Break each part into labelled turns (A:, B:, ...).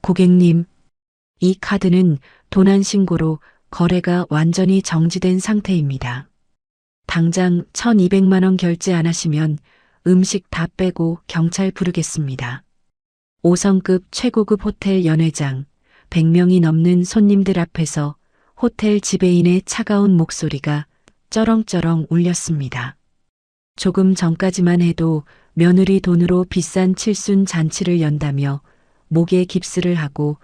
A: 고객님, 이 카드는 도난 신고로 거래가 완전히 정지된 상태입니다. 당장 1,200만 원 결제 안 하시면 음식 다 빼고 경찰 부르겠습니다. 5성급 최고급 호텔 연회장, 100명이 넘는 손님들 앞에서 호텔 지배인의 차가운 목소리가 쩌렁쩌렁 울렸습니다. 조금 전까지만 해도 며느리 돈으로 비싼 칠순 잔치를 연다며 목에 깁스를 하고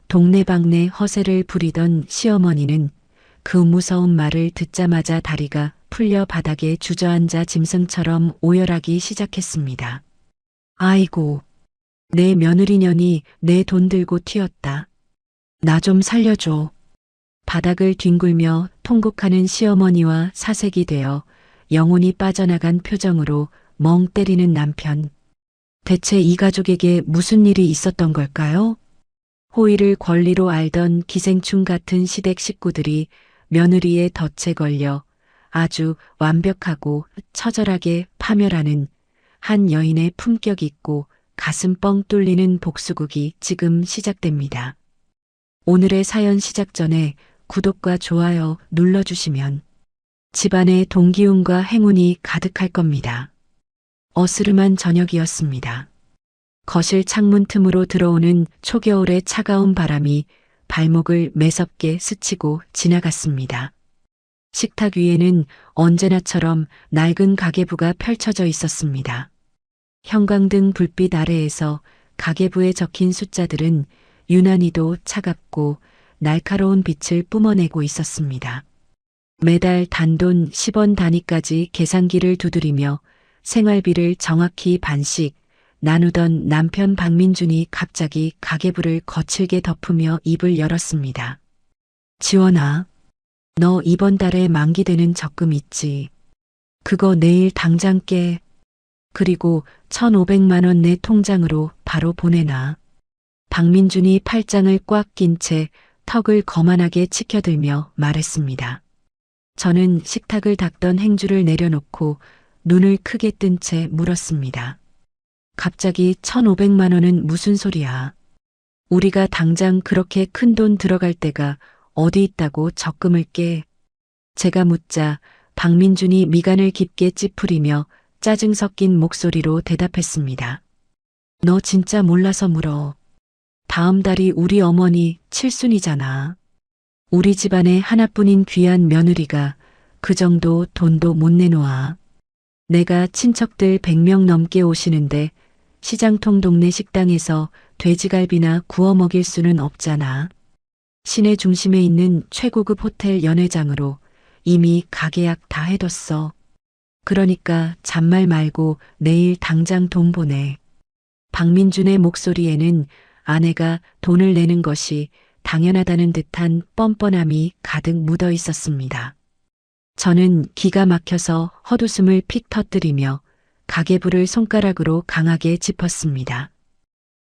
A: 동네방네 허세를 부리던 시어머니는 그 무서운 말을 듣자마자 다리가 풀려 바닥에 주저앉아 짐승처럼 오열하기 시작했습니다. 아이고, 내 며느리년이 내 돈 들고 튀었다. 나 좀 살려줘. 바닥을 뒹굴며 통곡하는 시어머니와 사색이 되어 영혼이 빠져나간 표정으로 멍 때리는 남편. 대체 이 가족에게 무슨 일이 있었던 걸까요? 호의를 권리로 알던 기생충 같은 시댁 식구들이 며느리의 덫에 걸려 아주 완벽하고 처절하게 파멸하는 한 여인의 품격 있고 가슴 뻥 뚫리는 복수극이 지금 시작됩니다. 오늘의 사연 시작 전에 구독과 좋아요 눌러주시면 집안에 동기운과 행운이 가득할 겁니다. 어스름한 저녁이었습니다. 거실 창문 틈으로 들어오는 초겨울의 차가운 바람이 발목을 매섭게 스치고 지나갔습니다. 식탁 위에는 언제나처럼 낡은 가계부가 펼쳐져 있었습니다. 형광등 불빛 아래에서 가계부에 적힌 숫자들은 유난히도 차갑고 날카로운 빛을 뿜어내고 있었습니다. 매달 단돈 10원 단위까지 계산기를 두드리며 생활비를 정확히 반씩 나누던 남편 박민준이 갑자기 가계부를 거칠게 덮으며 입을 열었습니다. 지원아, 너 이번 달에 만기되는 적금 있지? 그거 내일 당장 깨. 그리고 1,500만 원 내 통장으로 바로 보내놔. 박민준이 팔짱을 꽉 낀 채 턱을 거만하게 치켜들며 말했습니다. 저는 식탁을 닦던 행주를 내려놓고 눈을 크게 뜬 채 물었습니다. 갑자기 1,500만 원은 무슨 소리야? 우리가 당장 그렇게 큰 돈 들어갈 데가 어디 있다고 적금을 깨? 제가 묻자 박민준이 미간을 깊게 찌푸리며 짜증 섞인 목소리로 대답했습니다. 너 진짜 몰라서 물어. 다음 달이 우리 어머니 칠순이잖아. 우리 집안에 하나뿐인 귀한 며느리가 그 정도 돈도 못 내놓아. 내가 친척들 100명 넘게 오시는데 시장통 동네 식당에서 돼지갈비나 구워 먹일 수는 없잖아. 시내 중심에 있는 최고급 호텔 연회장으로 이미 가계 약 다 해뒀어. 그러니까 잔말 말고 내일 당장 돈 보내. 박민준의 목소리에는 아내가 돈을 내는 것이 당연하다는 듯한 뻔뻔함이 가득 묻어 있었습니다. 저는 기가 막혀서 헛웃음을 픽 터뜨리며 가계부를 손가락으로 강하게 짚었습니다.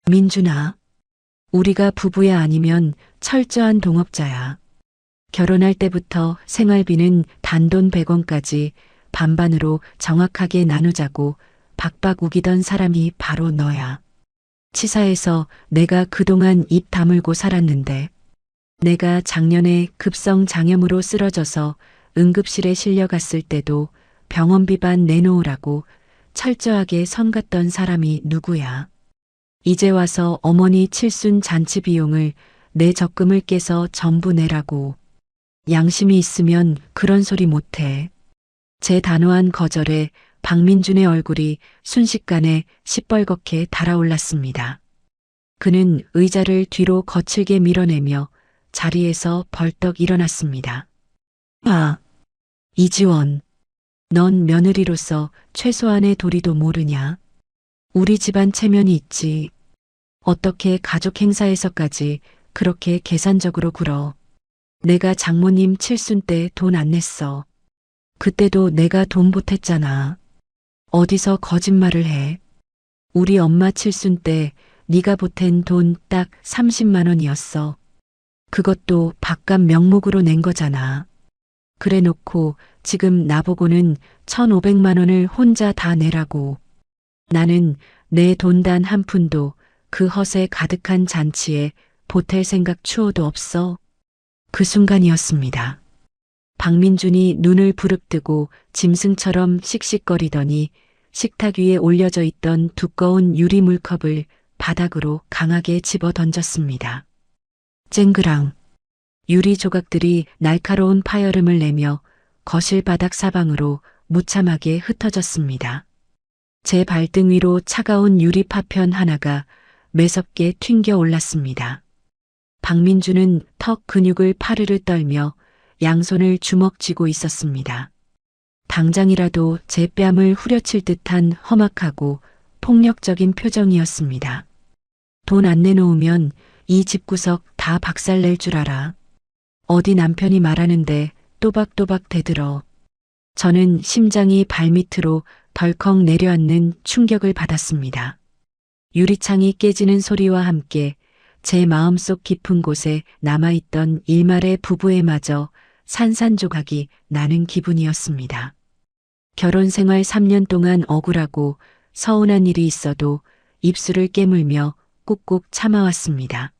A: 민준아, 우리가 부부야 아니면 철저한 동업자야. 결혼할 때부터 생활비는 단돈 100원까지 반반으로 정확하게 나누자고 박박 우기던 사람이 바로 너야. 치사해서 내가 그동안 입 다물고 살았는데 내가 작년에 급성 장염으로 쓰러져서 응급실에 실려갔을 때도 병원비 반 내놓으라고 철저하게 선갔던 사람이 누구야. 이제 와서 어머니 칠순 잔치 비용을 내 적금을 깨서 전부 내라고. 양심이 있으면 그런 소리 못해. 제 단호한 거절에 박민준의 얼굴이 순식간에 시뻘겋게 달아올랐습니다. 그는 의자를 뒤로 거칠게 밀어내며 자리에서 벌떡 일어났습니다. 아, 이지원, 넌 며느리로서 최소한의 도리도 모르냐? 우리 집안 체면이 있지. 어떻게 가족 행사에서까지 그렇게 계산적으로 굴어. 내가 장모님 칠순 때 돈 안 냈어. 그때도 내가 돈 보탰잖아. 어디서 거짓말을 해. 우리 엄마 칠순 때 네가 보탠 돈 딱 30만 원이었어. 그것도 밥값 명목으로 낸 거잖아. 그래 놓고 지금 나보고는 1,500만 원을 혼자 다 내라고. 나는 내 돈 단 한 푼도 그 허세 가득한 잔치에 보탤 생각 추호도 없어. 그 순간이었습니다. 박민준이 눈을 부릅뜨고 짐승처럼 씩씩거리더니 식탁 위에 올려져 있던 두꺼운 유리 물컵을 바닥으로 강하게 집어 던졌습니다. 쨍그랑 유리 조각들이 날카로운 파열음을 내며 거실 바닥 사방으로 무참하게 흩어졌습니다. 제 발등 위로 차가운 유리 파편 하나가 매섭게 튕겨 올랐습니다. 박민주는 턱 근육을 파르르 떨며 양손을 주먹 쥐고 있었습니다. 당장이라도 제 뺨을 후려칠 듯한 험악하고 폭력적인 표정이었습니다. 돈 안 내놓으면 이 집구석 다 박살낼 줄 알아. 어디 남편이 말하는데 또박또박 대들어. 저는 심장이 발밑으로 덜컥 내려앉는 충격을 받았습니다. 유리창이 깨지는 소리와 함께 제 마음속 깊은 곳에 남아있던 일말의 부부애마저 산산조각이 나는 기분이었습니다. 결혼 생활 3년 동안 억울하고 서운한 일이 있어도 입술을 깨물며 꾹꾹 참아왔습니다.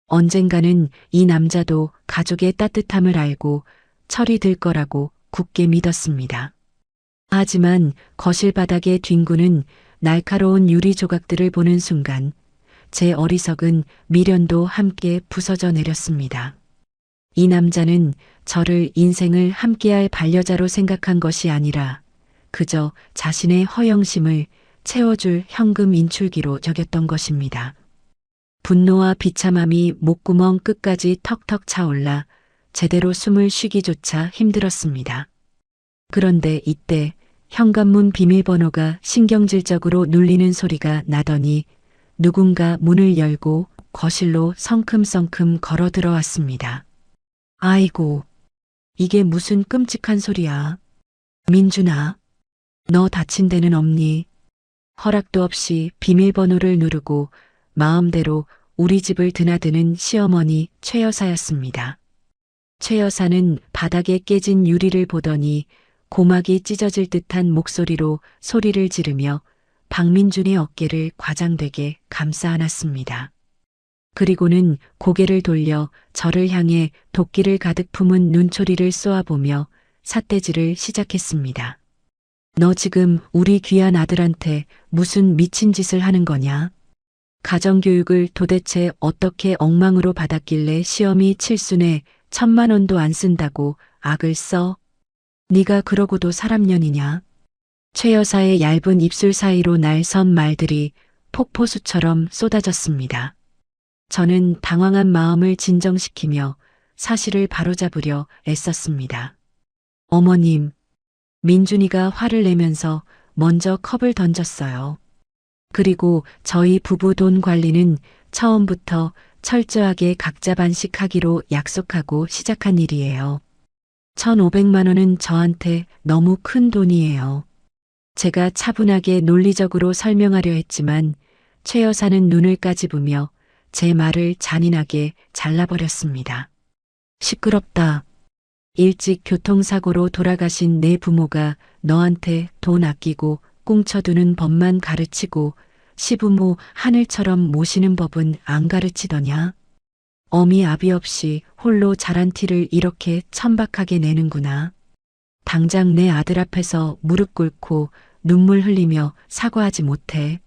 A: 언젠가는 이 남자도 가족의 따뜻함을 알고 철이 들 거라고 굳게 믿었습니다. 하지만 거실 바닥에 뒹구는 날카로운 유리 조각들을 보는 순간 제 어리석은 미련도 함께 부서져 내렸습니다. 이 남자는 저를 인생을 함께할 반려자로 생각한 것이 아니라 그저 자신의 허영심을 채워줄 현금 인출기로 여겼던 것입니다. 분노와 비참함이 목구멍 끝까지 턱턱 차올라 제대로 숨을 쉬기조차 힘들었습니다. 그런데 이때 현관문 비밀번호가 신경질적으로 눌리는 소리가 나더니 누군가 문을 열고 거실로 성큼성큼 걸어 들어왔습니다. 아이고, 이게 무슨 끔찍한 소리야. 민준아, 너 다친 데는 없니? 허락도 없이 비밀번호를 누르고 마음대로 우리 집을 드나드는 시어머니 최 여사였습니다. 최 여사는 바닥에 깨진 유리를 보더니 고막이 찢어질 듯한 목소리로 소리를 지르며 박민준의 어깨를 과장되게 감싸 안았습니다. 그리고는 고개를 돌려 저를 향해 도끼를 가득 품은 눈초리를 쏘아보며 삿대질을 시작했습니다. 너 지금 우리 귀한 아들한테 무슨 미친 짓을 하는 거냐? 가정교육을 도대체 어떻게 엉망으로 받았길래 시험이 칠순에 1,000만 원도 안 쓴다고 악을 써? 네가 그러고도 사람년이냐? 최 여사의 얇은 입술 사이로 날 선 말들이 폭포수처럼 쏟아졌습니다. 저는 당황한 마음을 진정시키며 사실을 바로잡으려 애썼습니다. 어머님, 민준이가 화를 내면서 먼저 컵을 던졌어요. 그리고 저희 부부 돈 관리는 처음부터 철저하게 각자 반씩하기로 약속하고 시작한 일이에요. 1,500만 원은 저한테 너무 큰 돈이에요. 제가 차분하게 논리적으로 설명하려 했지만 최 여사는 눈을 까집으며 제 말을 잔인하게 잘라버렸습니다. 시끄럽다. 일찍 교통사고로 돌아가신 내 부모가 너한테 돈 아끼고 꽁쳐두는 법만 가르치고 시부모 하늘처럼 모시는 법은 안 가르치더냐? 어미 아비 없이 홀로 자란 티를 이렇게 천박하게 내는구나. 당장 내 아들 앞에서 무릎 꿇고 눈물 흘리며 사과하지 못해.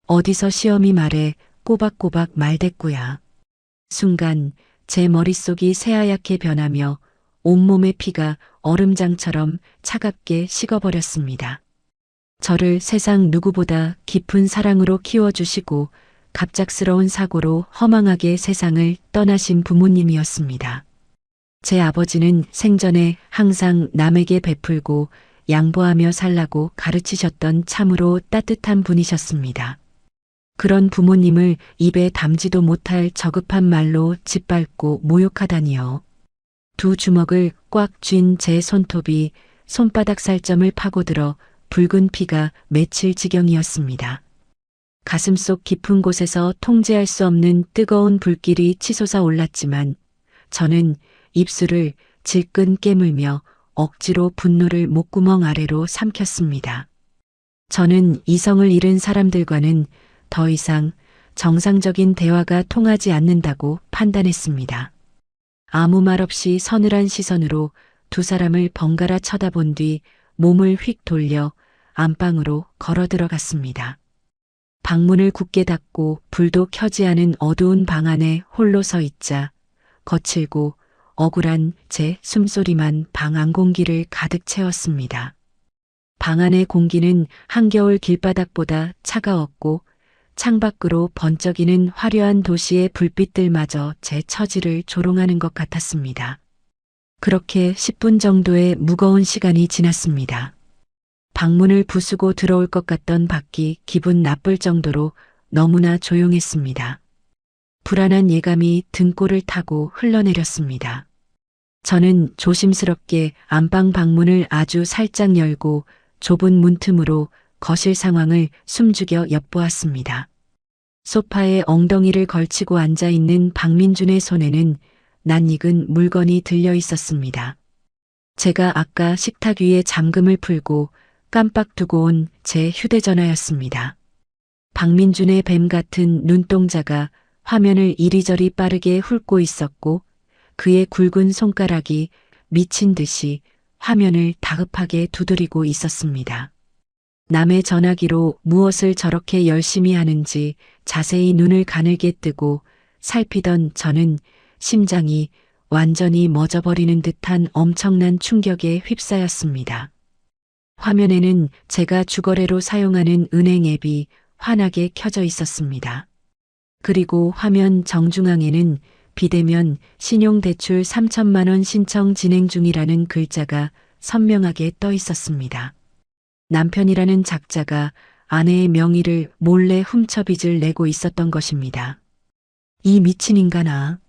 A: 어디서 시험이 말해 꼬박꼬박 말대꾸야. 순간 제 머릿속이 새하얗게 변하며 온몸의 피가 얼음장처럼 차갑게 식어버렸습니다. 저를 세상 누구보다 깊은 사랑으로 키워주시고 갑작스러운 사고로 허망하게 세상을 떠나신 부모님이었습니다. 제 아버지는 생전에 항상 남에게 베풀고 양보하며 살라고 가르치셨던 참으로 따뜻한 분이셨습니다. 그런 부모님을 입에 담지도 못할 저급한 말로 짓밟고 모욕하다니요. 두 주먹을 꽉 쥔 제 손톱이 손바닥 살점을 파고들어 붉은 피가 맺힐 지경이었습니다. 가슴속 깊은 곳에서 통제할 수 없는 뜨거운 불길이 치솟아 올랐지만 저는 입술을 질끈 깨물며 억지로 분노를 목구멍 아래로 삼켰습니다. 저는 이성을 잃은 사람들과는 더 이상 정상적인 대화가 통하지 않는다고 판단했습니다. 아무 말 없이 서늘한 시선으로 두 사람을 번갈아 쳐다본 뒤 몸을 휙 돌려 안방으로 걸어 들어갔습니다. 방문을 굳게 닫고 불도 켜지 않은 어두운 방 안에 홀로 서 있자 거칠고 억울한 제 숨소리만 방 안 공기를 가득 채웠습니다. 방 안의 공기는 한겨울 길바닥보다 차가웠고 창밖으로 번쩍이는 화려한 도시의 불빛들마저 제 처지를 조롱하는 것 같았습니다. 그렇게 10분 정도의 무거운 시간이 지났습니다. 방문을 부수고 들어올 것 같던 밖이 기분 나쁠 정도로 너무나 조용했습니다. 불안한 예감이 등골을 타고 흘러내렸습니다. 저는 조심스럽게 안방 방문을 아주 살짝 열고 좁은 문틈으로 거실 상황을 숨죽여 엿보았습니다. 소파에 엉덩이를 걸치고 앉아 있는 박민준의 손에는 낯익은 물건이 들려 있었습니다. 제가 아까 식탁 위에 잠금을 풀고 깜빡 두고 온 제 휴대전화였습니다. 박민준의 뱀 같은 눈동자가 화면을 이리저리 빠르게 훑고 있었고 그의 굵은 손가락이 미친 듯이 화면을 다급하게 두드리고 있었습니다. 남의 전화기로 무엇을 저렇게 열심히 하는지 자세히 눈을 가늘게 뜨고 살피던 저는 심장이 완전히 멎어버리는 듯한 엄청난 충격에 휩싸였습니다. 화면에는 제가 주거래로 사용하는 은행 앱이 환하게 켜져 있었습니다. 그리고 화면 정중앙에는 비대면 신용대출 3천만 원 신청 진행 중이라는 글자가 선명하게 떠 있었습니다. 남편이라는 작자가 아내의 명의를 몰래 훔쳐 빚을 내고 있었던 것입니다. 이 미친 인간아.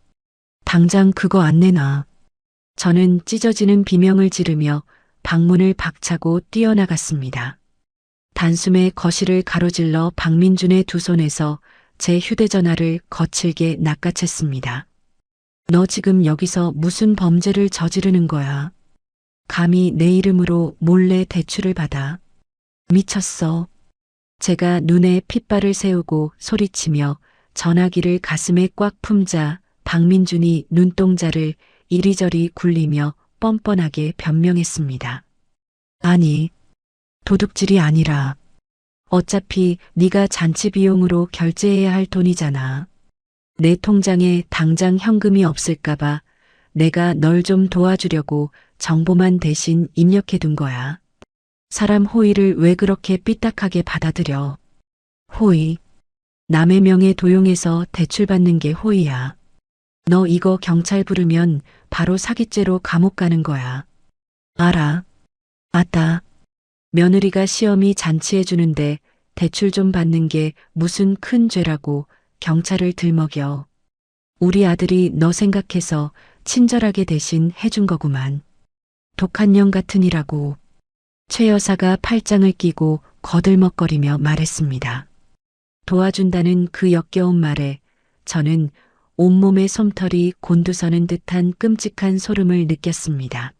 A: 당장 그거 안 내놔. 저는 찢어지는 비명을 지르며 방문을 박차고 뛰어나갔습니다. 단숨에 거실을 가로질러 박민준의 두 손에서 제 휴대전화를 거칠게 낚아챘습니다. 너 지금 여기서 무슨 범죄를 저지르는 거야? 감히 내 이름으로 몰래 대출을 받아. 미쳤어. 제가 눈에 핏발을 세우고 소리치며 전화기를 가슴에 꽉 품자 박민준이 눈동자를 이리저리 굴리며 뻔뻔하게 변명했습니다. 아니, 도둑질이 아니라 어차피 네가 잔치 비용으로 결제해야 할 돈이잖아. 내 통장에 당장 현금이 없을까봐 내가 널 좀 도와주려고 정보만 대신 입력해 둔 거야. 사람 호의를 왜 그렇게 삐딱하게 받아들여? 호의. 남의 명예 도용해서 대출받는 게 호의야. 너 이거 경찰 부르면 바로 사기죄로 감옥 가는 거야. 알아. 아따. 며느리가 시어미 잔치해 주는데 대출 좀 받는 게 무슨 큰 죄라고 경찰을 들먹여. 우리 아들이 너 생각해서 친절하게 대신 해준 거구만. 독한 년 같으니라고. 최 여사가 팔짱을 끼고 거들먹거리며 말했습니다. 도와준다는 그 역겨운 말에 저는 온몸의 솜털이 곤두서는 듯한 끔찍한 소름을 느꼈습니다.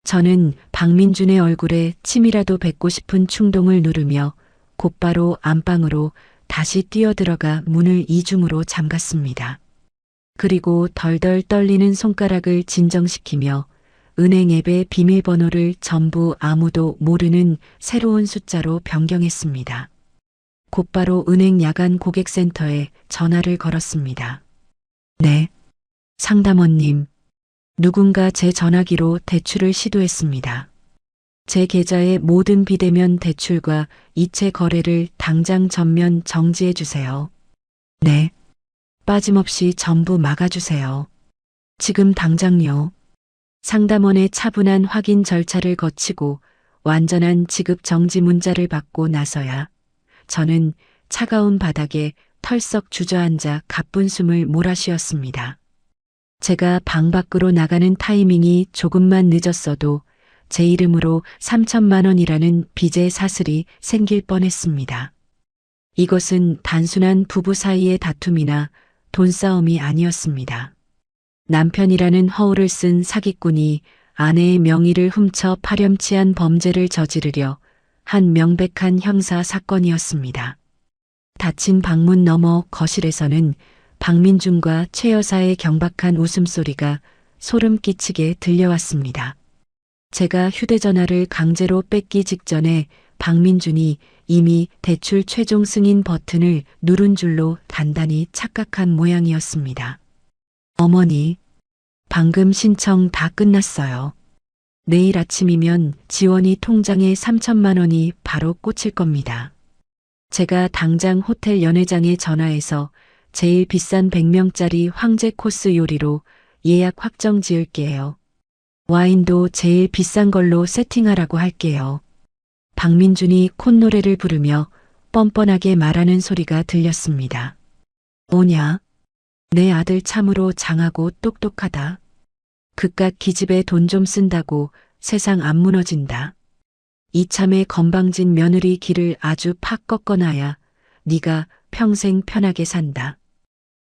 A: 저는 박민준의 얼굴에 침이라도 뱉고 싶은 충동을 누르며 곧바로 안방으로 다시 뛰어들어가 문을 이중으로 잠갔습니다. 그리고 덜덜 떨리는 손가락을 진정시키며 은행 앱의 비밀번호를 전부 아무도 모르는 새로운 숫자로 변경했습니다. 곧바로 은행 야간 고객센터에 전화를 걸었습니다. 네, 상담원님. 누군가 제 전화기로 대출을 시도했습니다. 제 계좌의 모든 비대면 대출과 이체 거래를 당장 전면 정지해 주세요. 네, 빠짐없이 전부 막아주세요. 지금 당장요. 상담원의 차분한 확인 절차를 거치고 완전한 지급 정지 문자를 받고 나서야 저는 차가운 바닥에 털썩 주저앉아 가쁜 숨을 몰아쉬었습니다. 제가 방 밖으로 나가는 타이밍이 조금만 늦었어도 제 이름으로 3천만 원이라는 빚의 사슬이 생길 뻔했습니다. 이것은 단순한 부부 사이의 다툼이나 돈싸움이 아니었습니다. 남편이라는 허울을 쓴 사기꾼이 아내의 명의를 훔쳐 파렴치한 범죄를 저지르려 한 명백한 형사 사건이었습니다. 닫힌 방문 너머 거실에서는 박민준과 최 여사의 경박한 웃음소리가 소름 끼치게 들려왔습니다. 제가 휴대전화를 강제로 뺏기 직전에 박민준이 이미 대출 최종 승인 버튼을 누른 줄로 단단히 착각한 모양이었습니다. 어머니, 방금 신청 다 끝났어요. 내일 아침이면 지원이 통장에 3천만 원이 바로 꽂힐 겁니다. 제가 당장 호텔 연회장에 전화해서 제일 비싼 100명짜리 황제 코스 요리로 예약 확정 지을게요. 와인도 제일 비싼 걸로 세팅하라고 할게요. 박민준이 콧노래를 부르며 뻔뻔하게 말하는 소리가 들렸습니다. 뭐냐? 내 아들 참으로 장하고 똑똑하다. 그깟 기집애 돈 좀 쓴다고 세상 안 무너진다. 이참에 건방진 며느리 길을 아주 팍 꺾어놔야 네가 평생 편하게 산다.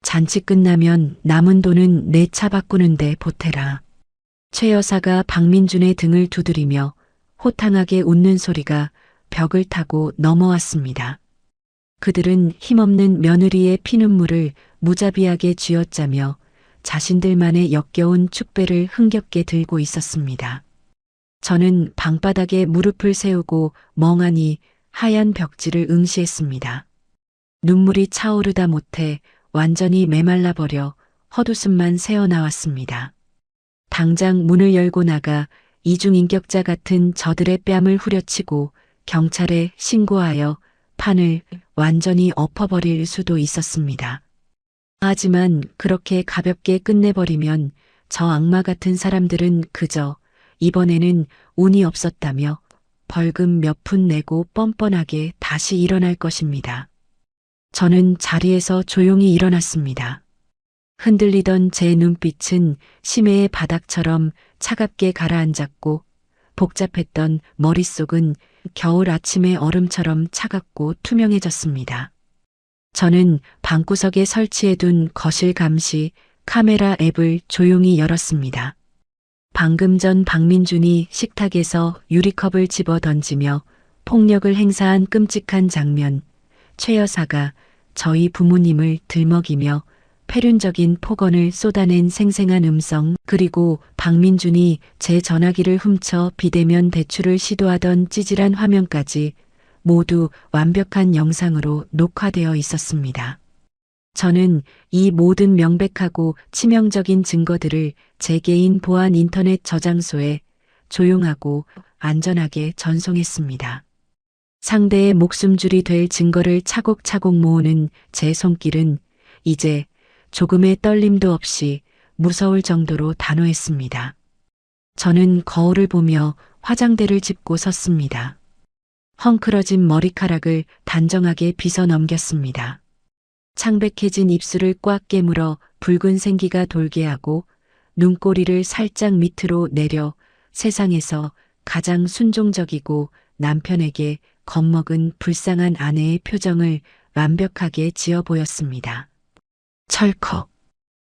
A: 잔치 끝나면 남은 돈은 내 차 바꾸는데 보태라. 최 여사가 박민준의 등을 두드리며 호탕하게 웃는 소리가 벽을 타고 넘어왔습니다. 그들은 힘없는 며느리의 피눈물을 무자비하게 쥐어짜며 자신들만의 역겨운 축배를 흥겹게 들고 있었습니다. 저는 방바닥에 무릎을 세우고 멍하니 하얀 벽지를 응시했습니다. 눈물이 차오르다 못해 완전히 메말라버려 헛웃음만 새어나왔습니다. 당장 문을 열고 나가 이중인격자 같은 저들의 뺨을 후려치고 경찰에 신고하여 판을 완전히 엎어버릴 수도 있었습니다. 하지만 그렇게 가볍게 끝내버리면 저 악마 같은 사람들은 그저 이번에는 운이 없었다며 벌금 몇 푼 내고 뻔뻔하게 다시 일어날 것입니다. 저는 자리에서 조용히 일어났습니다. 흔들리던 제 눈빛은 심해의 바닥처럼 차갑게 가라앉았고 복잡했던 머릿속은 겨울 아침의 얼음처럼 차갑고 투명해졌습니다. 저는 방구석에 설치해둔 거실 감시 카메라 앱을 조용히 열었습니다. 방금 전 박민준이 식탁에서 유리컵을 집어 던지며 폭력을 행사한 끔찍한 장면, 최 여사가 저희 부모님을 들먹이며 패륜적인 폭언을 쏟아낸 생생한 음성, 그리고 박민준이 제 전화기를 훔쳐 비대면 대출을 시도하던 찌질한 화면까지 모두 완벽한 영상으로 녹화되어 있었습니다. 저는 이 모든 명백하고 치명적인 증거들을 제 개인 보안 인터넷 저장소에 조용하고 안전하게 전송했습니다. 상대의 목숨줄이 될 증거를 차곡차곡 모으는 제 손길은 이제 조금의 떨림도 없이 무서울 정도로 단호했습니다. 저는 거울을 보며 화장대를 짚고 섰습니다. 헝클어진 머리카락을 단정하게 빗어 넘겼습니다. 창백해진 입술을 꽉 깨물어 붉은 생기가 돌게 하고 눈꼬리를 살짝 밑으로 내려 세상에서 가장 순종적이고 남편에게 겁먹은 불쌍한 아내의 표정을 완벽하게 지어 보였습니다. 철컥.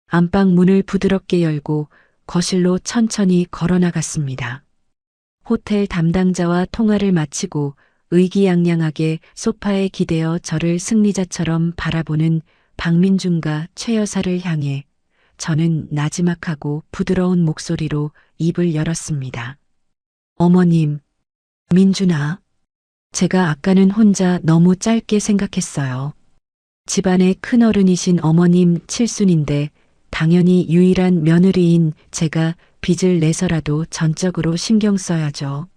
A: 안방 문을 부드럽게 열고 거실로 천천히 걸어나갔습니다. 호텔 담당자와 통화를 마치고 의기양양하게 소파에 기대어 저를 승리자처럼 바라보는 박민준과 최 여사를 향해 저는 나지막하고 부드러운 목소리로 입을 열었습니다. 어머님, 민준아, 제가 아까는 혼자 너무 짧게 생각했어요. 집안의 큰어른이신 어머님 칠순인데 당연히 유일한 며느리인 제가 빚을 내서라도 전적으로 신경 써야죠.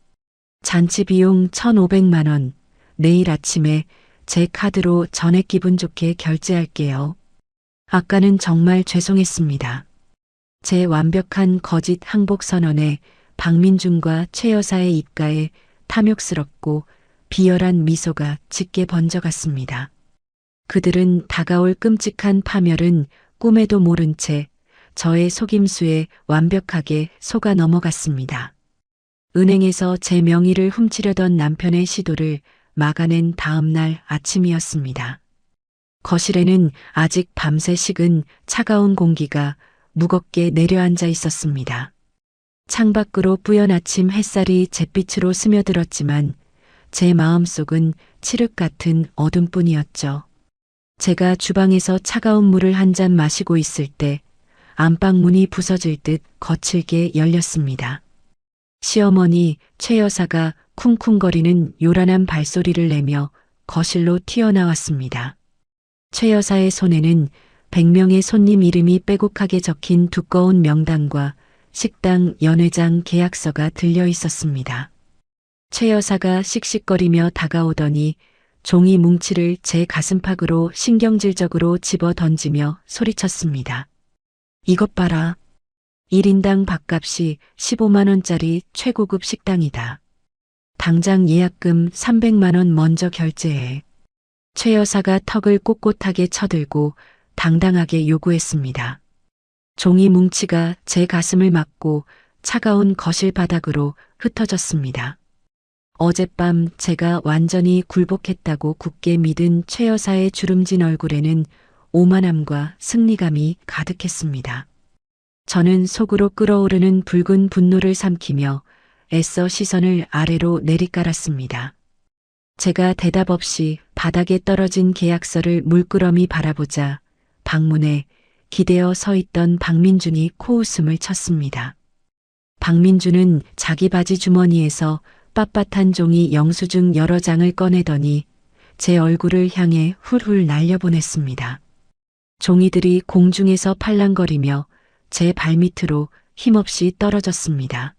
A: 잔치 비용 1,500만 원, 내일 아침에 제 카드로 전액 기분 좋게 결제할게요. 아까는 정말 죄송했습니다. 제 완벽한 거짓 항복 선언에 박민준과 최 여사의 입가에 탐욕스럽고 비열한 미소가 짙게 번져갔습니다. 그들은 다가올 끔찍한 파멸은 꿈에도 모른 채 저의 속임수에 완벽하게 속아 넘어갔습니다. 은행에서 제 명의를 훔치려던 남편의 시도를 막아낸 다음 날 아침이었습니다. 거실에는 아직 밤새 식은 차가운 공기가 무겁게 내려앉아 있었습니다. 창밖으로 뿌연 아침 햇살이 잿빛으로 스며들었지만 제 마음속은 칠흑 같은 어둠뿐이었죠. 제가 주방에서 차가운 물을 한 잔 마시고 있을 때 안방 문이 부서질 듯 거칠게 열렸습니다. 시어머니 최 여사가 쿵쿵거리는 요란한 발소리를 내며 거실로 튀어나왔습니다. 최 여사의 손에는 100명의 손님 이름이 빼곡하게 적힌 두꺼운 명단과 식당 연회장 계약서가 들려 있었습니다. 최 여사가 씩씩거리며 다가오더니 종이 뭉치를 제 가슴팍으로 신경질적으로 집어 던지며 소리쳤습니다. 이것 봐라. 1인당 밥값이 15만 원짜리 최고급 식당이다. 당장 예약금 300만 원 먼저 결제해. 최 여사가 턱을 꼿꼿하게 쳐들고 당당하게 요구했습니다. 종이 뭉치가 제 가슴을 막고 차가운 거실 바닥으로 흩어졌습니다. 어젯밤 제가 완전히 굴복했다고 굳게 믿은 최 여사의 주름진 얼굴에는 오만함과 승리감이 가득했습니다. 저는 속으로 끓어오르는 붉은 분노를 삼키며 애써 시선을 아래로 내리깔았습니다. 제가 대답 없이 바닥에 떨어진 계약서를 물끄러미 바라보자 방문에 기대어 서 있던 박민준이 코웃음을 쳤습니다. 박민준은 자기 바지 주머니에서 빳빳한 종이 영수증 여러 장을 꺼내더니 제 얼굴을 향해 훌훌 날려보냈습니다. 종이들이 공중에서 팔랑거리며 제 발밑으로 힘없이 떨어졌습니다.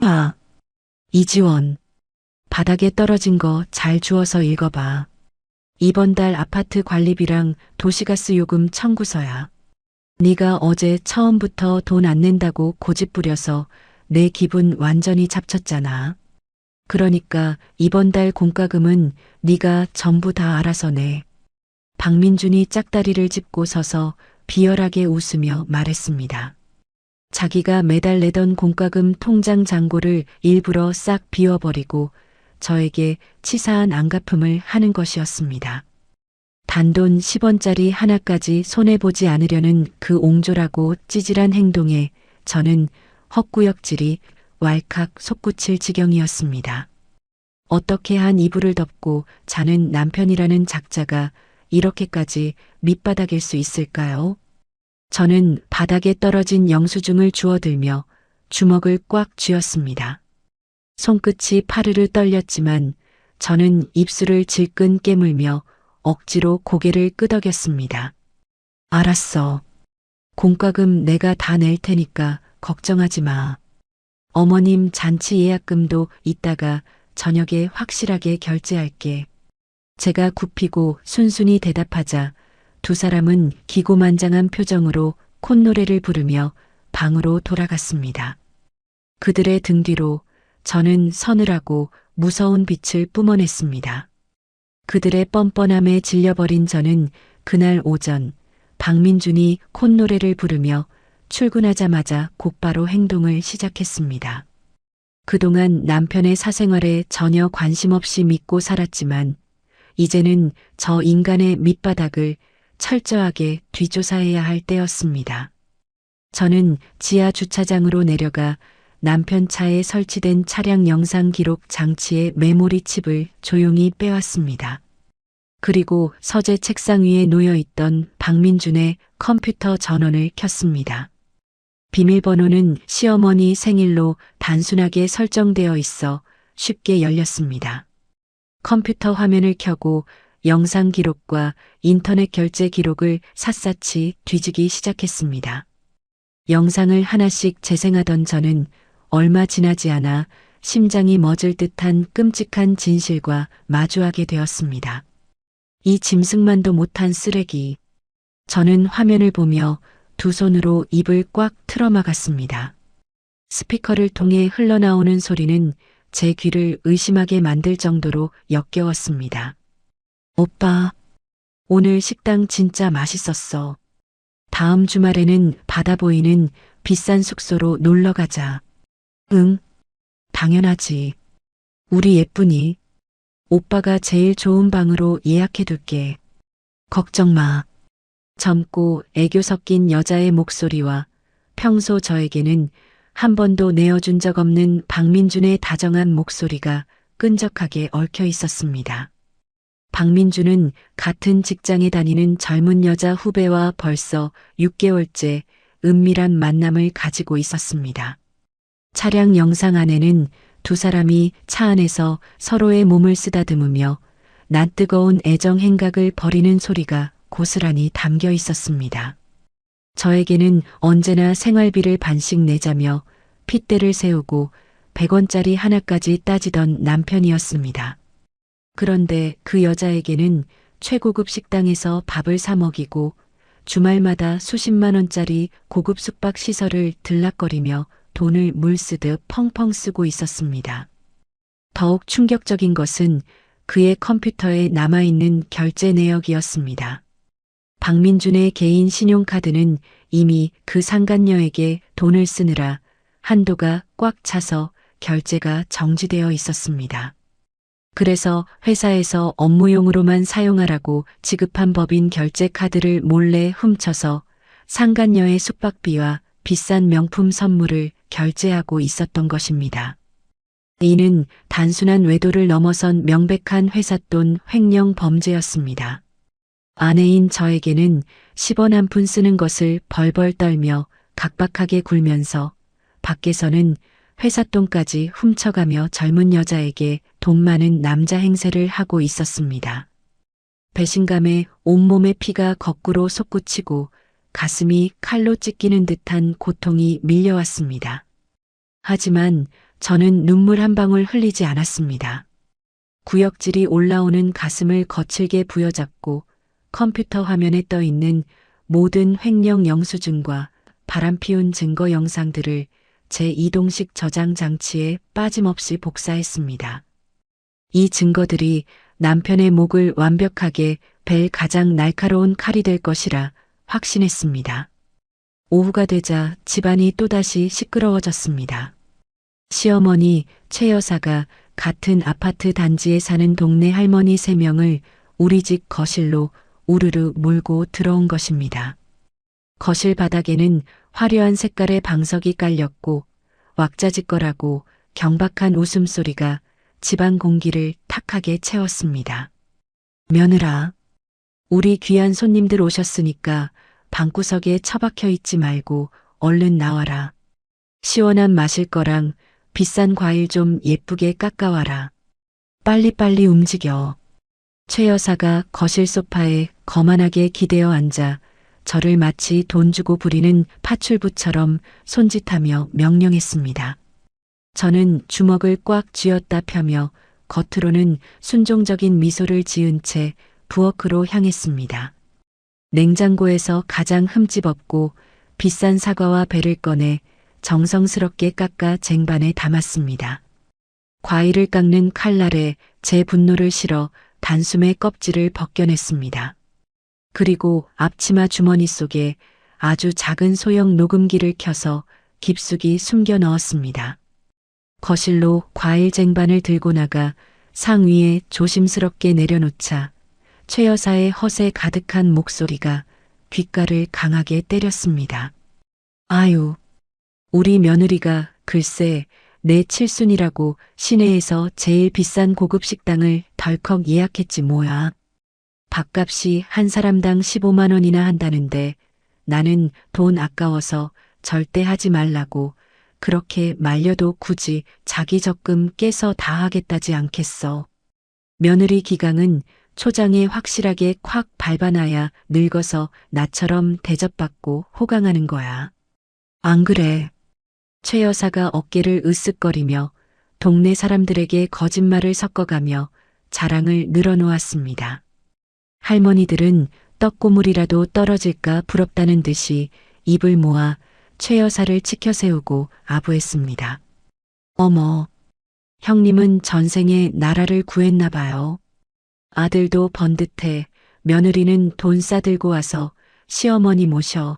A: 아, 이지원. 바닥에 떨어진 거 잘 주워서 읽어봐. 이번 달 아파트 관리비랑 도시가스 요금 청구서야. 네가 어제 처음부터 돈 안 낸다고 고집 부려서 내 기분 완전히 잡쳤잖아. 그러니까 이번 달 공과금은 네가 전부 다 알아서 내. 박민준이 짝다리를 짚고 서서 비열하게 웃으며 말했습니다. 자기가 매달 내던 공과금 통장 잔고를 일부러 싹 비워버리고 저에게 치사한 안갚음을 하는 것이었습니다. 단돈 10원짜리 하나까지 손해보지 않으려는 그 옹졸하고 찌질한 행동에 저는 헛구역질이 왈칵 솟구칠 지경이었습니다. 어떻게 한 이불을 덮고 자는 남편이라는 작자가 이렇게까지 밑바닥일 수 있을까요? 저는 바닥에 떨어진 영수증을 주워들며 주먹을 꽉 쥐었습니다. 손끝이 파르르 떨렸지만 저는 입술을 질끈 깨물며 억지로 고개를 끄덕였습니다. 알았어. 공과금 내가 다 낼 테니까 걱정하지 마. 어머님 잔치 예약금도 이따가 저녁에 확실하게 결제할게. 제가 굽히고 순순히 대답하자 두 사람은 기고만장한 표정으로 콧노래를 부르며 방으로 돌아갔습니다. 그들의 등 뒤로 저는 서늘하고 무서운 빛을 뿜어냈습니다. 그들의 뻔뻔함에 질려버린 저는 그날 오전 박민준이 콧노래를 부르며 출근하자마자 곧바로 행동을 시작했습니다. 그동안 남편의 사생활에 전혀 관심 없이 믿고 살았지만 이제는 저 인간의 밑바닥을 철저하게 뒤조사해야 할 때였습니다. 저는 지하 주차장으로 내려가 남편 차에 설치된 차량 영상 기록 장치의 메모리 칩을 조용히 빼왔습니다. 그리고 서재 책상 위에 놓여있던 박민준의 컴퓨터 전원을 켰습니다. 비밀번호는 시어머니 생일로 단순하게 설정되어 있어 쉽게 열렸습니다. 컴퓨터 화면을 켜고 영상 기록과 인터넷 결제 기록을 샅샅이 뒤지기 시작했습니다. 영상을 하나씩 재생하던 저는 얼마 지나지 않아 심장이 멎을 듯한 끔찍한 진실과 마주하게 되었습니다. 이 짐승만도 못한 쓰레기. 저는 화면을 보며 두 손으로 입을 꽉 틀어막았습니다. 스피커를 통해 흘러나오는 소리는 제 귀를 의심하게 만들 정도로 역겨웠습니다. 오빠, 오늘 식당 진짜 맛있었어. 다음 주말에는 바다 보이는 비싼 숙소로 놀러 가자. 응, 당연하지. 우리 예쁜이. 오빠가 제일 좋은 방으로 예약해둘게. 걱정 마. 젊고 애교 섞인 여자의 목소리와 평소 저에게는 한 번도 내어준 적 없는 박민준의 다정한 목소리가 끈적하게 얽혀 있었습니다. 박민주는 같은 직장에 다니는 젊은 여자 후배와 벌써 6개월째 은밀한 만남을 가지고 있었습니다. 차량 영상 안에는 두 사람이 차 안에서 서로의 몸을 쓰다듬으며 낯뜨거운 애정 행각을 벌이는 소리가 고스란히 담겨 있었습니다. 저에게는 언제나 생활비를 반씩 내자며 핏대를 세우고 100원짜리 하나까지 따지던 남편이었습니다. 그런데 그 여자에게는 최고급 식당에서 밥을 사 먹이고 주말마다 수십만 원짜리 고급 숙박 시설을 들락거리며 돈을 물쓰듯 펑펑 쓰고 있었습니다. 더욱 충격적인 것은 그의 컴퓨터에 남아있는 결제 내역이었습니다. 박민준의 개인 신용카드는 이미 그 상간녀에게 돈을 쓰느라 한도가 꽉 차서 결제가 정지되어 있었습니다. 그래서 회사에서 업무용으로만 사용하라고 지급한 법인 결제 카드를 몰래 훔쳐서 상간녀의 숙박비와 비싼 명품 선물을 결제하고 있었던 것입니다. 이는 단순한 외도를 넘어선 명백한 회삿돈 횡령 범죄였습니다. 아내인 저에게는 10원 한 푼 쓰는 것을 벌벌 떨며 각박하게 굴면서 밖에서는 회삿돈까지 훔쳐가며 젊은 여자에게 돈 많은 남자 행세를 하고 있었습니다. 배신감에 온몸의 피가 거꾸로 솟구치고 가슴이 칼로 찢기는 듯한 고통이 밀려왔습니다. 하지만 저는 눈물 한 방울 흘리지 않았습니다. 구역질이 올라오는 가슴을 거칠게 부여잡고 컴퓨터 화면에 떠 있는 모든 횡령 영수증과 바람피운 증거 영상들을 제 이동식 저장 장치에 빠짐없이 복사했습니다. 이 증거들이 남편의 목을 완벽하게 벨 가장 날카로운 칼이 될 것이라 확신했습니다. 오후가 되자 집안이 또다시 시끄러워졌습니다. 시어머니 최 여사가 같은 아파트 단지에 사는 동네 할머니 3명을 우리 집 거실로 우르르 몰고 들어온 것입니다. 거실 바닥에는 화려한 색깔의 방석이 깔렸고 왁자지껄하고 경박한 웃음소리가 집안 공기를 탁하게 채웠습니다. 며느라, 우리 귀한 손님들 오셨으니까 방구석에 처박혀 있지 말고 얼른 나와라. 시원한 마실 거랑 비싼 과일 좀 예쁘게 깎아와라. 빨리빨리 움직여. 최 여사가 거실 소파에 거만하게 기대어 앉아 저를 마치 돈 주고 부리는 파출부처럼 손짓하며 명령했습니다. 저는 주먹을 꽉 쥐었다 펴며 겉으로는 순종적인 미소를 지은 채 부엌으로 향했습니다. 냉장고에서 가장 흠집 없고 비싼 사과와 배를 꺼내 정성스럽게 깎아 쟁반에 담았습니다. 과일을 깎는 칼날에 제 분노를 실어 단숨에 껍질을 벗겨냈습니다. 그리고 앞치마 주머니 속에 아주 작은 소형 녹음기를 켜서 깊숙이 숨겨 넣었습니다. 거실로 과일 쟁반을 들고 나가 상위에 조심스럽게 내려놓자 최 여사의 허세 가득한 목소리가 귓가를 강하게 때렸습니다. 아유, 우리 며느리가 글쎄 내 칠순이라고 시내에서 제일 비싼 고급 식당을 덜컥 예약했지 뭐야. 밥값이 한 사람당 15만 원이나 한다는데 나는 돈 아까워서 절대 하지 말라고 그렇게 말려도 굳이 자기 적금 깨서 다 하겠다지 않겠어. 며느리 기강은 초장에 확실하게 콱 밟아놔야 늙어서 나처럼 대접받고 호강하는 거야. 안 그래? 최 여사가 어깨를 으쓱거리며 동네 사람들에게 거짓말을 섞어가며 자랑을 늘어놓았습니다. 할머니들은 떡고물이라도 떨어질까 부럽다는 듯이 입을 모아 최 여사를 치켜 세우고 아부했습니다. 어머, 형님은 전생에 나라를 구했나 봐요. 아들도 번듯해 며느리는 돈 싸들고 와서 시어머니 모셔.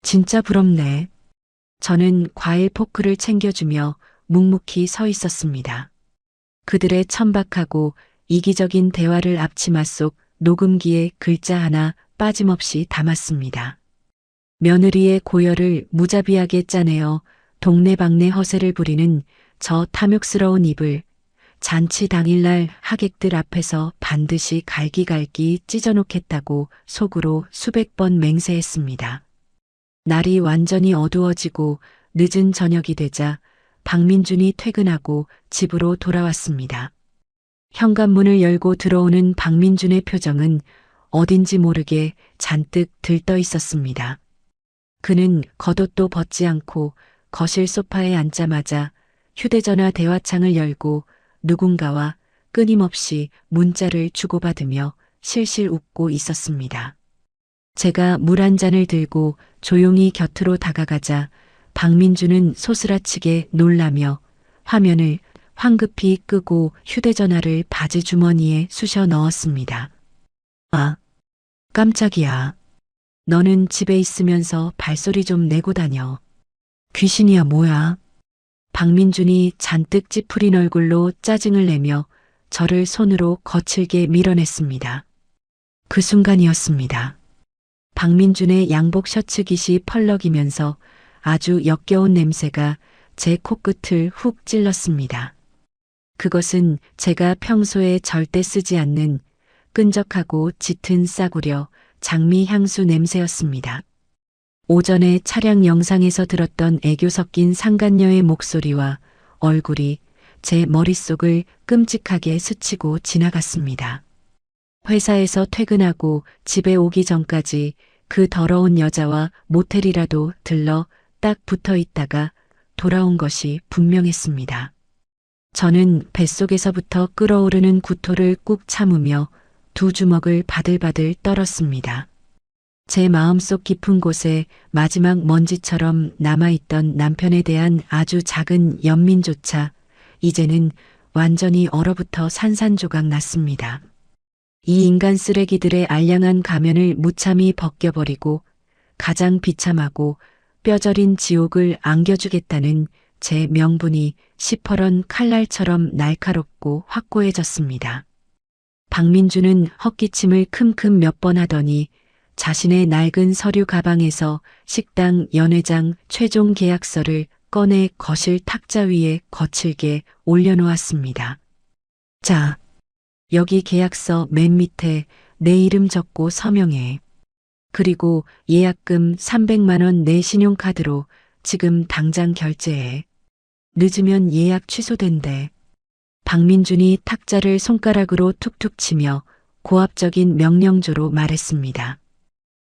A: 진짜 부럽네. 저는 과일 포크를 챙겨주며 묵묵히 서 있었습니다. 그들의 천박하고 이기적인 대화를 앞치마 속 녹음기에 글자 하나 빠짐없이 담았습니다. 며느리의 고열을 무자비하게 짜내어 동네방네 허세를 부리는 저 탐욕스러운 입을 잔치 당일날 하객들 앞에서 반드시 갈기갈기 찢어놓겠다고 속으로 수백 번 맹세했습니다. 날이 완전히 어두워지고 늦은 저녁이 되자 박민준이 퇴근하고 집으로 돌아왔습니다. 현관문을 열고 들어오는 박민준의 표정은 어딘지 모르게 잔뜩 들떠 있었습니다. 그는 겉옷도 벗지 않고 거실 소파에 앉자마자 휴대전화 대화창을 열고 누군가와 끊임없이 문자를 주고받으며 실실 웃고 있었습니다. 제가 물 한 잔을 들고 조용히 곁으로 다가가자 박민주는 소스라치게 놀라며 화면을 황급히 끄고 휴대전화를 바지 주머니에 쑤셔 넣었습니다. 아, 깜짝이야. 너는 집에 있으면서 발소리 좀 내고 다녀. 귀신이야 뭐야? 박민준이 잔뜩 찌푸린 얼굴로 짜증을 내며 저를 손으로 거칠게 밀어냈습니다. 그 순간이었습니다. 박민준의 양복 셔츠 깃이 펄럭이면서 아주 역겨운 냄새가 제 코끝을 훅 찔렀습니다. 그것은 제가 평소에 절대 쓰지 않는 끈적하고 짙은 싸구려 장미 향수 냄새였습니다. 오전에 차량 영상에서 들었던 애교 섞인 상간녀의 목소리와 얼굴이 제 머릿속을 끔찍하게 스치고 지나갔습니다. 회사에서 퇴근하고 집에 오기 전까지 그 더러운 여자와 모텔이라도 들러 딱 붙어 있다가 돌아온 것이 분명했습니다. 저는 뱃속에서부터 끓어오르는 구토를 꾹 참으며 두 주먹을 바들바들 떨었습니다. 제 마음속 깊은 곳에 마지막 먼지처럼 남아있던 남편에 대한 아주 작은 연민조차 이제는 완전히 얼어붙어 산산조각 났습니다. 이 인간 쓰레기들의 알량한 가면을 무참히 벗겨버리고 가장 비참하고 뼈저린 지옥을 안겨주겠다는 제 명분이 시퍼런 칼날처럼 날카롭고 확고해졌습니다. 박민주는 헛기침을 큼큼 몇 번 하더니 자신의 낡은 서류 가방에서 식당 연회장 최종 계약서를 꺼내 거실 탁자 위에 거칠게 올려놓았습니다. 자, 여기 계약서 맨 밑에 내 이름 적고 서명해. 그리고 예약금 300만 원 내 신용카드로 지금 당장 결제해. 늦으면 예약 취소된대. 박민준이 탁자를 손가락으로 툭툭 치며 고압적인 명령조로 말했습니다.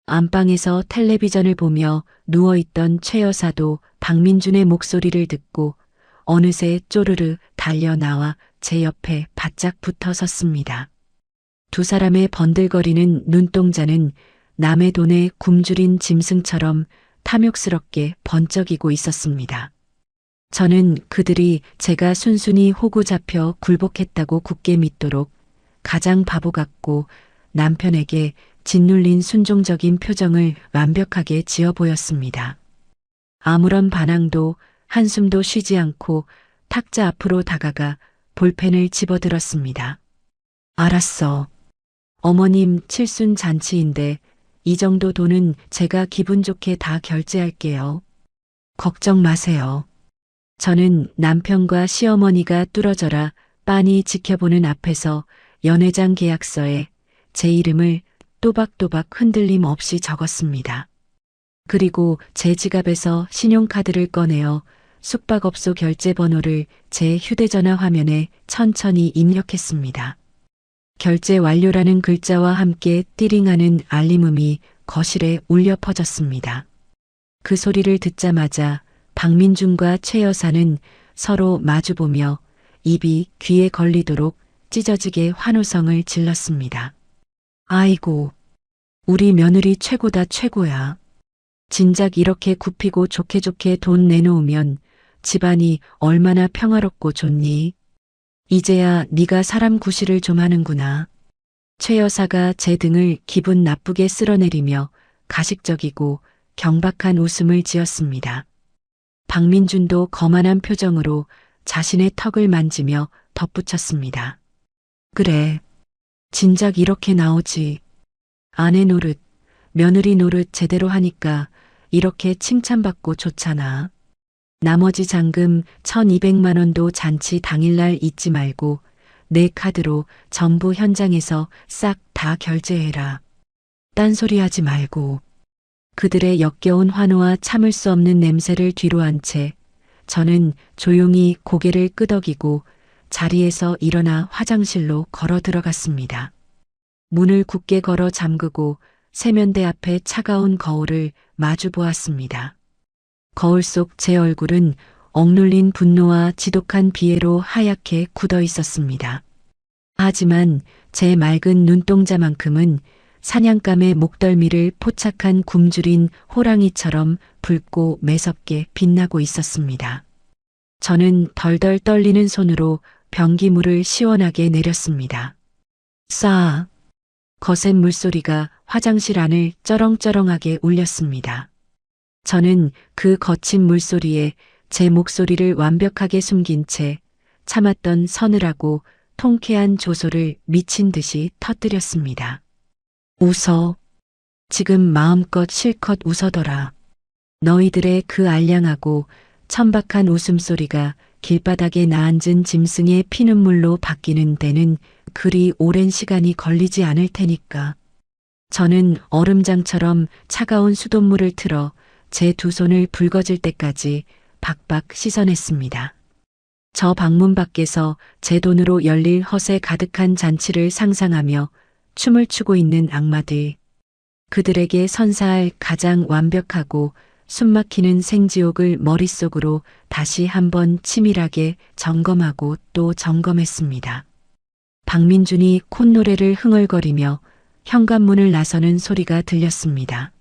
A: 안방에서 텔레비전을 보며 누워있던 최 여사도 박민준의 목소리를 듣고 어느새 쪼르르 달려 나와 제 옆에 바짝 붙어 섰습니다. 두 사람의 번들거리는 눈동자는 남의 돈에 굶주린 짐승처럼 탐욕스럽게 번쩍이고 있었습니다. 저는 그들이 제가 순순히 호구 잡혀 굴복했다고 굳게 믿도록 가장 바보 같고 남편에게 짓눌린 순종적인 표정을 완벽하게 지어 보였습니다. 아무런 반항도 한숨도 쉬지 않고 탁자 앞으로 다가가 볼펜을 집어들었습니다. 알았어. 어머님 칠순 잔치인데 이 정도 돈은 제가 기분 좋게 다 결제할게요. 걱정 마세요. 저는 남편과 시어머니가 뚫어져라 빤히 지켜보는 앞에서 연회장 계약서에 제 이름을 또박또박 흔들림 없이 적었습니다. 그리고 제 지갑에서 신용카드를 꺼내어 숙박업소 결제 번호를 제 휴대전화 화면에 천천히 입력했습니다. 결제 완료라는 글자와 함께 띠링하는 알림음이 거실에 울려 퍼졌습니다. 그 소리를 듣자마자 박민준과 최 여사는 서로 마주보며 입이 귀에 걸리도록 찢어지게 환호성을 질렀습니다. 아이고, 우리 며느리 최고다 최고야. 진작 이렇게 굽히고 좋게 좋게 돈 내놓으면 집안이 얼마나 평화롭고 좋니? 이제야 네가 사람 구실을 좀 하는구나. 최 여사가 제 등을 기분 나쁘게 쓸어내리며 가식적이고 경박한 웃음을 지었습니다. 박민준도 거만한 표정으로 자신의 턱을 만지며 덧붙였습니다. 그래, 진작 이렇게 나오지. 아내 노릇, 며느리 노릇 제대로 하니까 이렇게 칭찬받고 좋잖아. 나머지 잔금 1,200만 원도 잔치 당일날 잊지 말고 내 카드로 전부 현장에서 싹 다 결제해라. 딴소리 하지 말고. 그들의 역겨운 환호와 참을 수 없는 냄새를 뒤로 한 채 저는 조용히 고개를 끄덕이고 자리에서 일어나 화장실로 걸어 들어갔습니다. 문을 굳게 걸어 잠그고 세면대 앞에 차가운 거울을 마주 보았습니다. 거울 속 제 얼굴은 억눌린 분노와 지독한 비애로 하얗게 굳어 있었습니다. 하지만 제 맑은 눈동자만큼은 사냥감의 목덜미를 포착한 굶주린 호랑이처럼 붉고 매섭게 빛나고 있었습니다. 저는 덜덜 떨리는 손으로 변기물을 시원하게 내렸습니다. 싸. 거센 물소리가 화장실 안을 쩌렁쩌렁하게 울렸습니다. 저는 그 거친 물소리에 제 목소리를 완벽하게 숨긴 채 참았던 서늘하고 통쾌한 조소를 미친 듯이 터뜨렸습니다. 웃어. 지금 마음껏 실컷 웃어더라. 너희들의 그 알량하고 천박한 웃음소리가 길바닥에 나앉은 짐승의 피눈물로 바뀌는 데는 그리 오랜 시간이 걸리지 않을 테니까. 저는 얼음장처럼 차가운 수돗물을 틀어 제 두 손을 붉어질 때까지 박박 씻어냈습니다. 저 방문 밖에서 제 돈으로 열릴 허세 가득한 잔치를 상상하며 춤을 추고 있는 악마들. 그들에게 선사할 가장 완벽하고 숨막히는 생지옥을 머릿속으로 다시 한번 치밀하게 점검하고 또 점검했습니다. 박민준이 콧노래를 흥얼거리며 현관문을 나서는 소리가 들렸습니다.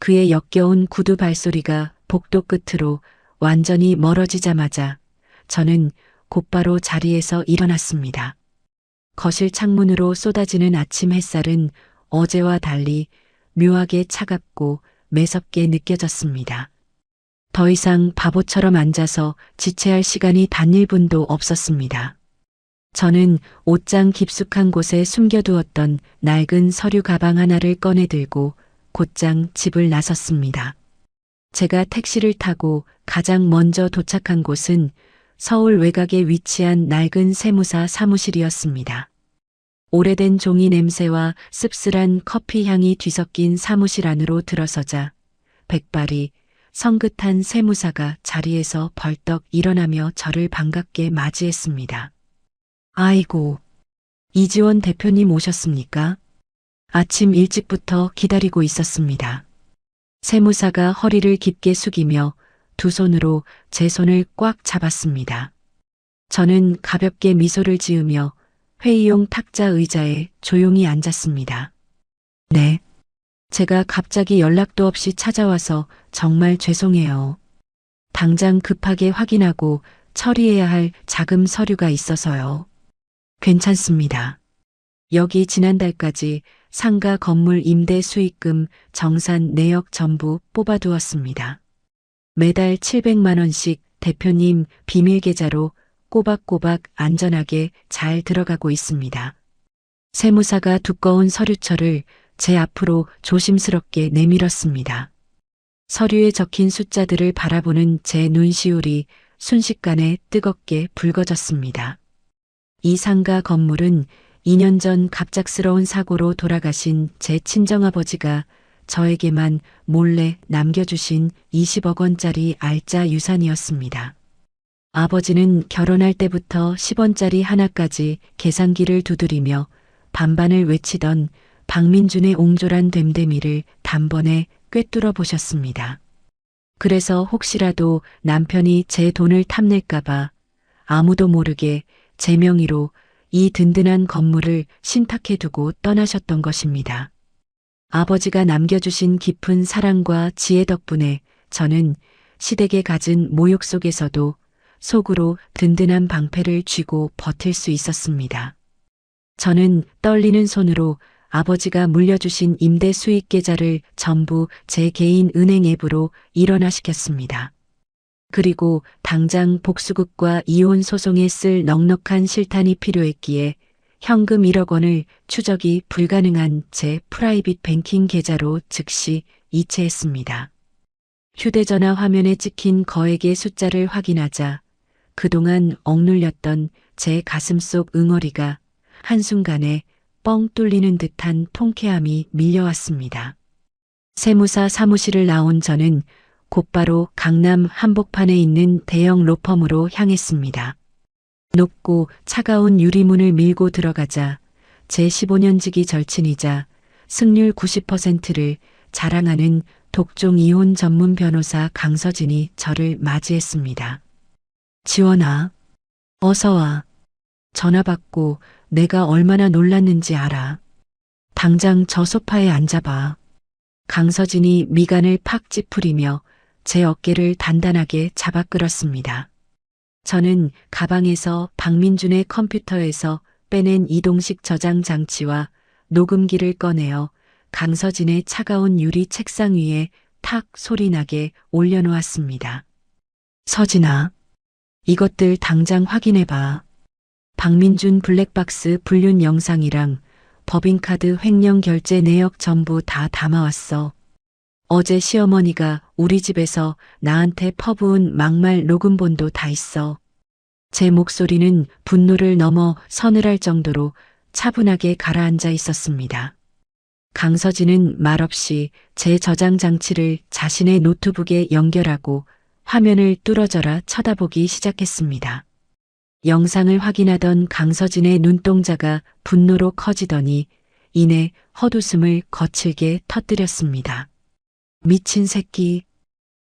A: 그의 역겨운 구두 발소리가 복도 끝으로 완전히 멀어지자마자 저는 곧바로 자리에서 일어났습니다. 거실 창문으로 쏟아지는 아침 햇살은 어제와 달리 묘하게 차갑고 매섭게 느껴졌습니다. 더 이상 바보처럼 앉아서 지체할 시간이 단 1분도 없었습니다. 저는 옷장 깊숙한 곳에 숨겨두었던 낡은 서류 가방 하나를 꺼내 들고 곧장 집을 나섰습니다. 제가 택시를 타고 가장 먼저 도착한 곳은 서울 외곽에 위치한 낡은 세무사 사무실이었습니다. 오래된 종이 냄새와 씁쓸한 커피 향이 뒤섞인 사무실 안으로 들어서자 백발이 성긋한 세무사가 자리에서 벌떡 일어나며 저를 반갑게 맞이했습니다. 아이고, 이지원 대표님 오셨습니까? 아침 일찍부터 기다리고 있었습니다. 세무사가 허리를 깊게 숙이며 두 손으로 제 손을 꽉 잡았습니다. 저는 가볍게 미소를 지으며 회의용 탁자 의자에 조용히 앉았습니다. 네. 제가 갑자기 연락도 없이 찾아와서 정말 죄송해요. 당장 급하게 확인하고 처리해야 할 자금 서류가 있어서요. 괜찮습니다. 여기 지난달까지 상가 건물 임대 수익금 정산 내역 전부 뽑아두었습니다. 매달 700만 원씩 대표님 비밀 계좌로 꼬박꼬박 안전하게 잘 들어가고 있습니다. 세무사가 두꺼운 서류철을 제 앞으로 조심스럽게 내밀었습니다. 서류에 적힌 숫자들을 바라보는 제 눈시울이 순식간에 뜨겁게 붉어졌습니다. 이 상가 건물은 2년 전 갑작스러운 사고로 돌아가신 제 친정아버지가 저에게만 몰래 남겨주신 20억 원짜리 알짜 유산이었습니다. 아버지는 결혼할 때부터 10원짜리 하나까지 계산기를 두드리며 반반을 외치던 박민준의 옹졸한 됨됨이를 단번에 꿰뚫어 보셨습니다. 그래서 혹시라도 남편이 제 돈을 탐낼까봐 아무도 모르게 제 명의로 이 든든한 건물을 신탁해두고 떠나셨던 것입니다. 아버지가 남겨주신 깊은 사랑과 지혜 덕분에 저는 시댁에 갖은 모욕 속에서도 속으로 든든한 방패를 쥐고 버틸 수 있었습니다. 저는 떨리는 손으로 아버지가 물려주신 임대 수익 계좌를 전부 제 개인 은행 앱으로 일원화시켰습니다. 그리고 당장 복수극과 이혼 소송에 쓸 넉넉한 실탄이 필요했기에 현금 1억 원을 추적이 불가능한 제 프라이빗 뱅킹 계좌로 즉시 이체했습니다. 휴대전화 화면에 찍힌 거액의 숫자를 확인하자 그동안 억눌렸던 제 가슴속 응어리가 한순간에 뻥 뚫리는 듯한 통쾌함이 밀려왔습니다. 세무사 사무실을 나온 저는 곧바로 강남 한복판에 있는 대형 로펌으로 향했습니다. 높고 차가운 유리문을 밀고 들어가자 제 15년지기 절친이자 승률 90%를 자랑하는 독종 이혼 전문 변호사 강서진이 저를 맞이했습니다. 지원아, 어서 와. 전화 받고 내가 얼마나 놀랐는지 알아. 당장 저 소파에 앉아봐. 강서진이 미간을 팍 찌푸리며 제 어깨를 단단하게 잡아 끌었습니다. 저는 가방에서 박민준의 컴퓨터에서 빼낸 이동식 저장 장치와 녹음기를 꺼내어 강서진의 차가운 유리 책상 위에 탁 소리나게 올려놓았습니다. 서진아, 이것들 당장 확인해봐. 박민준 블랙박스 불륜 영상이랑 법인카드 횡령 결제 내역 전부 다 담아왔어. 어제 시어머니가 우리 집에서 나한테 퍼부은 막말 녹음본도 다 있어. 제 목소리는 분노를 넘어 서늘할 정도로 차분하게 가라앉아 있었습니다. 강서진은 말없이 제 저장 장치를 자신의 노트북에 연결하고 화면을 뚫어져라 쳐다보기 시작했습니다. 영상을 확인하던 강서진의 눈동자가 분노로 커지더니 이내 헛웃음을 거칠게 터뜨렸습니다. 미친 새끼.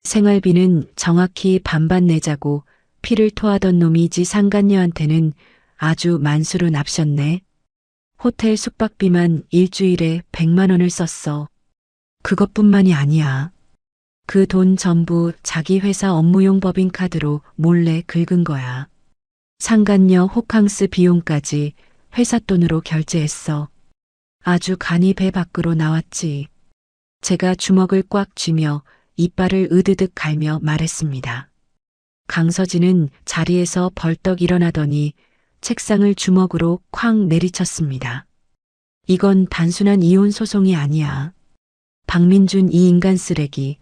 A: 생활비는 정확히 반반 내자고 피를 토하던 놈이 지 상간녀한테는 아주 만수로 납셨네. 호텔 숙박비만 일주일에 100만 원을 썼어. 그것뿐만이 아니야. 그 돈 전부 자기 회사 업무용 법인카드로 몰래 긁은 거야. 상간녀 호캉스 비용까지 회사 돈으로 결제했어. 아주 간이 배 밖으로 나왔지. 제가 주먹을 꽉 쥐며 이빨을 으드득 갈며 말했습니다. 강서진은 자리에서 벌떡 일어나더니 책상을 주먹으로 쾅 내리쳤습니다. 이건 단순한 이혼 소송이 아니야. 박민준 이 인간 쓰레기,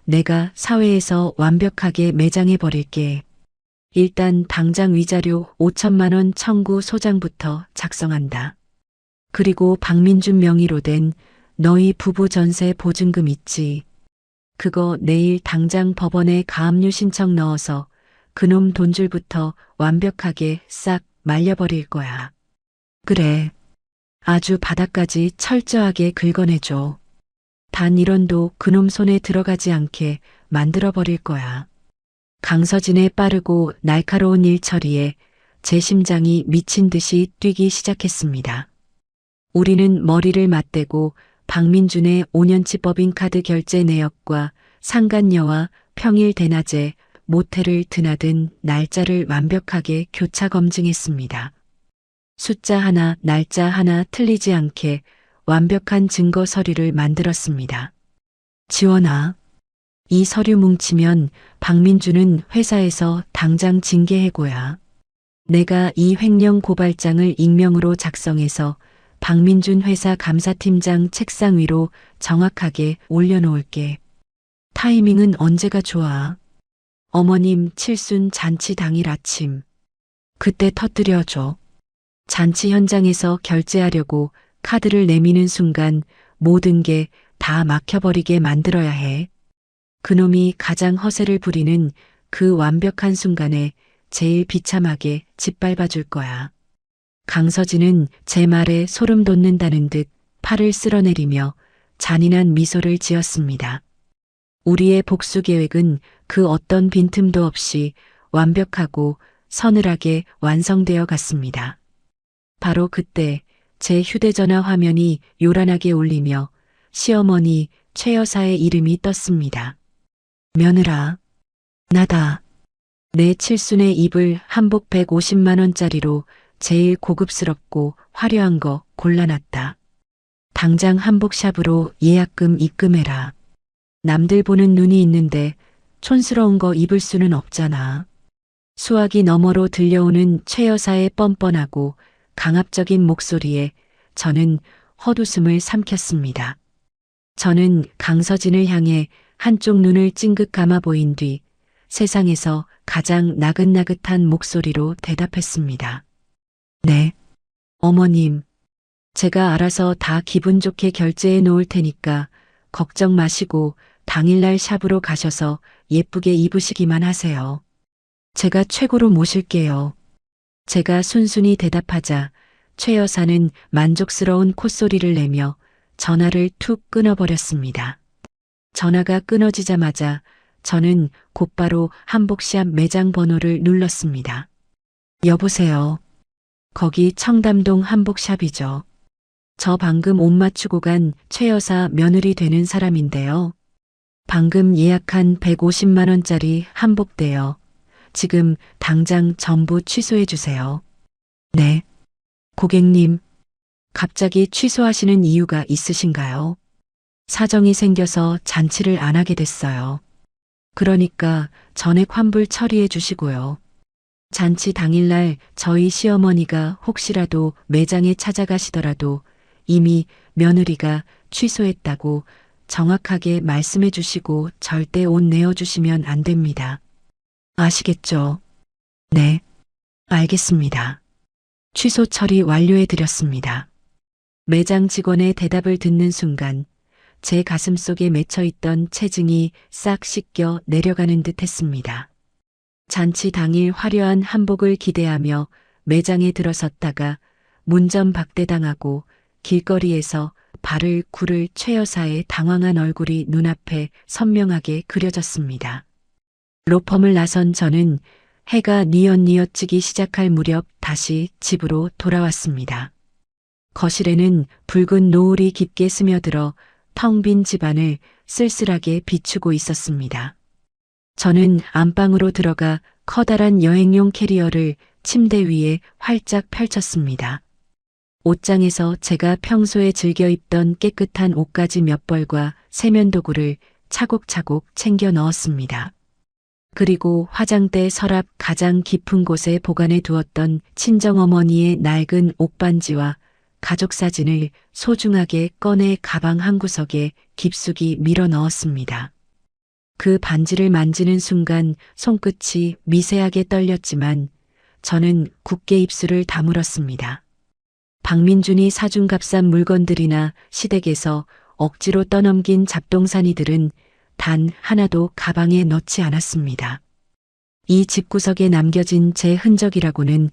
A: 내가 사회에서 완벽하게 매장해버릴게. 일단 당장 위자료 5천만 원 청구 소장부터 작성한다. 그리고 박민준 명의로 된 너희 부부 전세 보증금 있지. 그거 내일 당장 법원에 가압류 신청 넣어서 그놈 돈줄부터 완벽하게 싹 말려버릴 거야. 그래. 아주 바닥까지 철저하게 긁어내줘. 단 1원도 그놈 손에 들어가지 않게 만들어버릴 거야. 강서진의 빠르고 날카로운 일처리에 제 심장이 미친 듯이 뛰기 시작했습니다. 우리는 머리를 맞대고 박민준의 5년치 법인카드 결제 내역과 상간녀와 평일 대낮에 모텔을 드나든 날짜를 완벽하게 교차 검증했습니다. 숫자 하나, 날짜 하나 틀리지 않게 완벽한 증거 서류를 만들었습니다. 지원아, 이 서류 뭉치면 박민준은 회사에서 당장 징계해고야. 내가 이 횡령 고발장을 익명으로 작성해서 박민준 회사 감사팀장 책상 위로 정확하게 올려놓을게. 타이밍은 언제가 좋아? 어머님 칠순 잔치 당일 아침. 그때 터뜨려줘. 잔치 현장에서 결제하려고 카드를 내미는 순간 모든 게 다 막혀버리게 만들어야 해. 그놈이 가장 허세를 부리는 그 완벽한 순간에 제일 비참하게 짓밟아 줄 거야. 강서진은 제 말에 소름 돋는다는 듯 팔을 쓸어내리며 잔인한 미소를 지었습니다. 우리의 복수 계획은 그 어떤 빈틈도 없이 완벽하고 서늘하게 완성되어 갔습니다. 바로 그때 제 휴대전화 화면이 요란하게 울리며 시어머니 최 여사의 이름이 떴습니다. 며느라, 나다. 내 칠순의 입을 한복 150만 원짜리로 제일 고급스럽고 화려한 거 골라놨다. 당장 한복샵으로 예약금 입금해라. 남들 보는 눈이 있는데 촌스러운 거 입을 수는 없잖아. 수화기 너머로 들려오는 최 여사의 뻔뻔하고 강압적인 목소리에 저는 헛웃음을 삼켰습니다. 저는 강서진을 향해 한쪽 눈을 찡긋 감아 보인 뒤 세상에서 가장 나긋나긋한 목소리로 대답했습니다. 네, 어머님. 제가 알아서 다 기분 좋게 결제해 놓을 테니까 걱정 마시고 당일날 샵으로 가셔서 예쁘게 입으시기만 하세요. 제가 최고로 모실게요. 제가 순순히 대답하자 최 여사는 만족스러운 콧소리를 내며 전화를 툭 끊어버렸습니다. 전화가 끊어지자마자 저는 곧바로 한복샵 매장 번호를 눌렀습니다. 여보세요. 거기 청담동 한복샵이죠. 저 방금 옷 맞추고 간 최 여사 며느리 되는 사람인데요. 방금 예약한 150만 원짜리 한복대요. 지금 당장 전부 취소해 주세요. 네. 고객님, 갑자기 취소하시는 이유가 있으신가요? 사정이 생겨서 잔치를 안 하게 됐어요. 그러니까 전액 환불 처리해 주시고요. 잔치 당일날 저희 시어머니가 혹시라도 매장에 찾아가시더라도 이미 며느리가 취소했다고 정확하게 말씀해 주시고 절대 옷 내어주시면 안 됩니다. 아시겠죠? 네, 알겠습니다. 취소 처리 완료해 드렸습니다. 매장 직원의 대답을 듣는 순간 제 가슴 속에 맺혀 있던 체증이 싹 씻겨 내려가는 듯 했습니다. 잔치 당일 화려한 한복을 기대하며 매장에 들어섰다가 문전박대당하고 길거리에서 발을 구를 최 여사의 당황한 얼굴이 눈앞에 선명하게 그려졌습니다. 로펌을 나선 저는 해가 뉘엿뉘엿 지기 시작할 무렵 다시 집으로 돌아왔습니다. 거실에는 붉은 노을이 깊게 스며들어 텅 빈 집안을 쓸쓸하게 비추고 있었습니다. 저는 안방으로 들어가 커다란 여행용 캐리어를 침대 위에 활짝 펼쳤습니다. 옷장에서 제가 평소에 즐겨 입던 깨끗한 옷가지 몇 벌과 세면도구를 차곡차곡 챙겨 넣었습니다. 그리고 화장대 서랍 가장 깊은 곳에 보관해 두었던 친정어머니의 낡은 옷반지와 가족 사진을 소중하게 꺼내 가방 한 구석에 깊숙이 밀어 넣었습니다. 그 반지를 만지는 순간 손끝이 미세하게 떨렸지만 저는 굳게 입술을 다물었습니다. 박민준이 사준 값싼 물건들이나 시댁에서 억지로 떠넘긴 잡동사니들은 단 하나도 가방에 넣지 않았습니다. 이 집구석에 남겨진 제 흔적이라고는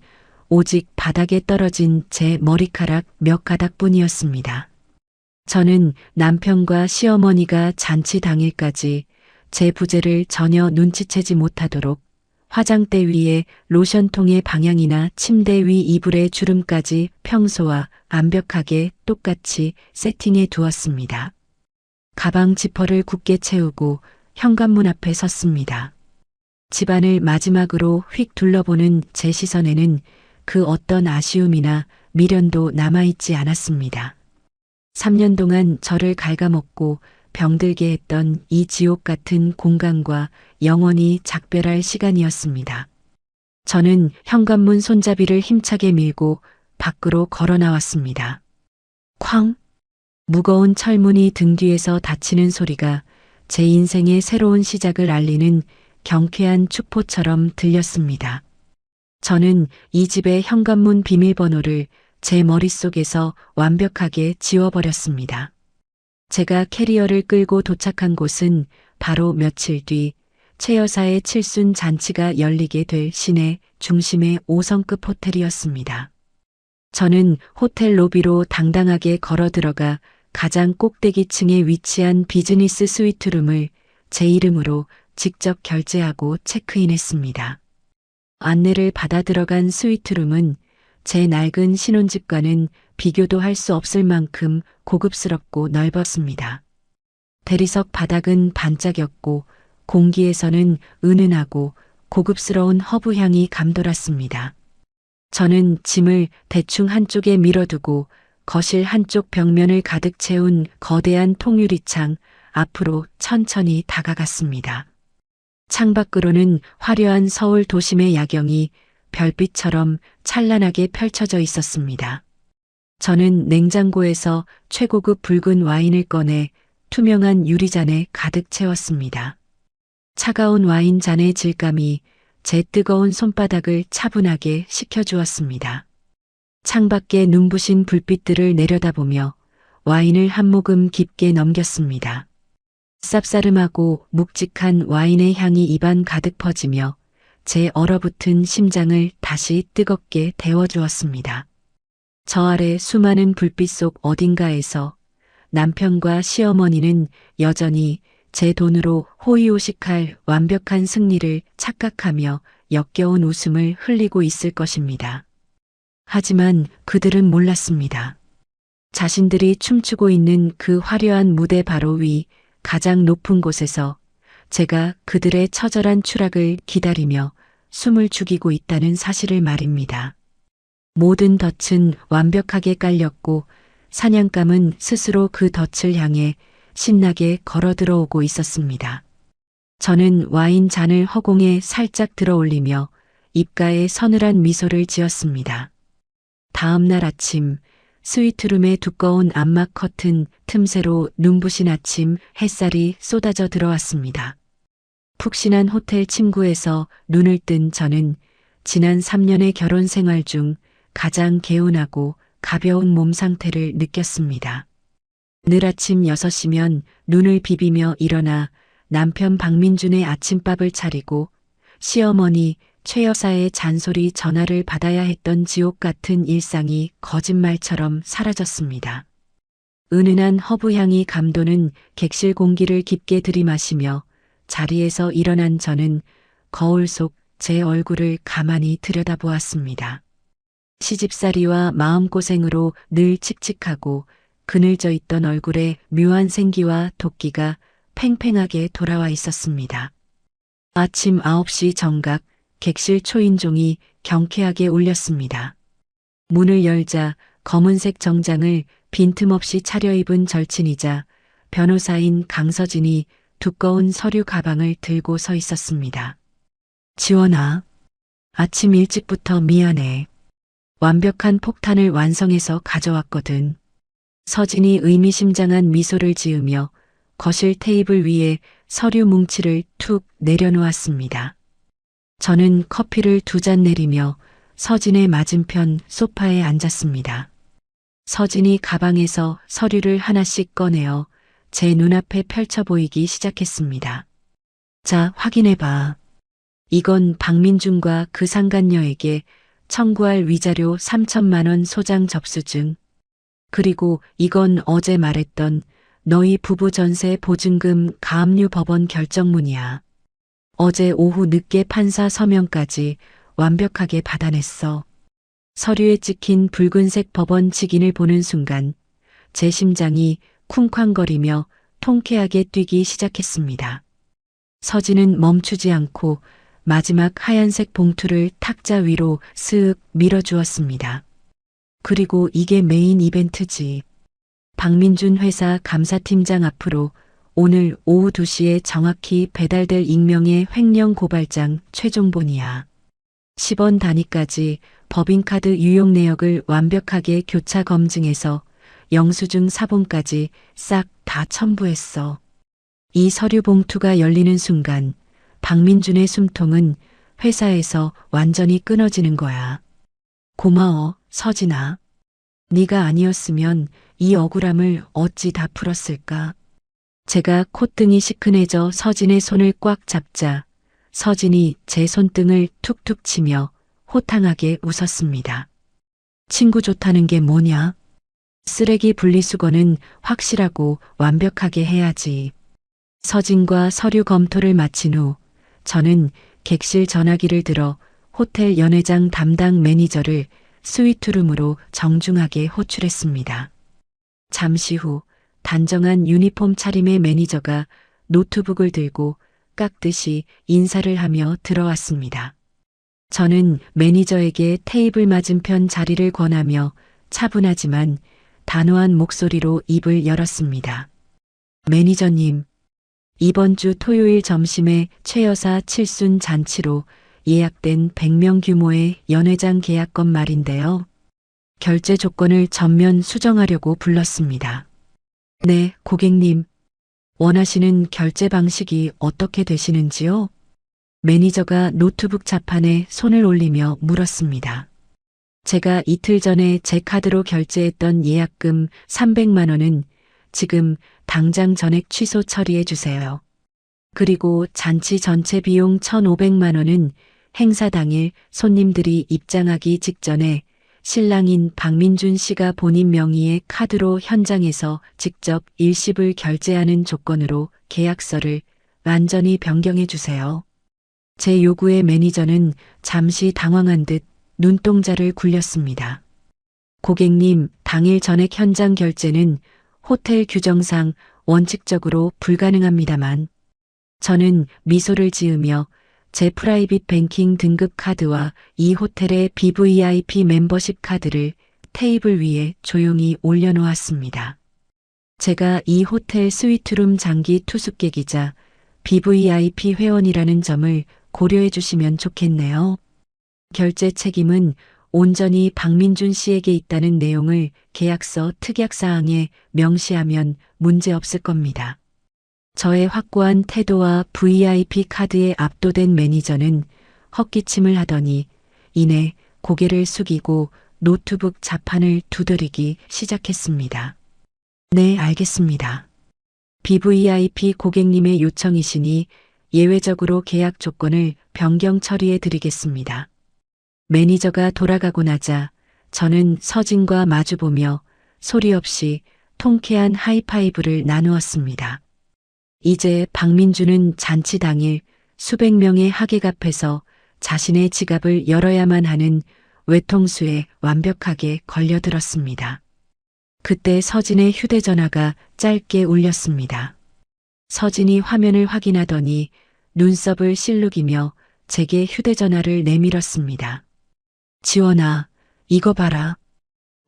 A: 오직 바닥에 떨어진 제 머리카락 몇 가닥뿐이었습니다. 저는 남편과 시어머니가 잔치 당일까지 제 부재를 전혀 눈치채지 못하도록 화장대 위에 로션통의 방향이나 침대 위 이불의 주름까지 평소와 완벽하게 똑같이 세팅해 두었습니다. 가방 지퍼를 굳게 채우고 현관문 앞에 섰습니다. 집안을 마지막으로 휙 둘러보는 제 시선에는 그 어떤 아쉬움이나 미련도 남아있지 않았습니다. 3년 동안 저를 갉아먹고 병들게 했던 이 지옥 같은 공간과 영원히 작별할 시간이었습니다. 저는 현관문 손잡이를 힘차게 밀고 밖으로 걸어 나왔습니다. 쾅! 무거운 철문이 등 뒤에서 닫히는 소리가 제 인생의 새로운 시작을 알리는 경쾌한 축포처럼 들렸습니다. 저는 이 집의 현관문 비밀번호를 제 머릿속에서 완벽하게 지워버렸습니다. 제가 캐리어를 끌고 도착한 곳은 바로 며칠 뒤 최 여사의 칠순 잔치가 열리게 될 시내 중심의 5성급 호텔이었습니다. 저는 호텔 로비로 당당하게 걸어 들어가 가장 꼭대기층에 위치한 비즈니스 스위트룸을 제 이름으로 직접 결제하고 체크인했습니다. 안내를 받아 들어간 스위트룸은 제 낡은 신혼집과는 비교도 할 수 없을 만큼 고급스럽고 넓었습니다. 대리석 바닥은 반짝였고 공기에서는 은은하고 고급스러운 허브향이 감돌았습니다. 저는 짐을 대충 한쪽에 밀어두고 거실 한쪽 벽면을 가득 채운 거대한 통유리창 앞으로 천천히 다가갔습니다. 창밖으로는 화려한 서울 도심의 야경이 별빛처럼 찬란하게 펼쳐져 있었습니다. 저는 냉장고에서 최고급 붉은 와인을 꺼내 투명한 유리잔에 가득 채웠습니다. 차가운 와인 잔의 질감이 제 뜨거운 손바닥을 차분하게 식혀주었습니다. 창밖에 눈부신 불빛들을 내려다보며 와인을 한 모금 깊게 넘겼습니다. 쌉싸름하고 묵직한 와인의 향이 입안 가득 퍼지며 제 얼어붙은 심장을 다시 뜨겁게 데워주었습니다. 저 아래 수많은 불빛 속 어딘가에서 남편과 시어머니는 여전히 제 돈으로 호의호식할 완벽한 승리를 착각하며 역겨운 웃음을 흘리고 있을 것입니다. 하지만 그들은 몰랐습니다. 자신들이 춤추고 있는 그 화려한 무대 바로 위 가장 높은 곳에서 제가 그들의 처절한 추락을 기다리며 숨을 죽이고 있다는 사실을 말입니다. 모든 덫은 완벽하게 깔렸고 사냥감은 스스로 그 덫을 향해 신나게 걸어 들어오고 있었습니다. 저는 와인 잔을 허공에 살짝 들어 올리며 입가에 서늘한 미소를 지었습니다. 다음 날 아침 스위트룸의 두꺼운 암막 커튼 틈새로 눈부신 아침 햇살이 쏟아져 들어왔습니다. 푹신한 호텔 침구에서 눈을 뜬 저는 지난 3년의 결혼 생활 중 가장 개운하고 가벼운 몸 상태를 느꼈습니다. 늘 아침 6시면 눈을 비비며 일어나 남편 박민준의 아침밥을 차리고 시어머니 최 여사의 잔소리 전화를 받아야 했던 지옥 같은 일상이 거짓말처럼 사라졌습니다. 은은한 허브향이 감도는 객실 공기를 깊게 들이마시며 자리에서 일어난 저는 거울 속 제 얼굴을 가만히 들여다보았습니다. 시집살이와 마음고생으로 늘 칙칙하고 그늘져 있던 얼굴에 묘한 생기와 도끼가 팽팽하게 돌아와 있었습니다. 아침 9시 정각 객실 초인종이 경쾌하게 울렸습니다. 문을 열자 검은색 정장을 빈틈없이 차려입은 절친이자 변호사인 강서진이 두꺼운 서류 가방을 들고 서 있었습니다. 지원아, 아침 일찍부터 미안해. 완벽한 폭탄을 완성해서 가져왔거든. 서진이 의미심장한 미소를 지으며 거실 테이블 위에 서류 뭉치를 툭 내려놓았습니다. 저는 커피를 2잔 내리며 서진의 맞은편 소파에 앉았습니다. 서진이 가방에서 서류를 하나씩 꺼내어 제 눈앞에 펼쳐 보이기 시작했습니다. 자, 확인해봐. 이건 박민준과 그 상간녀에게 청구할 위자료 3천만 원 소장 접수증. 그리고 이건 어제 말했던 너희 부부 전세 보증금 가압류 법원 결정문이야. 어제 오후 늦게 판사 서명까지 완벽하게 받아냈어. 서류에 찍힌 붉은색 법원 직인을 보는 순간 제 심장이 쿵쾅거리며 통쾌하게 뛰기 시작했습니다. 서진은 멈추지 않고 마지막 하얀색 봉투를 탁자 위로 쓱 밀어주었습니다. 그리고 이게 메인 이벤트지. 박민준 회사 감사팀장 앞으로 오늘 오후 2시에 정확히 배달될 익명의 횡령 고발장 최종본이야. 10원 단위까지 법인카드 유용 내역을 완벽하게 교차 검증해서 영수증 사본까지 싹 다 첨부했어. 이 서류 봉투가 열리는 순간 박민준의 숨통은 회사에서 완전히 끊어지는 거야. 고마워, 서진아. 네가 아니었으면 이 억울함을 어찌 다 풀었을까. 제가 콧등이 시큰해져 서진의 손을 꽉 잡자 서진이 제 손등을 툭툭 치며 호탕하게 웃었습니다. 친구 좋다는 게 뭐냐? 쓰레기 분리수거는 확실하고 완벽하게 해야지. 서진과 서류 검토를 마친 후 저는 객실 전화기를 들어 호텔 연회장 담당 매니저를 스위트룸으로 정중하게 호출했습니다. 잠시 후 단정한 유니폼 차림의 매니저가 노트북을 들고 깎듯이 인사를 하며 들어왔습니다. 저는 매니저에게 테이블 맞은편 자리를 권하며 차분하지만 단호한 목소리로 입을 열었습니다. 매니저님, 이번 주 토요일 점심에 최 여사 칠순 잔치로 예약된 100명 규모의 연회장 계약건 말인데요. 결제 조건을 전면 수정하려고 불렀습니다. 네, 고객님. 원하시는 결제 방식이 어떻게 되시는지요? 매니저가 노트북 자판에 손을 올리며 물었습니다. 제가 이틀 전에 제 카드로 결제했던 예약금 300만 원은 지금 당장 전액 취소 처리해 주세요. 그리고 잔치 전체 비용 1,500만 원은 행사 당일 손님들이 입장하기 직전에 신랑인 박민준 씨가 본인 명의의 카드로 현장에서 직접 일시불 결제하는 조건으로 계약서를 완전히 변경해 주세요. 제 요구에 매니저는 잠시 당황한 듯 눈동자를 굴렸습니다. 고객님, 당일 전액 현장 결제는 호텔 규정상 원칙적으로 불가능합니다만 저는 미소를 지으며 제 프라이빗 뱅킹 등급 카드와 이 호텔의 BVIP 멤버십 카드를 테이블 위에 조용히 올려놓았습니다. 제가 이 호텔 스위트룸 장기 투숙객이자 BVIP 회원이라는 점을 고려해 주시면 좋겠네요. 결제 책임은 온전히 박민준 씨에게 있다는 내용을 계약서 특약사항에 명시하면 문제없을 겁니다. 저의 확고한 태도와 VIP 카드에 압도된 매니저는 헛기침을 하더니 이내 고개를 숙이고 노트북 자판을 두드리기 시작했습니다. 네, 알겠습니다. BVIP 고객님의 요청이시니 예외적으로 계약 조건을 변경 처리해 드리겠습니다. 매니저가 돌아가고 나자 저는 서진과 마주보며 소리 없이 통쾌한 하이파이브를 나누었습니다. 이제 박민주는 잔치 당일 수백 명의 하객 앞에서 자신의 지갑을 열어야만 하는 외통수에 완벽하게 걸려들었습니다. 그때 서진의 휴대전화가 짧게 울렸습니다. 서진이 화면을 확인하더니 눈썹을 실룩이며 제게 휴대전화를 내밀었습니다. 지원아, 이거 봐라.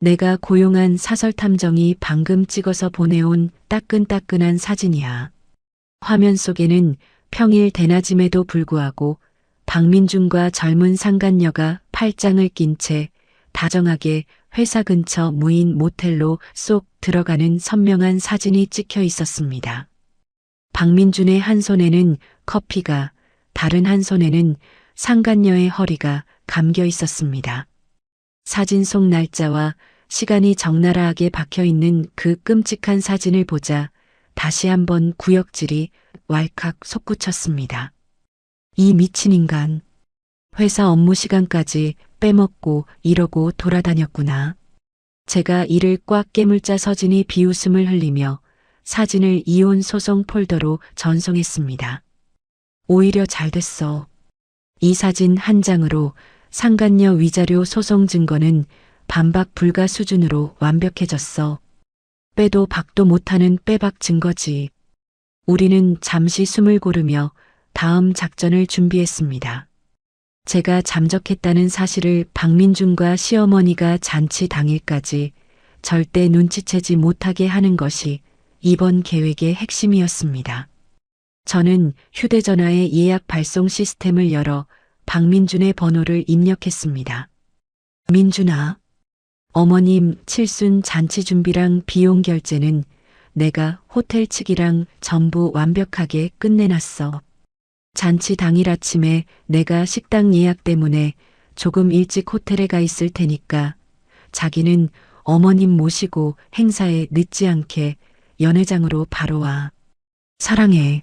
A: 내가 고용한 사설탐정이 방금 찍어서 보내온 따끈따끈한 사진이야. 화면 속에는 평일 대낮임에도 불구하고 박민준과 젊은 상간녀가 팔짱을 낀 채 다정하게 회사 근처 무인 모텔로 쏙 들어가는 선명한 사진이 찍혀 있었습니다. 박민준의 한 손에는 커피가, 다른 한 손에는 상간녀의 허리가 감겨 있었습니다. 사진 속 날짜와 시간이 적나라하게 박혀 있는 그 끔찍한 사진을 보자 다시 한번 구역질이 왈칵 솟구쳤습니다. 이 미친 인간. 회사 업무 시간까지 빼먹고 이러고 돌아다녔구나. 제가 이를 꽉 깨물자 서진이 비웃음을 흘리며 사진을 이혼 소송 폴더로 전송했습니다. 오히려 잘 됐어. 이 사진 한 장으로 상간녀 위자료 소송 증거는 반박 불가 수준으로 완벽해졌어. 빼도 박도 못하는 빼박 증거지. 우리는 잠시 숨을 고르며 다음 작전을 준비했습니다. 제가 잠적했다는 사실을 박민준과 시어머니가 잔치 당일까지 절대 눈치채지 못하게 하는 것이 이번 계획의 핵심이었습니다. 저는 휴대전화의 예약 발송 시스템을 열어 박민준의 번호를 입력했습니다. 민준아, 어머님 칠순 잔치 준비랑 비용 결제는 내가 호텔 측이랑 전부 완벽하게 끝내놨어. 잔치 당일 아침에 내가 식당 예약 때문에 조금 일찍 호텔에 가 있을 테니까 자기는 어머님 모시고 행사에 늦지 않게 연회장으로 바로 와. 사랑해.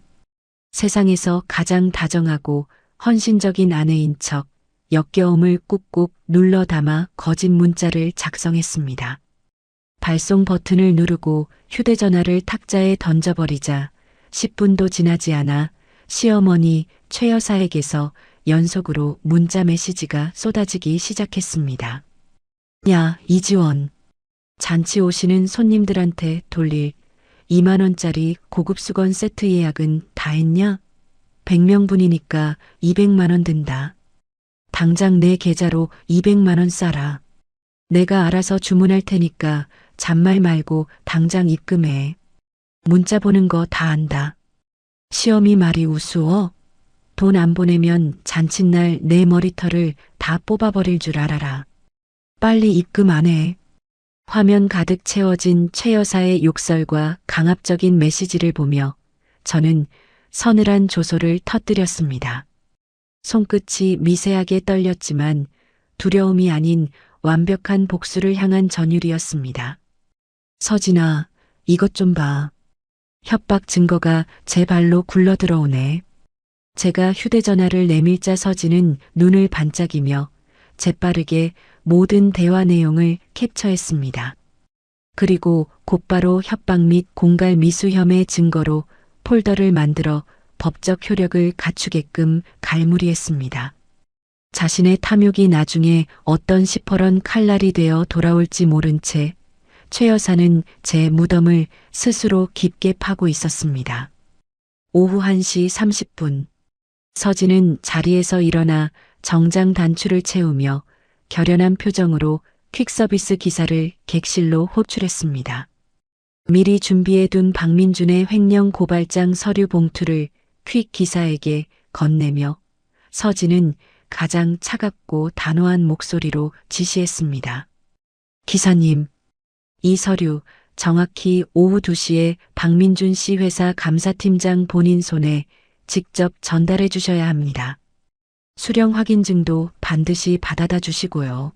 A: 세상에서 가장 다정하고 헌신적인 아내인 척 역겨움을 꾹꾹 눌러 담아 거짓 문자를 작성했습니다. 발송 버튼을 누르고 휴대전화를 탁자에 던져버리자 10분도 지나지 않아 시어머니 최 여사에게서 연속으로 문자 메시지가 쏟아지기 시작했습니다. 야, 이지원. 잔치 오시는 손님들한테 돌릴 2만 원짜리 고급 수건 세트 예약은 다 했냐? 100명분이니까 200만 원 든다. 당장 내 계좌로 200만 원 쏴라. 내가 알아서 주문할 테니까 잔말 말고 당장 입금해. 문자 보는 거 다 안다. 시어미 말이 우스워? 돈 안 보내면 잔칫날 내 머리털을 다 뽑아버릴 줄 알아라. 빨리 입금 안 해. 화면 가득 채워진 최 여사의 욕설과 강압적인 메시지를 보며 저는 서늘한 조소를 터뜨렸습니다. 손끝이 미세하게 떨렸지만 두려움이 아닌 완벽한 복수를 향한 전율이었습니다. 서진아, 이것 좀 봐. 협박 증거가 제 발로 굴러 들어오네. 제가 휴대전화를 내밀자 서진은 눈을 반짝이며 재빠르게 모든 대화 내용을 캡처했습니다. 그리고 곧바로 협박 및 공갈 미수 혐의 증거로 폴더를 만들어 법적 효력을 갖추게끔 갈무리했습니다. 자신의 탐욕이 나중에 어떤 시퍼런 칼날이 되어 돌아올지 모른 채 최 여사는 제 무덤을 스스로 깊게 파고 있었습니다. 오후 1시 30분. 서진은 자리에서 일어나 정장 단추를 채우며 결연한 표정으로 퀵서비스 기사를 객실로 호출했습니다. 미리 준비해둔 박민준의 횡령 고발장 서류 봉투를 퀵 기사에게 건네며 서진은 가장 차갑고 단호한 목소리로 지시했습니다. 기사님, 이 서류 정확히 오후 2시에 박민준 씨 회사 감사팀장 본인 손에 직접 전달해 주셔야 합니다. 수령 확인증도 반드시 받아다 주시고요.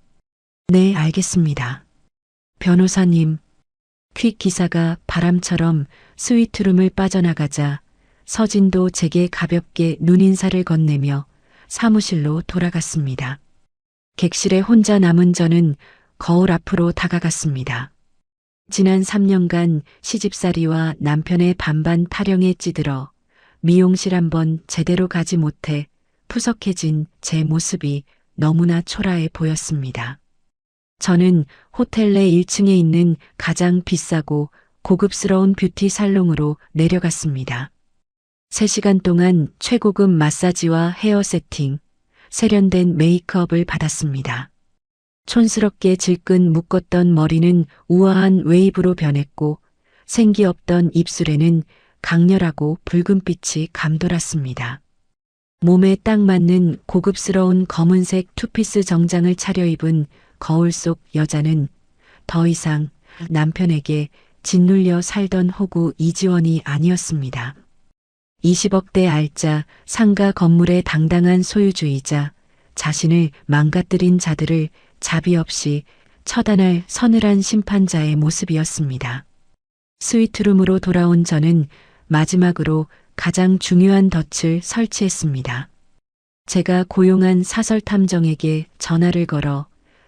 A: 네, 알겠습니다. 변호사님, 퀵 기사가 바람처럼 스위트룸을 빠져나가자 서진도 제게 가볍게 눈인사를 건네며 사무실로 돌아갔습니다. 객실에 혼자 남은 저는 거울 앞으로 다가갔습니다. 지난 3년간 시집살이와 남편의 반반 타령에 찌들어 미용실 한번 제대로 가지 못해 푸석해진 제 모습이 너무나 초라해 보였습니다. 저는 호텔 내 1층에 있는 가장 비싸고 고급스러운 뷰티 살롱으로 내려갔습니다. 3시간 동안 최고급 마사지와 헤어 세팅, 세련된 메이크업을 받았습니다. 촌스럽게 질끈 묶었던 머리는 우아한 웨이브로 변했고 생기 없던 입술에는 강렬하고 붉은빛이 감돌았습니다. 몸에 딱 맞는 고급스러운 검은색 투피스 정장을 차려입은 거울 속 여자는 더 이상 남편에게 짓눌려 살던 호구 이지원이 아니었습니다. 20억대 알짜 상가 건물의 당당한 소유주이자 자신을 망가뜨린 자들을 자비 없이 처단할 서늘한 심판자의 모습이었습니다. 스위트룸으로 돌아온 저는 마지막으로 가장 중요한 덫을 설치했습니다. 제가 고용한 사설탐정에게 전화를 걸어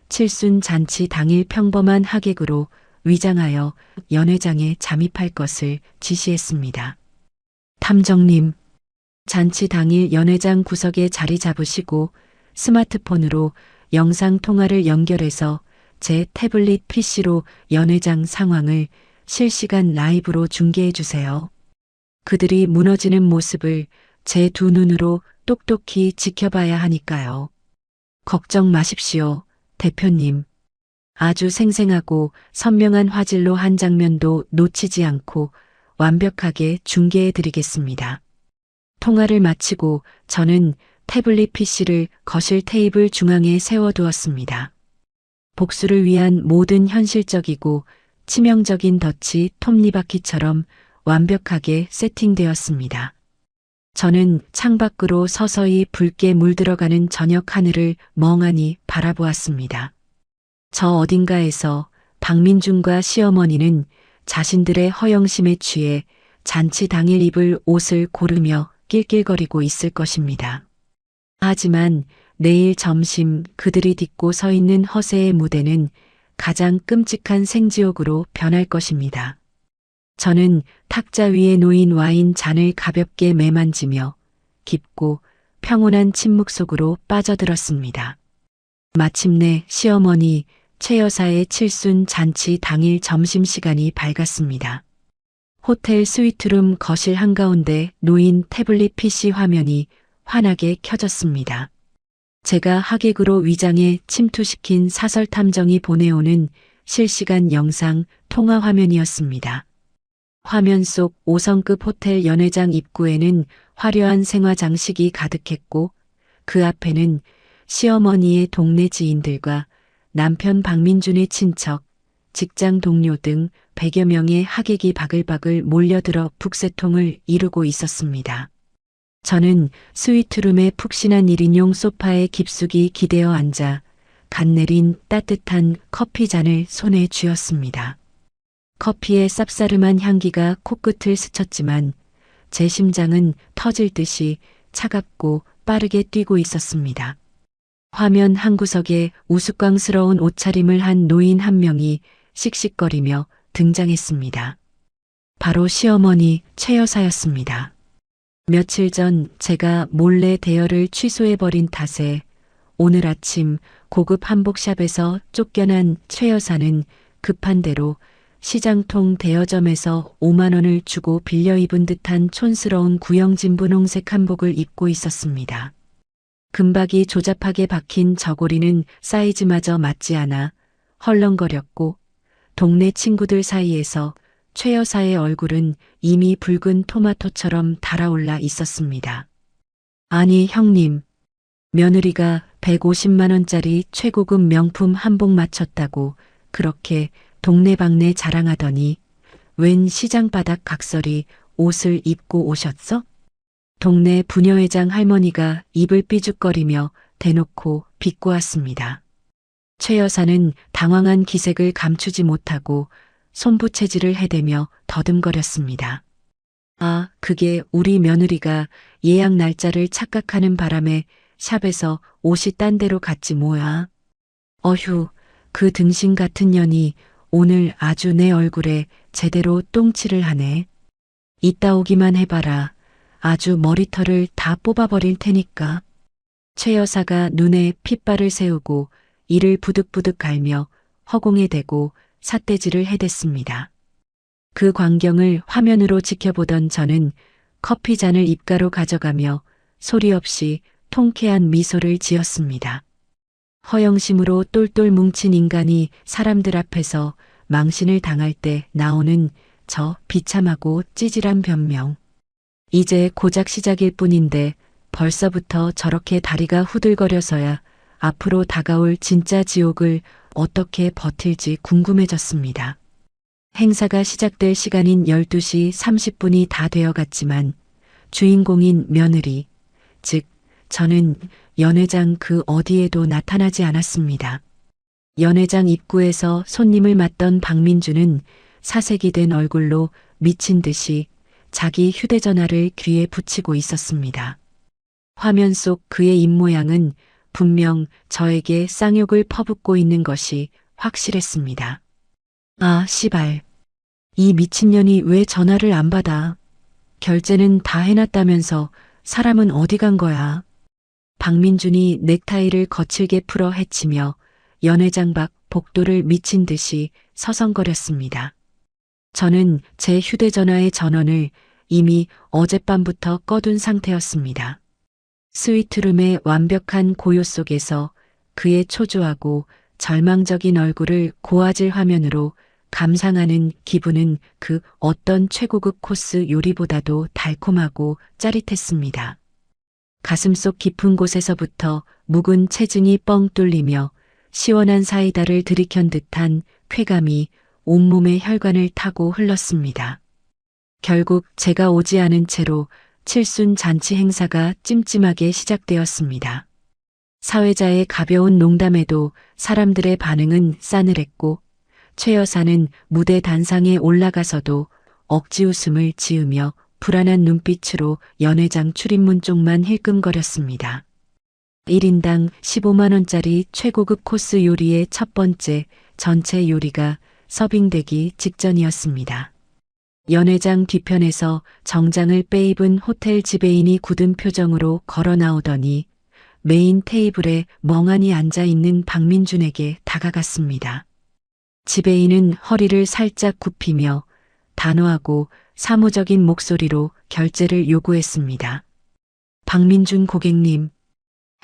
A: 칠순 잔치 당일 평범한 하객으로 위장하여 연회장에 잠입할 것을 지시했습니다. 탐정님, 잔치 당일 연회장 구석에 자리 잡으시고 스마트폰으로 영상 통화를 연결해서 제 태블릿 PC로 연회장 상황을 실시간 라이브로 중계해 주세요. 그들이 무너지는 모습을 제 두 눈으로 똑똑히 지켜봐야 하니까요. 걱정 마십시오, 대표님. 아주 생생하고 선명한 화질로 한 장면도 놓치지 않고 완벽하게 중계해 드리겠습니다. 통화를 마치고 저는 태블릿 PC를 거실 테이블 중앙에 세워두었습니다. 복수를 위한 모든 현실적이고 치명적인 덫이 톱니바퀴처럼 완벽하게 세팅되었습니다. 저는 창밖으로 서서히 붉게 물들어가는 저녁 하늘을 멍하니 바라보았습니다. 저 어딘가에서 박민준과 시어머니는 자신들의 허영심에 취해 잔치 당일 입을 옷을 고르며 낄낄거리고 있을 것입니다. 하지만 내일 점심 그들이 딛고 서 있는 허세의 무대는 가장 끔찍한 생지옥으로 변할 것입니다. 저는 탁자 위에 놓인 와인 잔을 가볍게 매만지며 깊고 평온한 침묵 속으로 빠져들었습니다. 마침내 시어머니 최 여사의 칠순 잔치 당일 점심시간이 밝았습니다. 호텔 스위트룸 거실 한가운데 놓인 태블릿 PC 화면이 환하게 켜졌습니다. 제가 하객으로 위장해 침투시킨 사설탐정이 보내오는 실시간 영상 통화 화면이었습니다. 화면 속 5성급 호텔 연회장 입구에는 화려한 생화 장식이 가득했고 그 앞에는 시어머니의 동네 지인들과 남편 박민준의 친척, 직장 동료 등 100여 명의 하객이 바글바글 몰려들어 북새통을 이루고 있었습니다. 저는 스위트룸의 푹신한 1인용 소파에 깊숙이 기대어 앉아 갓 내린 따뜻한 커피 잔을 손에 쥐었습니다. 커피의 쌉싸름한 향기가 코끝을 스쳤지만 제 심장은 터질 듯이 차갑고 빠르게 뛰고 있었습니다. 화면 한 구석에 우스꽝스러운 옷차림을 한 노인 한 명이 씩씩거리며 등장했습니다. 바로 시어머니 최 여사였습니다. 며칠 전 제가 몰래 대여를 취소해버린 탓에 오늘 아침 고급 한복샵에서 쫓겨난 최 여사는 급한 대로 시장통 대여점에서 5만 원을 주고 빌려 입은 듯한 촌스러운 구형진 분홍색 한복을 입고 있었습니다. 금박이 조잡하게 박힌 저고리는 사이즈마저 맞지 않아 헐렁거렸고 동네 친구들 사이에서 최 여사의 얼굴은 이미 붉은 토마토처럼 달아올라 있었습니다. 아니 형님, 며느리가 150만 원짜리 최고급 명품 한복 맞췄다고 그렇게 동네방네 자랑하더니 웬 시장바닥 각설이 옷을 입고 오셨어? 동네 부녀회장 할머니가 입을 삐죽거리며 대놓고 비꼬았습니다. 최 여사는 당황한 기색을 감추지 못하고 손부채질을 해대며 더듬거렸습니다. 아, 그게 우리 며느리가 예약 날짜를 착각하는 바람에 샵에서 옷이 딴 데로 갔지 뭐야. 어휴, 그 등신 같은 년이 오늘 아주 내 얼굴에 제대로 똥칠을 하네. 이따 오기만 해봐라. 아주 머리털을 다 뽑아버릴 테니까. 최 여사가 눈에 핏발을 세우고 이를 부득부득 갈며 허공에 대고 삿대질을 해댔습니다. 그 광경을 화면으로 지켜보던 저는 커피 잔을 입가로 가져가며 소리 없이 통쾌한 미소를 지었습니다. 허영심으로 똘똘 뭉친 인간이 사람들 앞에서 망신을 당할 때 나오는 저 비참하고 찌질한 변명. 이제 고작 시작일 뿐인데 벌써부터 저렇게 다리가 후들거려서야 앞으로 다가올 진짜 지옥을 어떻게 버틸지 궁금해졌습니다. 행사가 시작될 시간인 12시 30분이 다 되어갔지만 주인공인 며느리, 즉 저는 연회장 그 어디에도 나타나지 않았습니다. 연회장 입구에서 손님을 맞던 박민주는 사색이 된 얼굴로 미친 듯이 자기 휴대전화를 귀에 붙이고 있었습니다. 화면 속 그의 입모양은 분명 저에게 쌍욕을 퍼붓고 있는 것이 확실했습니다. 아, 씨발. 이 미친년이 왜 전화를 안 받아? 결제는 다 해놨다면서 사람은 어디 간 거야? 박민준이 넥타이를 거칠게 풀어 헤치며 연회장 밖 복도를 미친 듯이 서성거렸습니다. 저는 제 휴대전화의 전원을 이미 어젯밤부터 꺼둔 상태였습니다. 스위트룸의 완벽한 고요 속에서 그의 초조하고 절망적인 얼굴을 고화질 화면으로 감상하는 기분은 그 어떤 최고급 코스 요리보다도 달콤하고 짜릿했습니다. 가슴속 깊은 곳에서부터 묵은 체증이 뻥 뚫리며 시원한 사이다를 들이켠 듯한 쾌감이 온몸의 혈관을 타고 흘렀습니다. 결국 제가 오지 않은 채로 칠순 잔치 행사가 찜찜하게 시작되었습니다. 사회자의 가벼운 농담에도 사람들의 반응은 싸늘했고 최 여사는 무대 단상에 올라가서도 억지 웃음을 지으며 불안한 눈빛으로 연회장 출입문 쪽만 힐끔거렸습니다. 1인당 15만 원짜리 최고급 코스 요리의 첫 번째 전체 요리가 서빙되기 직전이었습니다. 연회장 뒤편에서 정장을 빼입은 호텔 지배인이 굳은 표정으로 걸어 나오더니 메인 테이블에 멍하니 앉아있는 박민준에게 다가갔습니다. 지배인은 허리를 살짝 굽히며 단호하고 사무적인 목소리로 결제를 요구했습니다. 박민준 고객님,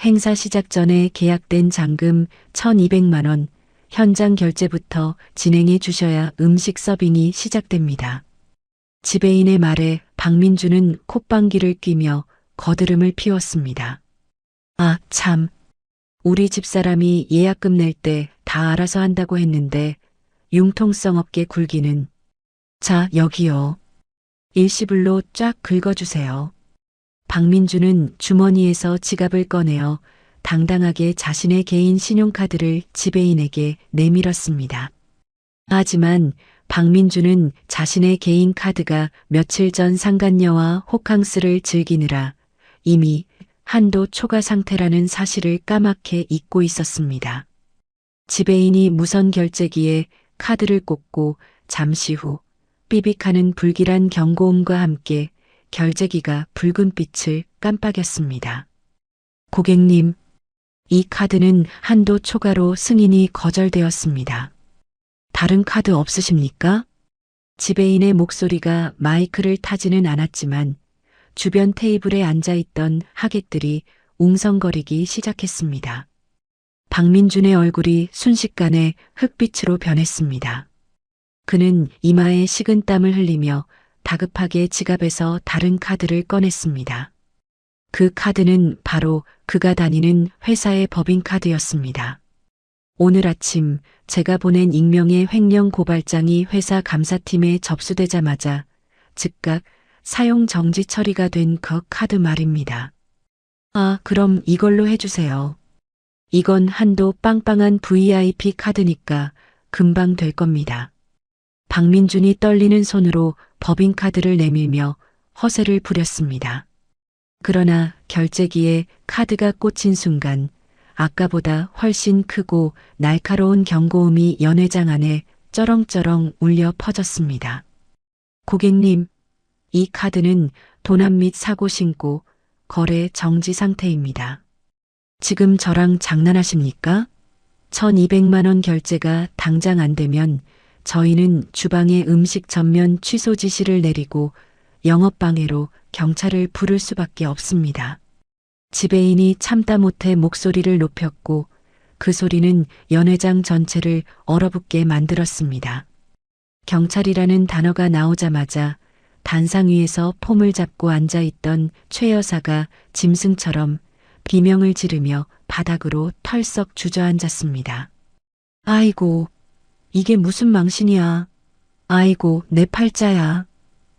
A: 행사 시작 전에 계약된 잔금 1,200만 원, 현장 결제부터 진행해 주셔야 음식 서빙이 시작됩니다. 지배인의 말에 박민준은 콧방귀를 뀌며 거드름을 피웠습니다. 아, 참. 우리 집사람이 예약금 낼 때 다 알아서 한다고 했는데 융통성 없게 굴기는 자, 여기요. 일시불로 쫙 긁어주세요. 박민주는 주머니에서 지갑을 꺼내어 당당하게 자신의 개인 신용카드를 지배인에게 내밀었습니다. 하지만 박민주는 자신의 개인 카드가 며칠 전 상간녀와 호캉스를 즐기느라 이미 한도 초과 상태라는 사실을 까맣게 잊고 있었습니다. 지배인이 무선 결제기에 카드를 꽂고 잠시 후 삐빅하는 불길한 경고음과 함께 결제기가 붉은 빛을 깜빡였습니다. 고객님, 이 카드는 한도 초과로 승인이 거절되었습니다. 다른 카드 없으십니까? 지배인의 목소리가 마이크를 타지는 않았지만 주변 테이블에 앉아있던 하객들이 웅성거리기 시작했습니다. 박민준의 얼굴이 순식간에 흑빛으로 변했습니다. 그는 이마에 식은땀을 흘리며 다급하게 지갑에서 다른 카드를 꺼냈습니다. 그 카드는 바로 그가 다니는 회사의 법인카드였습니다. 오늘 아침 제가 보낸 익명의 횡령 고발장이 회사 감사팀에 접수되자마자 즉각 사용 정지 처리가 된 그 카드 말입니다. 아, 그럼 이걸로 해주세요. 이건 한도 빵빵한 VIP 카드니까 금방 될 겁니다. 박민준이 떨리는 손으로 법인카드를 내밀며 허세를 부렸습니다. 그러나 결제기에 카드가 꽂힌 순간 아까보다 훨씬 크고 날카로운 경고음이 연회장 안에 쩌렁쩌렁 울려 퍼졌습니다. 고객님, 이 카드는 도난 및 사고 신고, 거래 정지 상태입니다. 지금 저랑 장난하십니까? 1200만 원 결제가 당장 안 되면 저희는 주방에 음식 전면 취소 지시를 내리고 영업방해로 경찰을 부를 수밖에 없습니다. 지배인이 참다 못해 목소리를 높였고 그 소리는 연회장 전체를 얼어붙게 만들었습니다. 경찰이라는 단어가 나오자마자 단상 위에서 폼을 잡고 앉아있던 최 여사가 짐승처럼 비명을 지르며 바닥으로 털썩 주저앉았습니다. 아이고, 이게 무슨 망신이야. 아이고, 내 팔자야.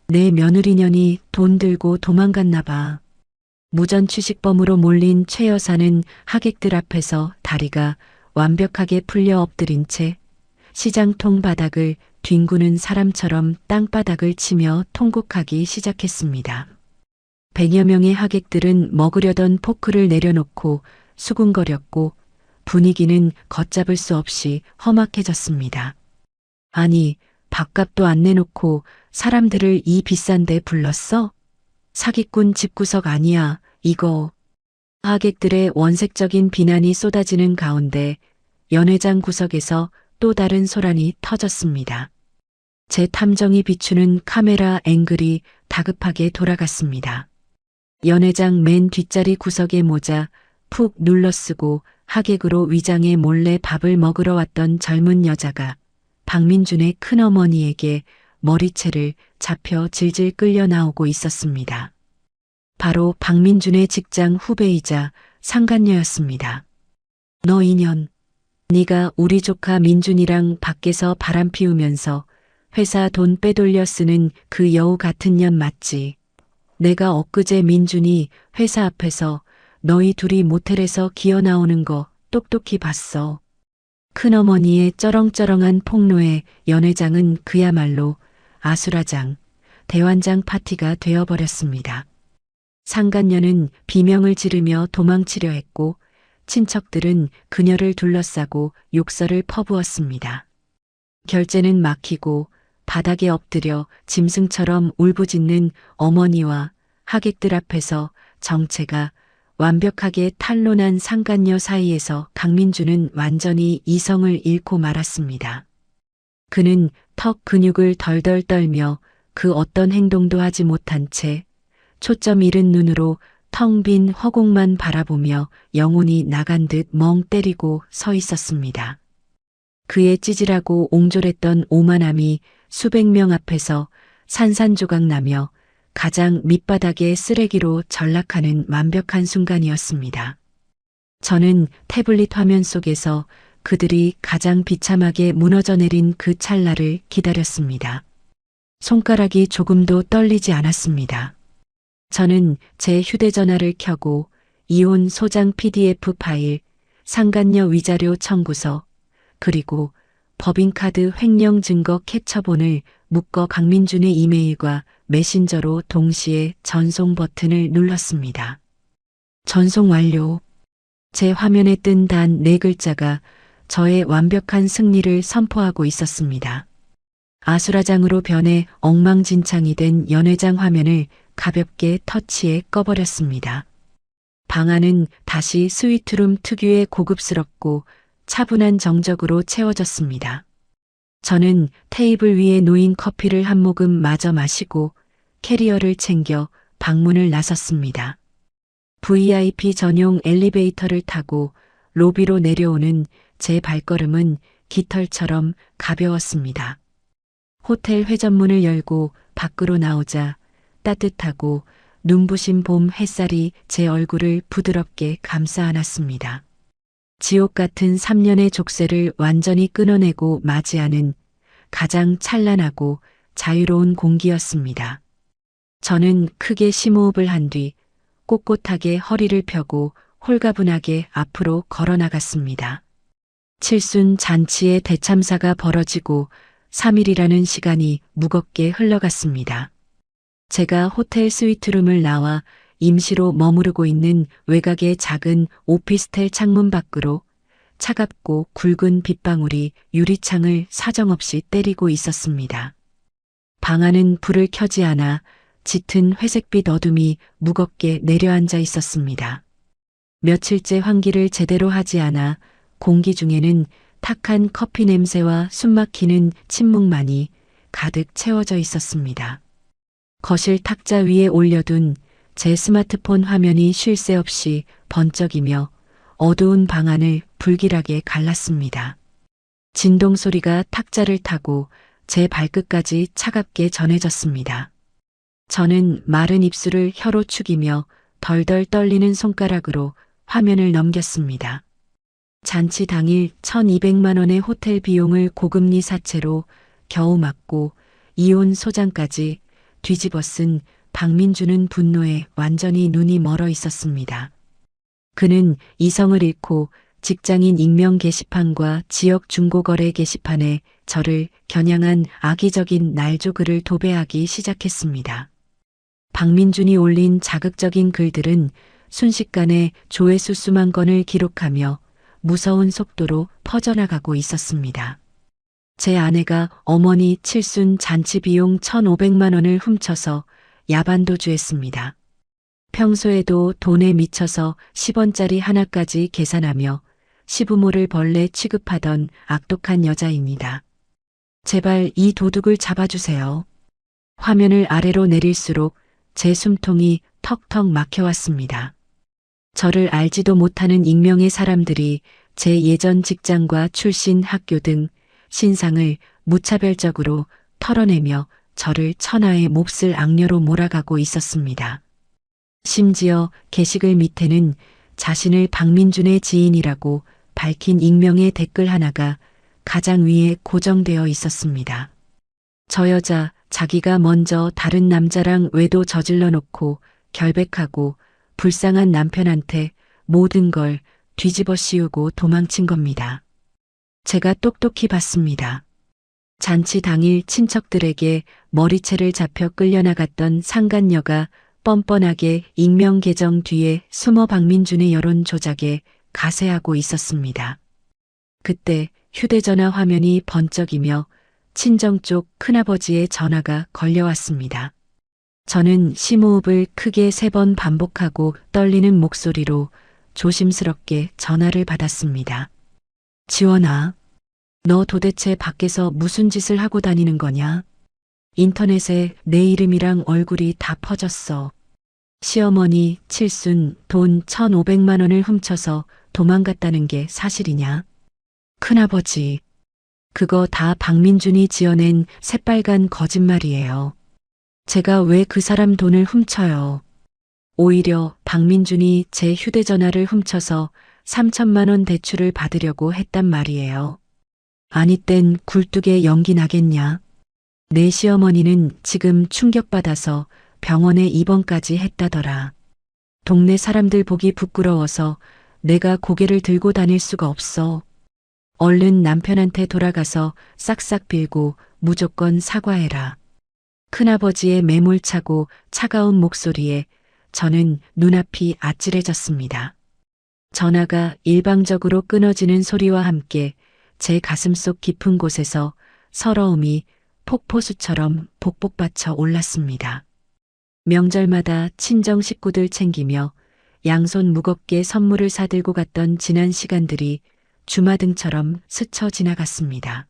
A: 내 며느리년이 돈 들고 도망갔나 봐. 무전취식범으로 몰린 최 여사는 하객들 앞에서 다리가 완벽하게 풀려 엎드린 채 시장통 바닥을 뒹구는 사람처럼 땅바닥을 치며 통곡하기 시작했습니다. 100여 명의 하객들은 먹으려던 포크를 내려놓고 수군거렸고 분위기는 걷잡을 수 없이 험악해졌습니다. 아니, 밥값도 안 내놓고 사람들을 이 비싼 데 불렀어? 사기꾼 집구석 아니야, 이거. 하객들의 원색적인 비난이 쏟아지는 가운데 연회장 구석에서 또 다른 소란이 터졌습니다. 제 탐정이 비추는 카메라 앵글이 다급하게 돌아갔습니다. 연회장 맨 뒷자리 구석의 모자 푹 눌러쓰고 하객으로 위장해 몰래 밥을 먹으러 왔던 젊은 여자가 박민준의 큰어머니에게 머리채를 잡혀 질질 끌려 나오고 있었습니다. 바로 박민준의 직장 후배이자 상간녀였습니다. 너 이년, 네가 우리 조카 민준이랑 밖에서 바람 피우면서 회사 돈 빼돌려 쓰는 그 여우 같은 년 맞지? 내가 엊그제 민준이 회사 앞에서 너희 둘이 모텔에서 기어 나오는 거 똑똑히 봤어. 큰어머니의 쩌렁쩌렁한 폭로에 연회장은 그야말로 아수라장, 대환장 파티가 되어버렸습니다. 상간녀는 비명을 지르며 도망치려 했고 친척들은 그녀를 둘러싸고 욕설을 퍼부었습니다. 결제는 막히고 바닥에 엎드려 짐승처럼 울부짖는 어머니와 하객들 앞에서 정체가 완벽하게 탄로난 상간녀 사이에서 강민주는 완전히 이성을 잃고 말았습니다. 그는 턱 근육을 덜덜 떨며 그 어떤 행동도 하지 못한 채 초점 잃은 눈으로 텅 빈 허공만 바라보며 영혼이 나간 듯 멍 때리고 서 있었습니다. 그의 찌질하고 옹졸했던 오만함이 수백 명 앞에서 산산조각 나며 가장 밑바닥의 쓰레기로 전락하는 완벽한 순간이었습니다. 저는 태블릿 화면 속에서 그들이 가장 비참하게 무너져 내린 그 찰나를 기다렸습니다. 손가락이 조금도 떨리지 않았습니다. 저는 제 휴대전화를 켜고 이혼 소장 PDF 파일, 상간녀 위자료 청구서, 그리고 법인카드 횡령 증거 캡처본을 묶어 강민준의 이메일과 메신저로 동시에 전송 버튼을 눌렀습니다. 전송 완료. 제 화면에 뜬 단 4글자가 저의 완벽한 승리를 선포하고 있었습니다. 아수라장으로 변해 엉망진창이 된 연회장 화면을 가볍게 터치해 꺼버렸습니다. 방 안은 다시 스위트룸 특유의 고급스럽고 차분한 정적으로 채워졌습니다. 저는 테이블 위에 놓인 커피를 한 모금 마저 마시고 캐리어를 챙겨 방문을 나섰습니다. VIP 전용 엘리베이터를 타고 로비로 내려오는 제 발걸음은 깃털처럼 가벼웠습니다. 호텔 회전문을 열고 밖으로 나오자 따뜻하고 눈부신 봄 햇살이 제 얼굴을 부드럽게 감싸 안았습니다. 지옥 같은 3년의 족쇄를 완전히 끊어내고 맞이하는 가장 찬란하고 자유로운 공기였습니다. 저는 크게 심호흡을 한 뒤 꼿꼿하게 허리를 펴고 홀가분하게 앞으로 걸어 나갔습니다. 칠순 잔치의 대참사가 벌어지고 3일이라는 시간이 무겁게 흘러갔습니다. 제가 호텔 스위트룸을 나와 임시로 머무르고 있는 외곽의 작은 오피스텔 창문 밖으로 차갑고 굵은 빗방울이 유리창을 사정없이 때리고 있었습니다. 방 안은 불을 켜지 않아 짙은 회색빛 어둠이 무겁게 내려앉아 있었습니다. 며칠째 환기를 제대로 하지 않아 공기 중에는 탁한 커피 냄새와 숨막히는 침묵만이 가득 채워져 있었습니다. 거실 탁자 위에 올려둔 제 스마트폰 화면이 쉴 새 없이 번쩍이며 어두운 방 안을 불길하게 갈랐습니다. 진동 소리가 탁자를 타고 제 발끝까지 차갑게 전해졌습니다. 저는 마른 입술을 혀로 축이며 덜덜 떨리는 손가락으로 화면을 넘겼습니다. 잔치 당일 1,200만 원의 호텔 비용을 고금리 사채로 겨우 막고 이혼 소장까지 뒤집어 쓴 박민주는 분노에 완전히 눈이 멀어 있었습니다. 그는 이성을 잃고 직장인 익명 게시판과 지역 중고거래 게시판에 저를 겨냥한 악의적인 날조글을 도배하기 시작했습니다. 박민준이 올린 자극적인 글들은 순식간에 조회수 수만 건을 기록하며 무서운 속도로 퍼져나가고 있었습니다. 제 아내가 어머니 칠순 잔치 비용 1,500만 원을 훔쳐서 야반도주했습니다. 평소에도 돈에 미쳐서 10원짜리 하나까지 계산하며 시부모를 벌레 취급하던 악독한 여자입니다. 제발 이 도둑을 잡아주세요. 화면을 아래로 내릴수록 제 숨통이 턱턱 막혀왔습니다. 저를 알지도 못하는 익명의 사람들이 제 예전 직장과 출신 학교 등 신상을 무차별적으로 털어내며 저를 천하의 몹쓸 악녀로 몰아가고 있었습니다. 심지어 게시글 밑에는 자신을 박민준의 지인이라고 밝힌 익명의 댓글 하나가 가장 위에 고정되어 있었습니다. 저 여자 자기가 먼저 다른 남자랑 외도 저질러 놓고 결백하고 불쌍한 남편한테 모든 걸 뒤집어 씌우고 도망친 겁니다. 제가 똑똑히 봤습니다. 잔치 당일 친척들에게 머리채를 잡혀 끌려나갔던 상간녀가 뻔뻔하게 익명 계정 뒤에 숨어 박민준의 여론 조작에 가세하고 있었습니다. 그때 휴대전화 화면이 번쩍이며 친정 쪽 큰아버지의 전화가 걸려왔습니다. 저는 심호흡을 크게 3번 반복하고 떨리는 목소리로 조심스럽게 전화를 받았습니다. 지원아, 너 도대체 밖에서 무슨 짓을 하고 다니는 거냐? 인터넷에 내 이름이랑 얼굴이 다 퍼졌어. 시어머니 칠순 돈 1,500만 원을 훔쳐서 도망갔다는 게 사실이냐? 큰아버지, 그거 다 박민준이 지어낸 새빨간 거짓말이에요. 제가 왜 그 사람 돈을 훔쳐요? 오히려 박민준이 제 휴대전화를 훔쳐서 3천만 원 대출을 받으려고 했단 말이에요. 아니 땐 굴뚝에 연기 나겠냐? 내 시어머니는 지금 충격받아서 병원에 입원까지 했다더라. 동네 사람들 보기 부끄러워서 내가 고개를 들고 다닐 수가 없어. 얼른 남편한테 돌아가서 싹싹 빌고 무조건 사과해라. 큰아버지의 매몰차고 차가운 목소리에 저는 눈앞이 아찔해졌습니다. 전화가 일방적으로 끊어지는 소리와 함께 제 가슴속 깊은 곳에서 서러움이 폭포수처럼 복복받쳐 올랐습니다. 명절마다 친정 식구들 챙기며 양손 무겁게 선물을 사들고 갔던 지난 시간들이 주마등처럼 스쳐 지나갔습니다.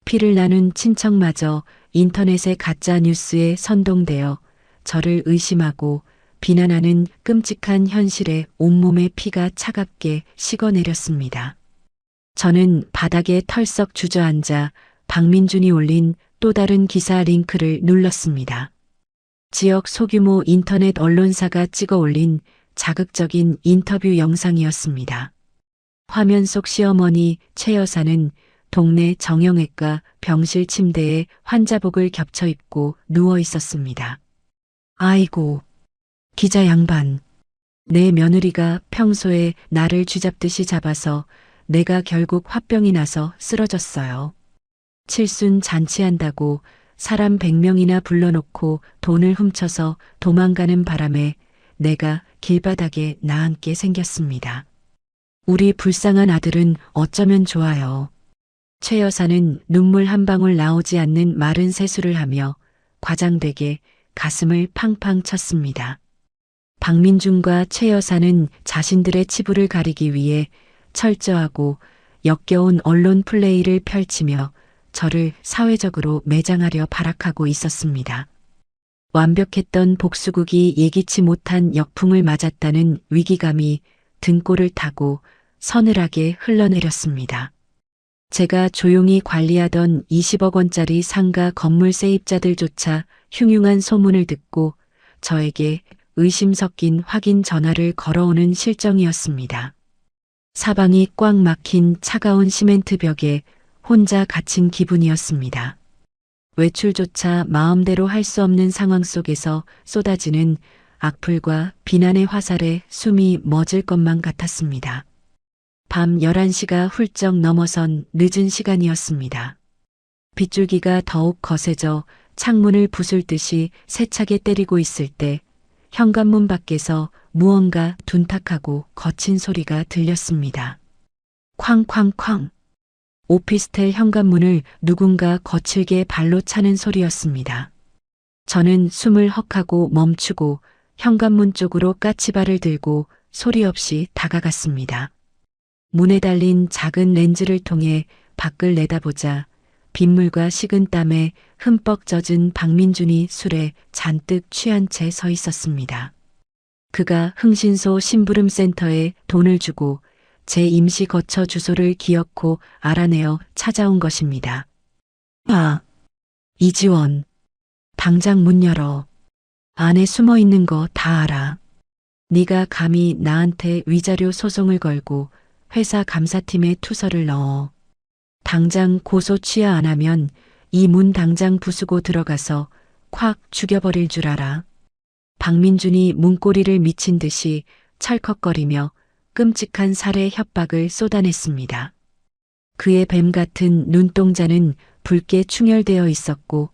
A: 피를 나눈 친척마저 인터넷의 가짜 뉴스에 선동되어 저를 의심하고 비난하는 끔찍한 현실에 온몸의 피가 차갑게 식어내렸습니다. 저는 바닥에 털썩 주저앉아 박민준이 올린 또 다른 기사 링크를 눌렀습니다. 지역 소규모 인터넷 언론사가 찍어 올린 자극적인 인터뷰 영상이었습니다. 화면 속 시어머니 최 여사는 동네 정형외과 병실 침대에 환자복을 겹쳐 입고 누워 있었습니다. 아이고, 기자 양반. 내 며느리가 평소에 나를 쥐잡듯이 잡아서 내가 결국 화병이 나서 쓰러졌어요. 칠순 잔치한다고 사람 100명이나 불러놓고 돈을 훔쳐서 도망가는 바람에 내가 길바닥에 나앉게 생겼습니다. 우리 불쌍한 아들은 어쩌면 좋아요. 최 여사는 눈물 한 방울 나오지 않는 마른 세수를 하며 과장되게 가슴을 팡팡 쳤습니다. 박민준과 최 여사는 자신들의 치부를 가리기 위해 철저하고 역겨운 언론 플레이를 펼치며 저를 사회적으로 매장하려 발악하고 있었습니다. 완벽했던 복수국이 예기치 못한 역풍을 맞았다는 위기감이 등골을 타고 서늘하게 흘러내렸습니다. 제가 조용히 관리하던 20억 원짜리 상가 건물 세입자들조차 흉흉한 소문을 듣고 저에게 의심 섞인 확인 전화를 걸어오는 실정이었습니다. 사방이 꽉 막힌 차가운 시멘트 벽에 혼자 갇힌 기분이었습니다. 외출조차 마음대로 할 수 없는 상황 속에서 쏟아지는 악플과 비난의 화살에 숨이 멎을 것만 같았습니다. 밤 11시가 훌쩍 넘어선 늦은 시간이었습니다. 빗줄기가 더욱 거세져 창문을 부술듯이 세차게 때리고 있을 때 현관문 밖에서 무언가 둔탁하고 거친 소리가 들렸습니다. 쾅쾅쾅. 오피스텔 현관문을 누군가 거칠게 발로 차는 소리였습니다. 저는 숨을 헉하고 멈추고 현관문 쪽으로 까치발을 들고 소리 없이 다가갔습니다. 문에 달린 작은 렌즈를 통해 밖을 내다보자 빗물과 식은 땀에 흠뻑 젖은 박민준이 술에 잔뜩 취한 채 서 있었습니다. 그가 흥신소 심부름센터에 돈을 주고 제 임시 거처 주소를 기어코 알아내어 찾아온 것입니다. 아, 이지원. 당장 문 열어. 안에 숨어 있는 거 다 알아. 네가 감히 나한테 위자료 소송을 걸고 회사 감사팀에 투서를 넣어. 당장 고소 취하 안 하면 이 문 당장 부수고 들어가서 콱 죽여버릴 줄 알아. 박민준이 문고리를 미친 듯이 철컥거리며 끔찍한 살해 협박을 쏟아냈습니다. 그의 뱀 같은 눈동자는 붉게 충혈되어 있었고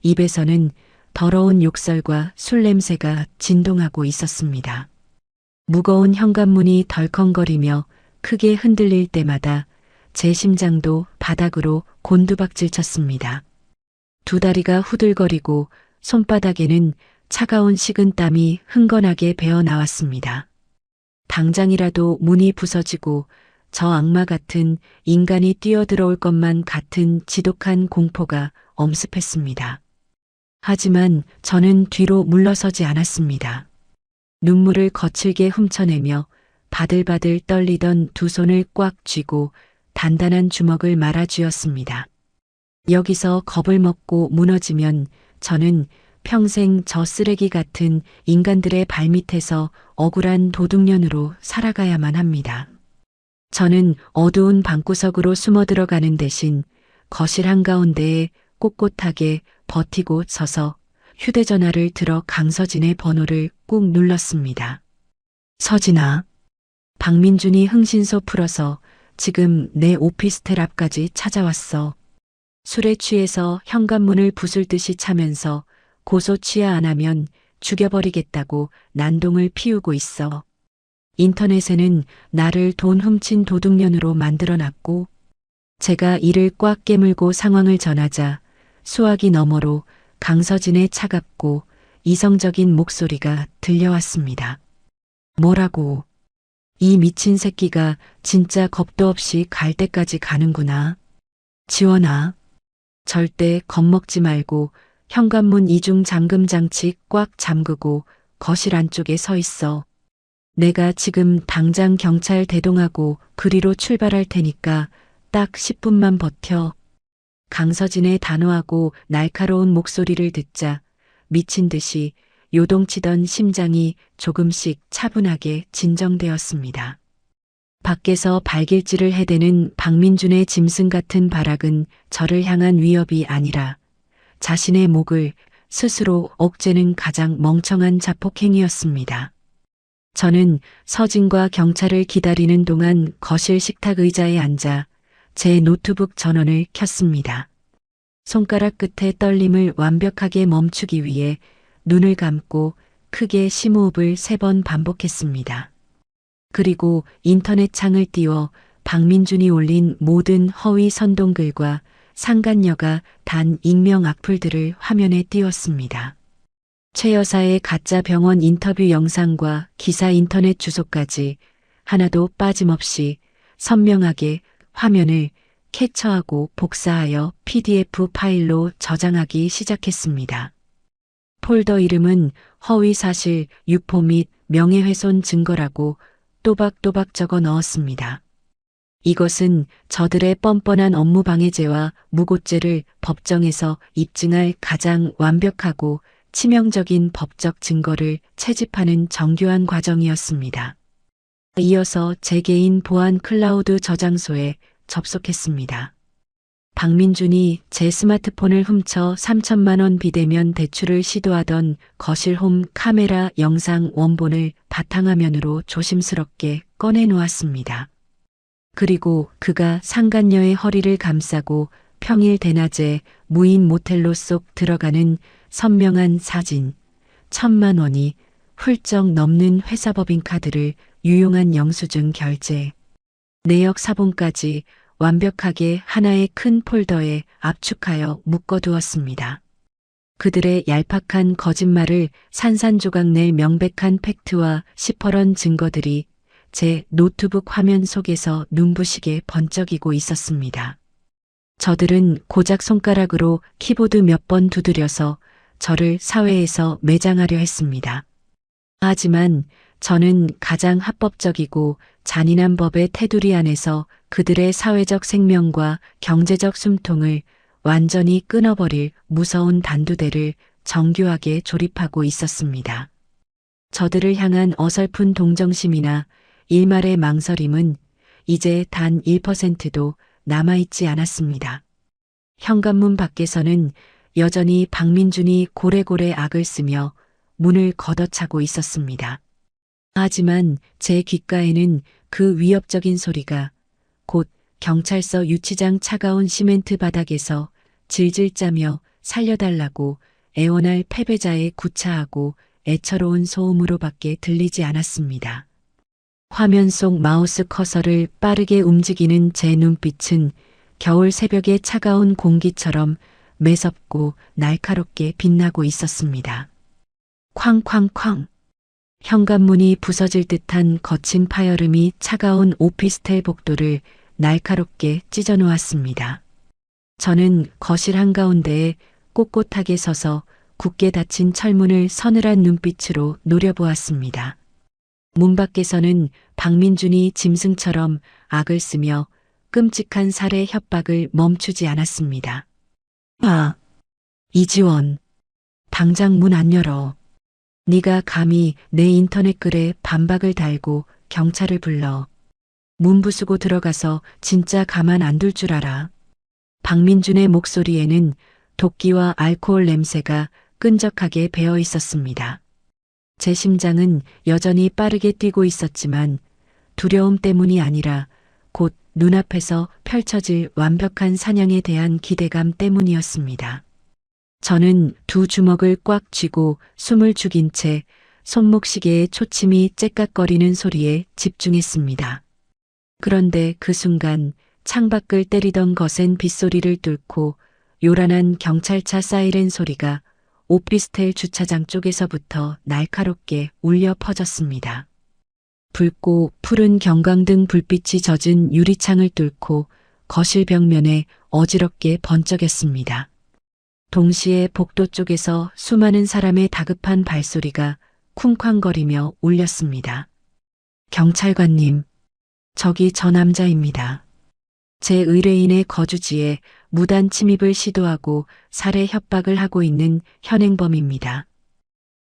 A: 입에서는 더러운 욕설과 술 냄새가 진동하고 있었습니다. 무거운 현관문이 덜컹거리며 크게 흔들릴 때마다 제 심장도 바닥으로 곤두박질 쳤습니다. 두 다리가 후들거리고 손바닥에는 차가운 식은 땀이 흥건하게 배어 나왔습니다. 당장이라도 문이 부서지고 저 악마 같은 인간이 뛰어들어올 것만 같은 지독한 공포가 엄습했습니다. 하지만 저는 뒤로 물러서지 않았습니다. 눈물을 거칠게 훔쳐내며 바들바들 떨리던 두 손을 꽉 쥐고 단단한 주먹을 말아쥐었습니다. 여기서 겁을 먹고 무너지면 저는 평생 저 쓰레기 같은 인간들의 발밑에서 억울한 도둑년으로 살아가야만 합니다. 저는 어두운 방구석으로 숨어 들어가는 대신 거실 한가운데에 꼿꼿하게 버티고 서서 휴대전화를 들어 강서진의 번호를 꾹 눌렀습니다. 서진아. 박민준이 흥신소 풀어서 지금 내 오피스텔 앞까지 찾아왔어. 술에 취해서 현관문을 부술 듯이 차면서 고소 취하 안 하면 죽여버리겠다고 난동을 피우고 있어. 인터넷에는 나를 돈 훔친 도둑년으로 만들어놨고 제가 이를 꽉 깨물고 상황을 전하자 수화기 너머로 강서진의 차갑고 이성적인 목소리가 들려왔습니다. 뭐라고? 이 미친 새끼가 진짜 겁도 없이 갈 때까지 가는구나. 지원아. 절대 겁먹지 말고 현관문 이중 잠금 장치 꽉 잠그고 거실 안쪽에 서 있어. 내가 지금 당장 경찰 대동하고 그리로 출발할 테니까 딱 10분만 버텨. 강서진의 단호하고 날카로운 목소리를 듣자 미친 듯이 요동치던 심장이 조금씩 차분하게 진정되었습니다. 밖에서 발길질을 해대는 박민준의 짐승 같은 발악은 저를 향한 위협이 아니라 자신의 목을 스스로 억제는 가장 멍청한 자폭행위였습니다. 저는 서진과 경찰을 기다리는 동안 거실 식탁 의자에 앉아 제 노트북 전원을 켰습니다. 손가락 끝의 떨림을 완벽하게 멈추기 위해 눈을 감고 크게 심호흡을 3번 반복했습니다. 그리고 인터넷 창을 띄워 박민준이 올린 모든 허위 선동글과 상간녀가 단 익명 악플들을 화면에 띄웠습니다. 최 여사의 가짜 병원 인터뷰 영상과 기사 인터넷 주소까지 하나도 빠짐없이 선명하게 화면을 캡처하고 복사하여 PDF 파일로 저장하기 시작했습니다. 폴더 이름은 허위사실, 유포 및 명예훼손 증거라고 또박또박 적어 넣었습니다. 이것은 저들의 뻔뻔한 업무방해죄와 무고죄를 법정에서 입증할 가장 완벽하고 치명적인 법적 증거를 채집하는 정교한 과정이었습니다. 이어서 제 개인 보안 클라우드 저장소에 접속했습니다. 박민준이 제 스마트폰을 훔쳐 3천만 원 비대면 대출을 시도하던 거실홈 카메라 영상 원본을 바탕화면으로 조심스럽게 꺼내 놓았습니다. 그리고 그가 상간녀의 허리를 감싸고 평일 대낮에 무인 모텔로 쏙 들어가는 선명한 사진, 1,000만 원이 훌쩍 넘는 회사법인카드를 유용한 영수증 결제, 내역 사본까지 완벽하게 하나의 큰 폴더에 압축하여 묶어두었습니다. 그들의 얄팍한 거짓말을 산산조각 낼 명백한 팩트와 시퍼런 증거들이 제 노트북 화면 속에서 눈부시게 번쩍이고 있었습니다. 저들은 고작 손가락으로 키보드 몇 번 두드려서 저를 사회에서 매장하려 했습니다. 하지만 저는 가장 합법적이고 잔인한 법의 테두리 안에서 그들의 사회적 생명과 경제적 숨통을 완전히 끊어버릴 무서운 단두대를 정교하게 조립하고 있었습니다. 저들을 향한 어설픈 동정심이나 일말의 망설임은 이제 단 1%도 남아있지 않았습니다. 현관문 밖에서는 여전히 박민준이 고래고래 악을 쓰며 문을 걷어차고 있었습니다. 하지만 제 귓가에는 그 위협적인 소리가 곧 경찰서 유치장 차가운 시멘트 바닥에서 질질 짜며 살려달라고 애원할 패배자의 구차하고 애처로운 소음으로밖에 들리지 않았습니다. 화면 속 마우스 커서를 빠르게 움직이는 제 눈빛은 겨울 새벽의 차가운 공기처럼 매섭고 날카롭게 빛나고 있었습니다. 쾅쾅쾅. 현관문이 부서질 듯한 거친 파열음이 차가운 오피스텔 복도를 날카롭게 찢어놓았습니다. 저는 거실 한가운데에 꼿꼿하게 서서 굳게 닫힌 철문을 서늘한 눈빛으로 노려보았습니다. 문 밖에서는 박민준이 짐승처럼 악을 쓰며 끔찍한 살해 협박을 멈추지 않았습니다. 아, 이지원, 당장 문 안 열어. 네가 감히 내 인터넷 글에 반박을 달고 경찰을 불러. 문 부수고 들어가서 진짜 가만 안 둘 줄 알아. 박민준의 목소리에는 도끼와 알코올 냄새가 끈적하게 배어 있었습니다. 제 심장은 여전히 빠르게 뛰고 있었지만 두려움 때문이 아니라 곧 눈앞에서 펼쳐질 완벽한 사냥에 대한 기대감 때문이었습니다. 저는 두 주먹을 꽉 쥐고 숨을 죽인 채 손목시계의 초침이 째깍거리는 소리에 집중했습니다. 그런데 그 순간 창밖을 때리던 거센 빗소리를 뚫고 요란한 경찰차 사이렌 소리가 오피스텔 주차장 쪽에서부터 날카롭게 울려 퍼졌습니다. 붉고 푸른 경광등 불빛이 젖은 유리창을 뚫고 거실 벽면에 어지럽게 번쩍였습니다. 동시에 복도 쪽에서 수많은 사람의 다급한 발소리가 쿵쾅거리며 울렸습니다. 경찰관님, 저기 저 남자입니다. 제 의뢰인의 거주지에 무단 침입을 시도하고 살해 협박을 하고 있는 현행범입니다.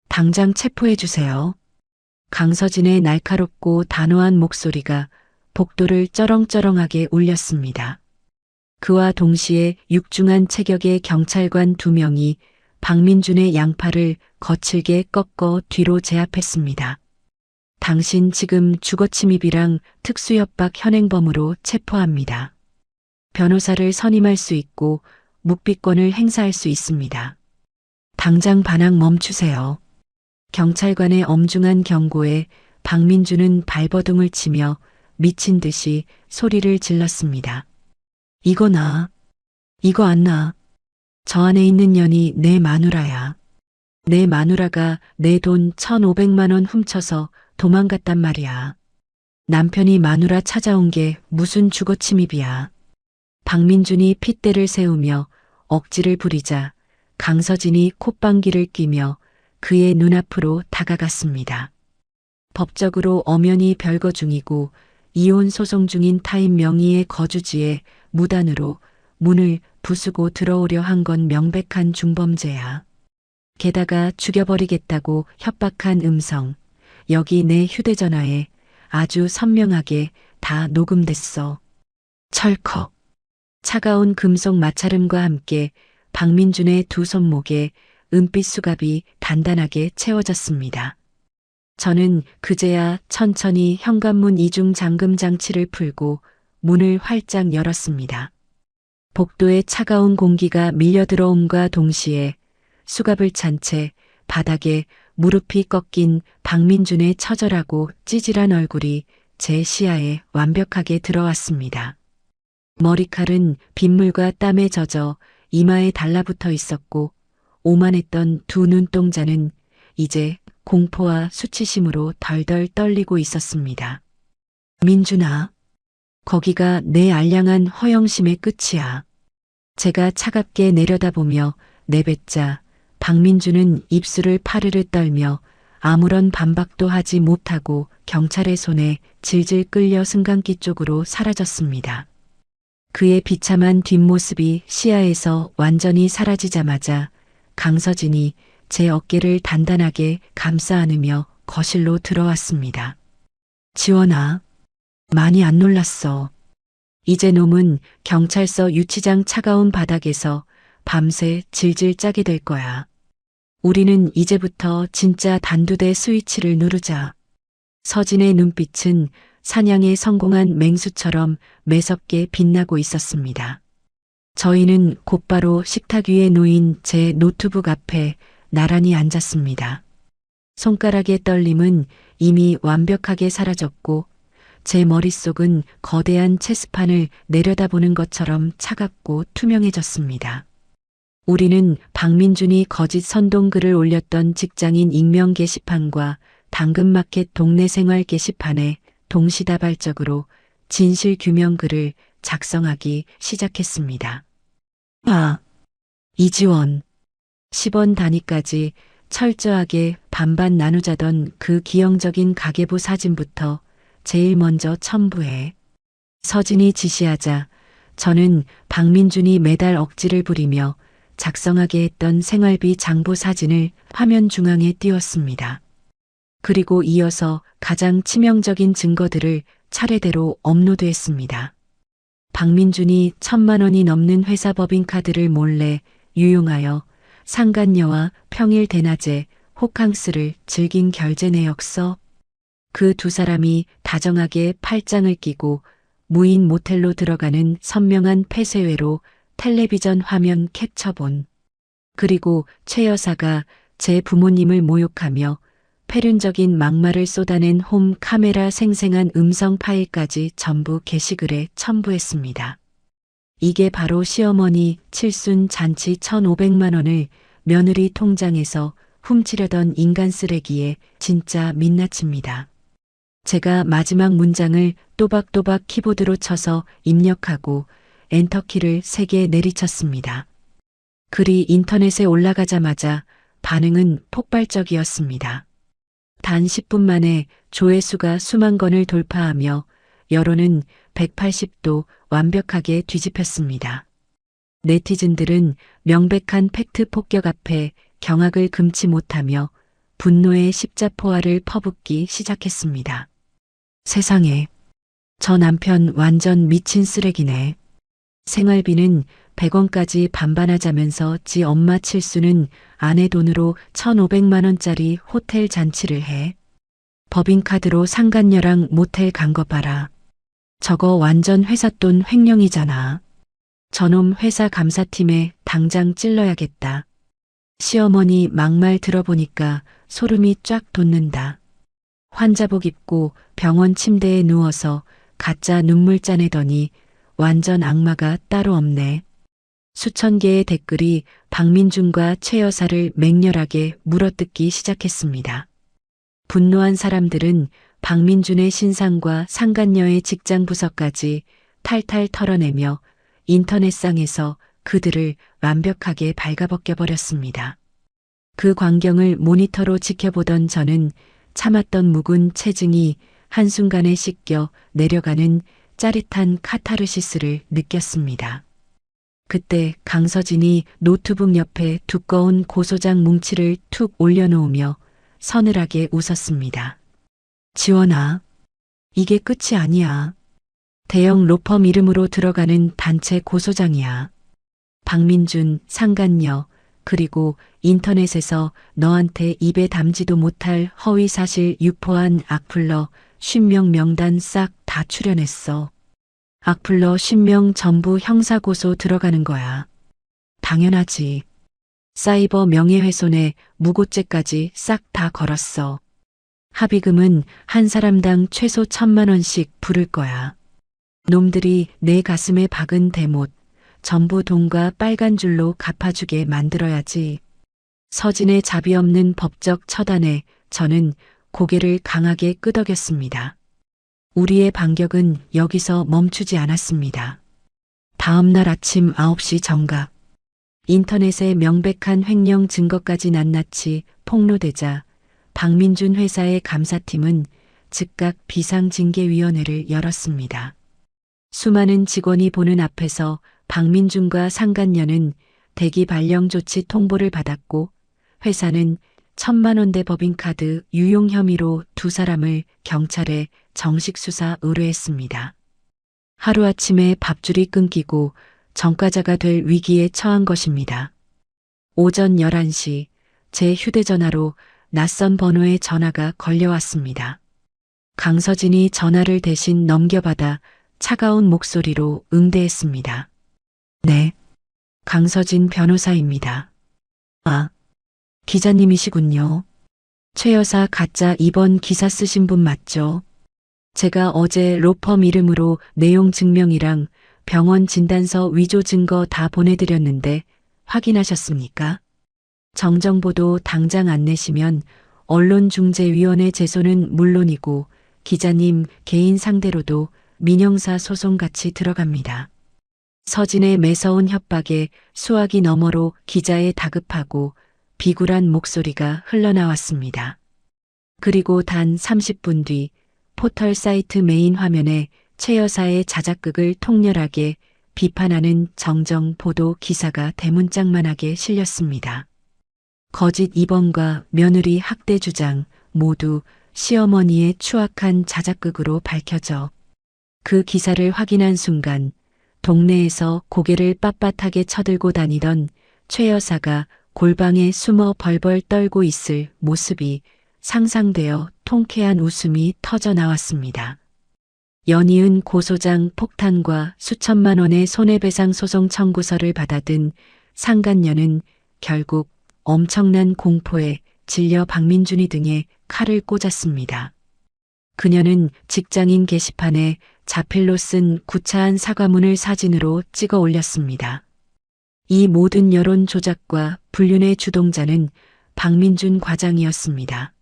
A: 당장 체포해 주세요. 강서진의 날카롭고 단호한 목소리가 복도를 쩌렁쩌렁하게 울렸습니다. 그와 동시에 육중한 체격의 경찰관 2명이 박민준의 양팔을 거칠게 꺾어 뒤로 제압했습니다. 당신 지금 주거침입이랑 특수협박 현행범으로 체포합니다. 변호사를 선임할 수 있고 묵비권을 행사할 수 있습니다. 당장 반항 멈추세요. 경찰관의 엄중한 경고에 박민준은 발버둥을 치며 미친 듯이 소리를 질렀습니다. 이거 나. 이거 안 나. 저 안에 있는 년이 내 마누라야. 내 마누라가 내 돈 1,500만 원 훔쳐서 도망갔단 말이야. 남편이 마누라 찾아온 게 무슨 주거침입이야. 박민준이 핏대를 세우며 억지를 부리자 강서진이 콧방귀를 뀌며 그의 눈앞으로 다가갔습니다. 법적으로 엄연히 별거 중이고 이혼 소송 중인 타인 명의의 거주지에 무단으로 문을 부수고 들어오려 한 건 명백한 중범죄야. 게다가 죽여버리겠다고 협박한 음성, 여기 내 휴대전화에 아주 선명하게 다 녹음됐어. 철컥. 차가운 금속 마찰음과 함께 박민준의 두 손목에 은빛 수갑이 단단하게 채워졌습니다. 저는 그제야 천천히 현관문 이중 잠금 장치를 풀고 문을 활짝 열었습니다. 복도에 차가운 공기가 밀려 들어옴과 동시에 수갑을 찬 채 바닥에 무릎이 꺾인 박민준의 처절하고 찌질한 얼굴이 제 시야에 완벽하게 들어왔습니다. 머리칼은 빗물과 땀에 젖어 이마에 달라붙어 있었고 오만했던 두 눈동자는 이제 공포와 수치심으로 덜덜 떨리고 있었습니다. 민준아, 거기가 내 알량한 허영심의 끝이야. 제가 차갑게 내려다보며 내뱉자 박민준은 입술을 파르르 떨며 아무런 반박도 하지 못하고 경찰의 손에 질질 끌려 승강기 쪽으로 사라졌습니다. 그의 비참한 뒷모습이 시야에서 완전히 사라지자마자 강서진이 제 어깨를 단단하게 감싸 안으며 거실로 들어왔습니다. 지원아, 많이 안 놀랐어. 이제 놈은 경찰서 유치장 차가운 바닥에서 밤새 질질 짜게 될 거야. 우리는 이제부터 진짜 단두대 스위치를 누르자. 서진의 눈빛은 사냥에 성공한 맹수처럼 매섭게 빛나고 있었습니다. 저희는 곧바로 식탁 위에 놓인 제 노트북 앞에 나란히 앉았습니다. 손가락의 떨림은 이미 완벽하게 사라졌고 제 머릿속은 거대한 체스판을 내려다보는 것처럼 차갑고 투명해졌습니다. 우리는 박민준이 거짓 선동글을 올렸던 직장인 익명 게시판과 당근마켓 동네 생활 게시판에 동시다발적으로 진실 규명글을 작성하기 시작했습니다. 이지원, 10원 단위까지 철저하게 반반 나누자던 그 기형적인 가계부 사진부터 제일 먼저 첨부해. 서진이 지시하자 저는 박민준이 매달 억지를 부리며 작성하게 했던 생활비 장부 사진을 화면 중앙에 띄웠습니다. 그리고 이어서 가장 치명적인 증거들을 차례대로 업로드했습니다. 박민준이 1,000만 원이 넘는 회사 법인카드를 몰래 유용하여 상간녀와 평일 대낮에 호캉스를 즐긴 결제 내역서. 그 두 사람이 다정하게 팔짱을 끼고 무인 모텔로 들어가는 선명한 폐쇄회로 텔레비전 화면 캡처본. 그리고 최 여사가 제 부모님을 모욕하며 패륜적인 막말을 쏟아낸 홈 카메라 생생한 음성 파일까지 전부 게시글에 첨부했습니다. 이게 바로 시어머니 칠순 잔치 1,500만 원을 며느리 통장에서 훔치려던 인간 쓰레기의 진짜 민낯입니다. 제가 마지막 문장을 또박또박 키보드로 쳐서 입력하고 엔터키를 3개 내리쳤습니다. 글이 인터넷에 올라가자마자 반응은 폭발적이었습니다. 단 10분 만에 조회수가 수만 건을 돌파하며 여론은 180도 완벽하게 뒤집혔습니다. 네티즌들은 명백한 팩트 폭격 앞에 경악을 금치 못하며 분노의 십자포화를 퍼붓기 시작했습니다. 세상에, 저 남편 완전 미친 쓰레기네. 생활비는 100원까지 반반하자면서 지 엄마 칠수는 아내 돈으로 1,500만 원짜리 호텔 잔치를 해. 법인카드로 상간녀랑 모텔 간 거 봐라. 저거 완전 회사 돈 횡령이잖아. 저놈 회사 감사팀에 당장 찔러야겠다. 시어머니 막말 들어보니까 소름이 쫙 돋는다. 환자복 입고 병원 침대에 누워서 가짜 눈물 짜내더니 완전 악마가 따로 없네. 수천 개의 댓글이 박민준과 최 여사를 맹렬하게 물어뜯기 시작했습니다. 분노한 사람들은 박민준의 신상과 상간녀의 직장 부서까지 탈탈 털어내며 인터넷상에서 그들을 완벽하게 발가벗겨버렸습니다. 그 광경을 모니터로 지켜보던 저는 참았던 묵은 체증이 한순간에 씻겨 내려가는 짜릿한 카타르시스를 느꼈습니다. 그때 강서진이 노트북 옆에 두꺼운 고소장 뭉치를 툭 올려놓으며 서늘하게 웃었습니다. 지원아, 이게 끝이 아니야. 대형 로펌 이름으로 들어가는 단체 고소장이야. 박민준, 상간녀, 그리고 인터넷에서 너한테 입에 담지도 못할 허위 사실 유포한 악플러 50명 명단 싹 다 출연했어. 악플러 10명 전부 형사고소 들어가는 거야. 당연하지. 사이버 명예훼손에 무고죄까지 싹 다 걸었어. 합의금은 한 사람당 최소 1,000만 원씩 부를 거야. 놈들이 내 가슴에 박은 대못 전부 돈과 빨간 줄로 갚아주게 만들어야지. 서진의 자비 없는 법적 처단에 저는 고개를 강하게 끄덕였습니다. 우리의 반격은 여기서 멈추지 않았습니다. 다음 날 아침 9시 정각. 인터넷에 명백한 횡령 증거까지 낱낱이 폭로되자 박민준 회사의 감사팀은 즉각 비상징계위원회를 열었습니다. 수많은 직원이 보는 앞에서 박민준과 상간녀는 대기 발령 조치 통보를 받았고 회사는 1,000만 원대 법인카드 유용 혐의로 두 사람을 경찰에 정식 수사 의뢰했습니다. 하루아침에 밥줄이 끊기고 전과자가 될 위기에 처한 것입니다. 오전 11시 제 휴대전화로 낯선 번호의 전화가 걸려왔습니다. 강서진이 전화를 대신 넘겨받아 차가운 목소리로 응대했습니다. 네, 강서진 변호사입니다. 아, 기자님이시군요. 최 여사 가짜 입원 기사 쓰신 분 맞죠? 제가 어제 로펌 이름으로 내용 증명이랑 병원 진단서 위조 증거 다 보내드렸는데 확인하셨습니까? 정정보도 당장 안 내시면 언론중재위원회 제소는 물론이고 기자님 개인 상대로도 민형사 소송 같이 들어갑니다. 서진의 매서운 협박에 수화기 너머로 기자의 다급하고 비굴한 목소리가 흘러나왔습니다. 그리고 단 30분 뒤 포털 사이트 메인 화면에 최 여사의 자작극을 통렬하게 비판하는 정정 보도 기사가 대문짝만하게 실렸습니다. 거짓 입원과 며느리 학대 주장 모두 시어머니의 추악한 자작극으로 밝혀져 그 기사를 확인한 순간 동네에서 고개를 빳빳하게 쳐들고 다니던 최 여사가 골방에 숨어 벌벌 떨고 있을 모습이 상상되어 통쾌한 웃음이 터져 나왔습니다. 연이은 고소장 폭탄과 수천만 원의 손해배상 소송 청구서를 받아든 상간녀는 결국 엄청난 공포에 질려 박민준이 등에 칼을 꽂았습니다. 그녀는 직장인 게시판에 자필로 쓴 구차한 사과문을 사진으로 찍어 올렸습니다. 이 모든 여론 조작과 불륜의 주동자는 박민준 과장이었습니다.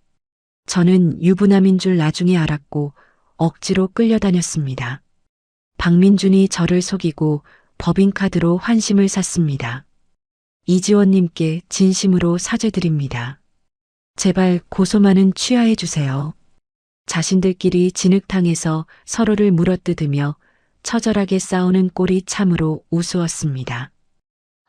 A: 저는 유부남인 줄 나중에 알았고 억지로 끌려다녔습니다. 박민준이 저를 속이고 법인카드로 환심을 샀습니다. 이지원님께 진심으로 사죄드립니다. 제발 고소만은 취하해 주세요. 자신들끼리 진흙탕에서 서로를 물어뜯으며 처절하게 싸우는 꼴이 참으로 우스웠습니다.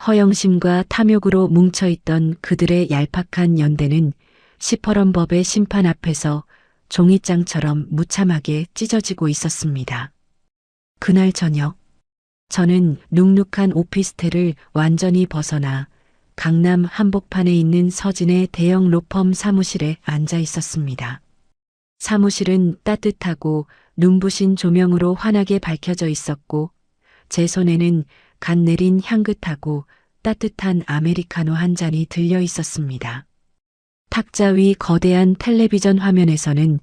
A: 허영심과 탐욕으로 뭉쳐있던 그들의 얄팍한 연대는 시퍼런 법의 심판 앞에서 종이장처럼 무참하게 찢어지고 있었습니다. 그날 저녁, 저는 눅눅한 오피스텔을 완전히 벗어나 강남 한복판에 있는 서진의 대형 로펌 사무실에 앉아 있었습니다. 사무실은 따뜻하고 눈부신 조명으로 환하게 밝혀져 있었고 제 손에는 갓 내린 향긋하고 따뜻한 아메리카노 한 잔이 들려 있었습니다. 탁자 위 거대한 텔레비전 화면에서는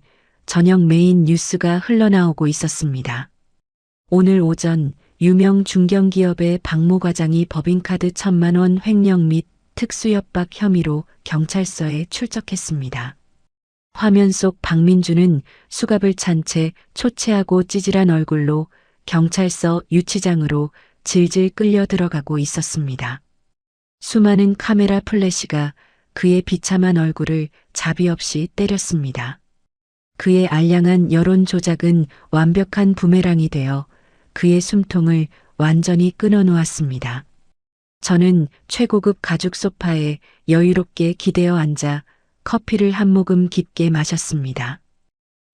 A: 저녁 메인 뉴스가 흘러나오고 있었습니다. 오늘 오전 유명 중견기업의 박모 과장이 법인카드 1,000만 원 횡령 및 특수협박 혐의로 경찰서에 출석했습니다. 화면 속 박민준은 수갑을 찬 채 초췌하고 찌질한 얼굴로 경찰서 유치장으로 질질 끌려 들어가고 있었습니다. 수많은 카메라 플래시가 그의 비참한 얼굴을 자비 없이 때렸습니다. 그의 알량한 여론 조작은 완벽한 부메랑이 되어 그의 숨통을 완전히 끊어놓았습니다. 저는 최고급 가죽 소파에 여유롭게 기대어 앉아 커피를 한 모금 깊게 마셨습니다.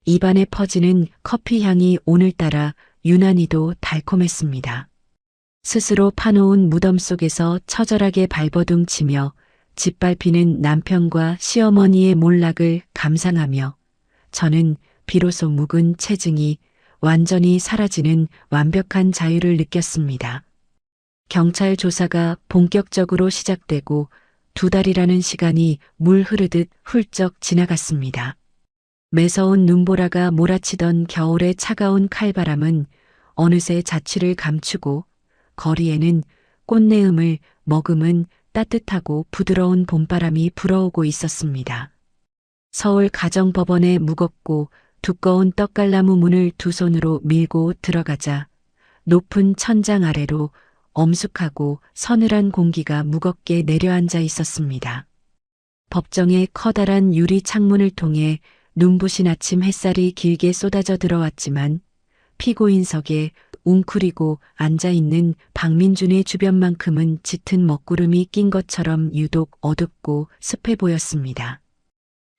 A: 입안에 퍼지는 커피 향이 오늘따라 유난히도 달콤했습니다. 스스로 파놓은 무덤 속에서 처절하게 발버둥 치며 짓밟히는 남편과 시어머니의 몰락을 감상하며 저는 비로소 묵은 체증이 완전히 사라지는 완벽한 자유를 느꼈습니다. 경찰 조사가 본격적으로 시작되고 2달이라는 시간이 물 흐르듯 훌쩍 지나갔습니다. 매서운 눈보라가 몰아치던 겨울의 차가운 칼바람은 어느새 자취를 감추고 거리에는 꽃내음을 머금은 따뜻하고 부드러운 봄바람이 불어오고 있었습니다. 서울 가정법원의 무겁고 두꺼운 떡갈나무 문을 두 손으로 밀고 들어가자 높은 천장 아래로 엄숙하고 서늘한 공기가 무겁게 내려앉아 있었습니다. 법정의 커다란 유리 창문을 통해 눈부신 아침 햇살이 길게 쏟아져 들어왔지만 피고인석에 웅크리고 앉아있는 박민준의 주변만큼은 짙은 먹구름이 낀 것처럼 유독 어둡고 습해 보였습니다.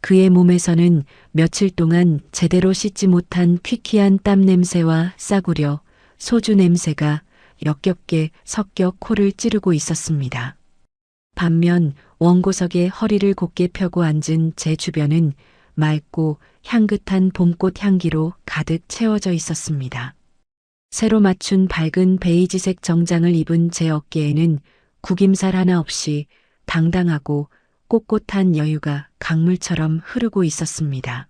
A: 그의 몸에서는 며칠 동안 제대로 씻지 못한 퀴퀴한 땀 냄새와 싸구려 소주 냄새가 역겹게 섞여 코를 찌르고 있었습니다. 반면 원고석에 허리를 곧게 펴고 앉은 제 주변은 맑고 향긋한 봄꽃 향기로 가득 채워져 있었습니다. 새로 맞춘 밝은 베이지색 정장을 입은 제 어깨에는 구김살 하나 없이 당당하고 꼿꼿한 여유가 강물처럼 흐르고 있었습니다.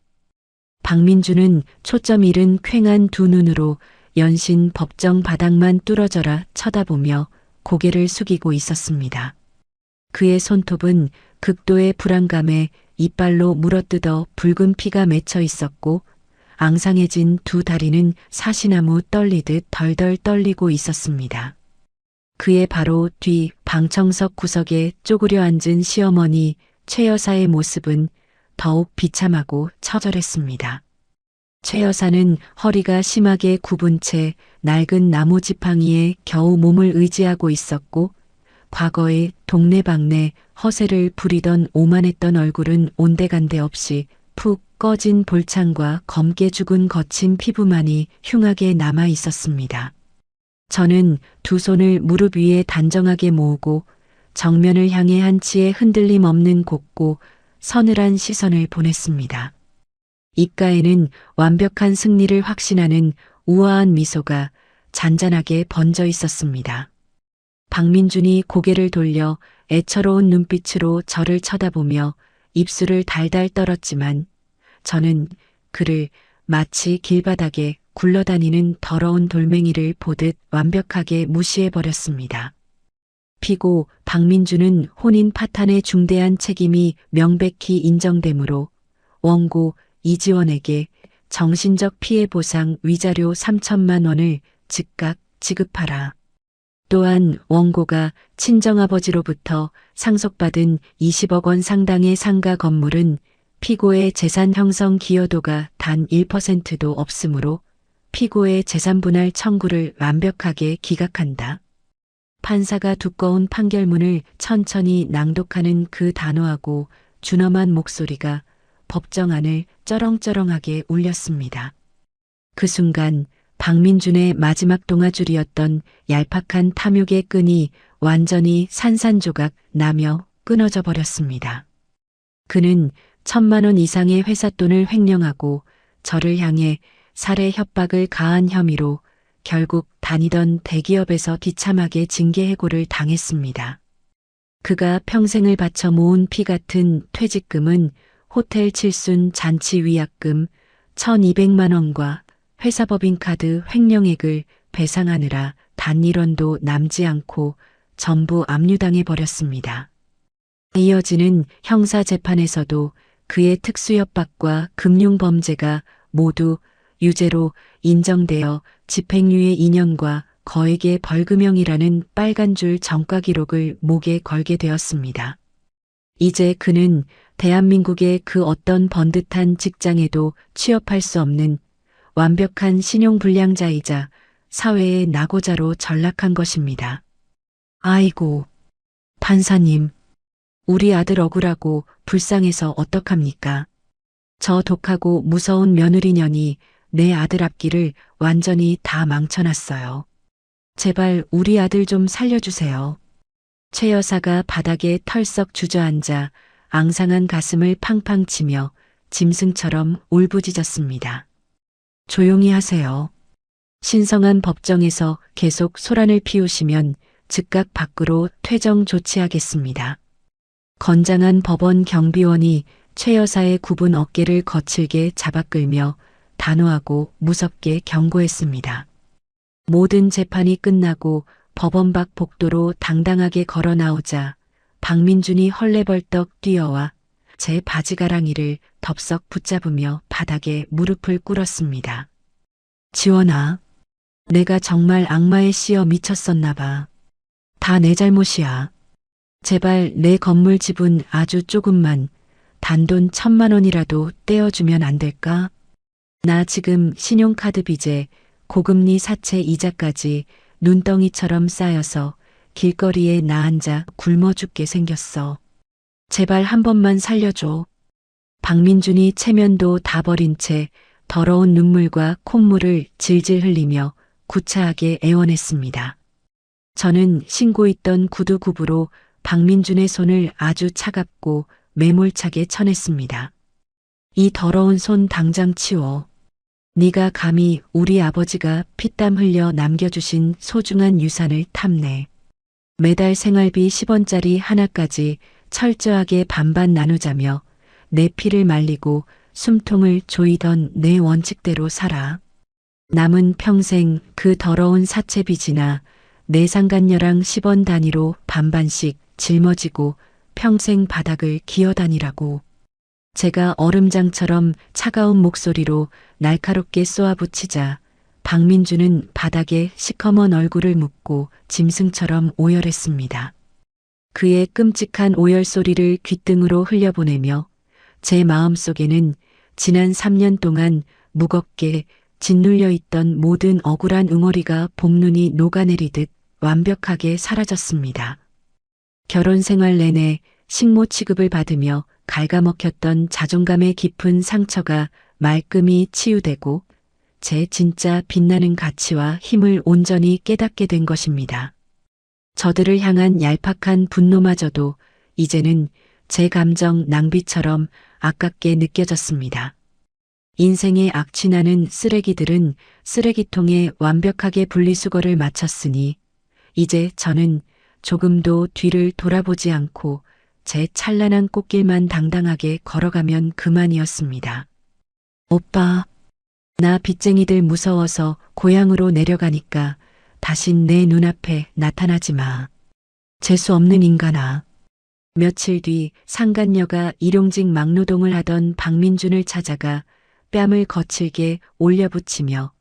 A: 박민준은 초점 잃은 퀭한 두 눈으로 연신 법정 바닥만 뚫어져라 쳐다보며 고개를 숙이고 있었습니다. 그의 손톱은 극도의 불안감에 이빨로 물어뜯어 붉은 피가 맺혀 있었고 앙상해진 두 다리는 사시나무 떨리듯 덜덜 떨리고 있었습니다. 그의 바로 뒤 방청석 구석에 쪼그려 앉은 시어머니 최 여사의 모습은 더욱 비참하고 처절했습니다. 최 여사는 허리가 심하게 굽은 채 낡은 나무 지팡이에 겨우 몸을 의지하고 있었고 과거에 동네방네 허세를 부리던 오만했던 얼굴은 온데간데 없이 푹 꺼진 볼창과 검게 죽은 거친 피부만이 흉하게 남아 있었습니다. 저는 두 손을 무릎 위에 단정하게 모으고 정면을 향해 한치의 흔들림 없는 곱고 서늘한 시선을 보냈습니다. 입가에는 완벽한 승리를 확신하는 우아한 미소가 잔잔하게 번져 있었습니다. 박민준이 고개를 돌려 애처로운 눈빛으로 저를 쳐다보며 입술을 달달 떨었지만 저는 그를 마치 길바닥에 굴러다니는 더러운 돌멩이를 보듯 완벽하게 무시해버렸습니다. 피고 박민준은 혼인 파탄의 중대한 책임이 명백히 인정되므로 원고 이지원에게 정신적 피해 보상 위자료 3천만 원을 즉각 지급하라. 또한 원고가 친정아버지로부터 상속받은 20억 원 상당의 상가 건물은 피고의 재산 형성 기여도가 단 1%도 없으므로 피고의 재산분할 청구를 완벽하게 기각한다. 판사가 두꺼운 판결문을 천천히 낭독하는 그 단호하고 준엄한 목소리가 법정 안을 쩌렁쩌렁하게 울렸습니다. 그 순간 박민준의 마지막 동아줄이었던 얄팍한 탐욕의 끈이 완전히 산산조각 나며 끊어져 버렸습니다. 그는 1,000만 원 이상의 회삿돈을 횡령하고 저를 향해 살해 협박을 가한 혐의로 결국 다니던 대기업에서 비참하게 징계해고를 당했습니다. 그가 평생을 바쳐 모은 피 같은 퇴직금은 호텔 칠순 잔치 위약금 1,200만 원과 회사법인카드 횡령액을 배상하느라 단 1원도 남지 않고 전부 압류당해 버렸습니다. 이어지는 형사재판에서도 그의 특수협박과 금융범죄가 모두 유죄로 인정되어 집행유예 2년과 거액의 벌금형이라는 빨간 줄 전과 기록을 목에 걸게 되었습니다. 이제 그는 대한민국의 그 어떤 번듯한 직장에도 취업할 수 없는 완벽한 신용불량자이자 사회의 낙오자로 전락한 것입니다. 아이고, 판사님, 우리 아들 억울하고 불쌍해서 어떡합니까? 저 독하고 무서운 며느리년이 내 아들 앞길을 완전히 다 망쳐놨어요. 제발 우리 아들 좀 살려주세요. 최 여사가 바닥에 털썩 주저앉아 앙상한 가슴을 팡팡 치며 짐승처럼 울부짖었습니다. 조용히 하세요. 신성한 법정에서 계속 소란을 피우시면 즉각 밖으로 퇴정 조치하겠습니다. 건장한 법원 경비원이 최 여사의 굽은 어깨를 거칠게 잡아끌며 단호하고 무섭게 경고했습니다. 모든 재판이 끝나고 법원 밖 복도로 당당하게 걸어 나오자 박민준이 헐레벌떡 뛰어와 제 바지가랑이를 덥석 붙잡으며 바닥에 무릎을 꿇었습니다. 지원아, 내가 정말 악마에 씌어 미쳤었나 봐. 다 내 잘못이야. 제발 내 건물 지분 아주 조금만 단돈 1,000만 원이라도 떼어주면 안 될까? 나 지금 신용카드 빚에 고금리 사채 이자까지 눈덩이처럼 쌓여서 길거리에 나 앉아 굶어 죽게 생겼어. 제발 한 번만 살려줘. 박민준이 체면도 다 버린 채 더러운 눈물과 콧물을 질질 흘리며 구차하게 애원했습니다. 저는 신고 있던 구두굽으로 박민준의 손을 아주 차갑고 매몰차게 쳐냈습니다. 이 더러운 손 당장 치워. 네가 감히 우리 아버지가 피땀 흘려 남겨주신 소중한 유산을 탐내. 매달 생활비 10원짜리 하나까지 철저하게 반반 나누자며 내 피를 말리고 숨통을 조이던 내 원칙대로 살아. 남은 평생 그 더러운 사채 빚이나 내상간녀랑 10원 단위로 반반씩 짊어지고 평생 바닥을 기어다니라고. 제가 얼음장처럼 차가운 목소리로 날카롭게 쏘아붙이자 박민준은 바닥에 시커먼 얼굴을 묻고 짐승처럼 오열했습니다. 그의 끔찍한 오열 소리를 귓등으로 흘려보내며 제 마음속에는 지난 3년 동안 무겁게 짓눌려 있던 모든 억울한 응어리가 봄눈이 녹아내리듯 완벽하게 사라졌습니다. 결혼 생활 내내 식모 취급을 받으며 갉아먹혔던 자존감의 깊은 상처가 말끔히 치유되고 제 진짜 빛나는 가치와 힘을 온전히 깨닫게 된 것입니다. 저들을 향한 얄팍한 분노마저도 이제는 제 감정 낭비처럼 아깝게 느껴졌습니다. 인생의 악취나는 쓰레기들은 쓰레기통에 완벽하게 분리수거를 마쳤으니 이제 저는 조금도 뒤를 돌아보지 않고 제 찬란한 꽃길만 당당하게 걸어가면 그만이었습니다. 오빠, 나 빚쟁이들 무서워서 고향으로 내려가니까 다신 내 눈앞에 나타나지 마. 재수 없는 인간아. 며칠 뒤 상간녀가 일용직 막노동을 하던 박민준을 찾아가 뺨을 거칠게 올려붙이며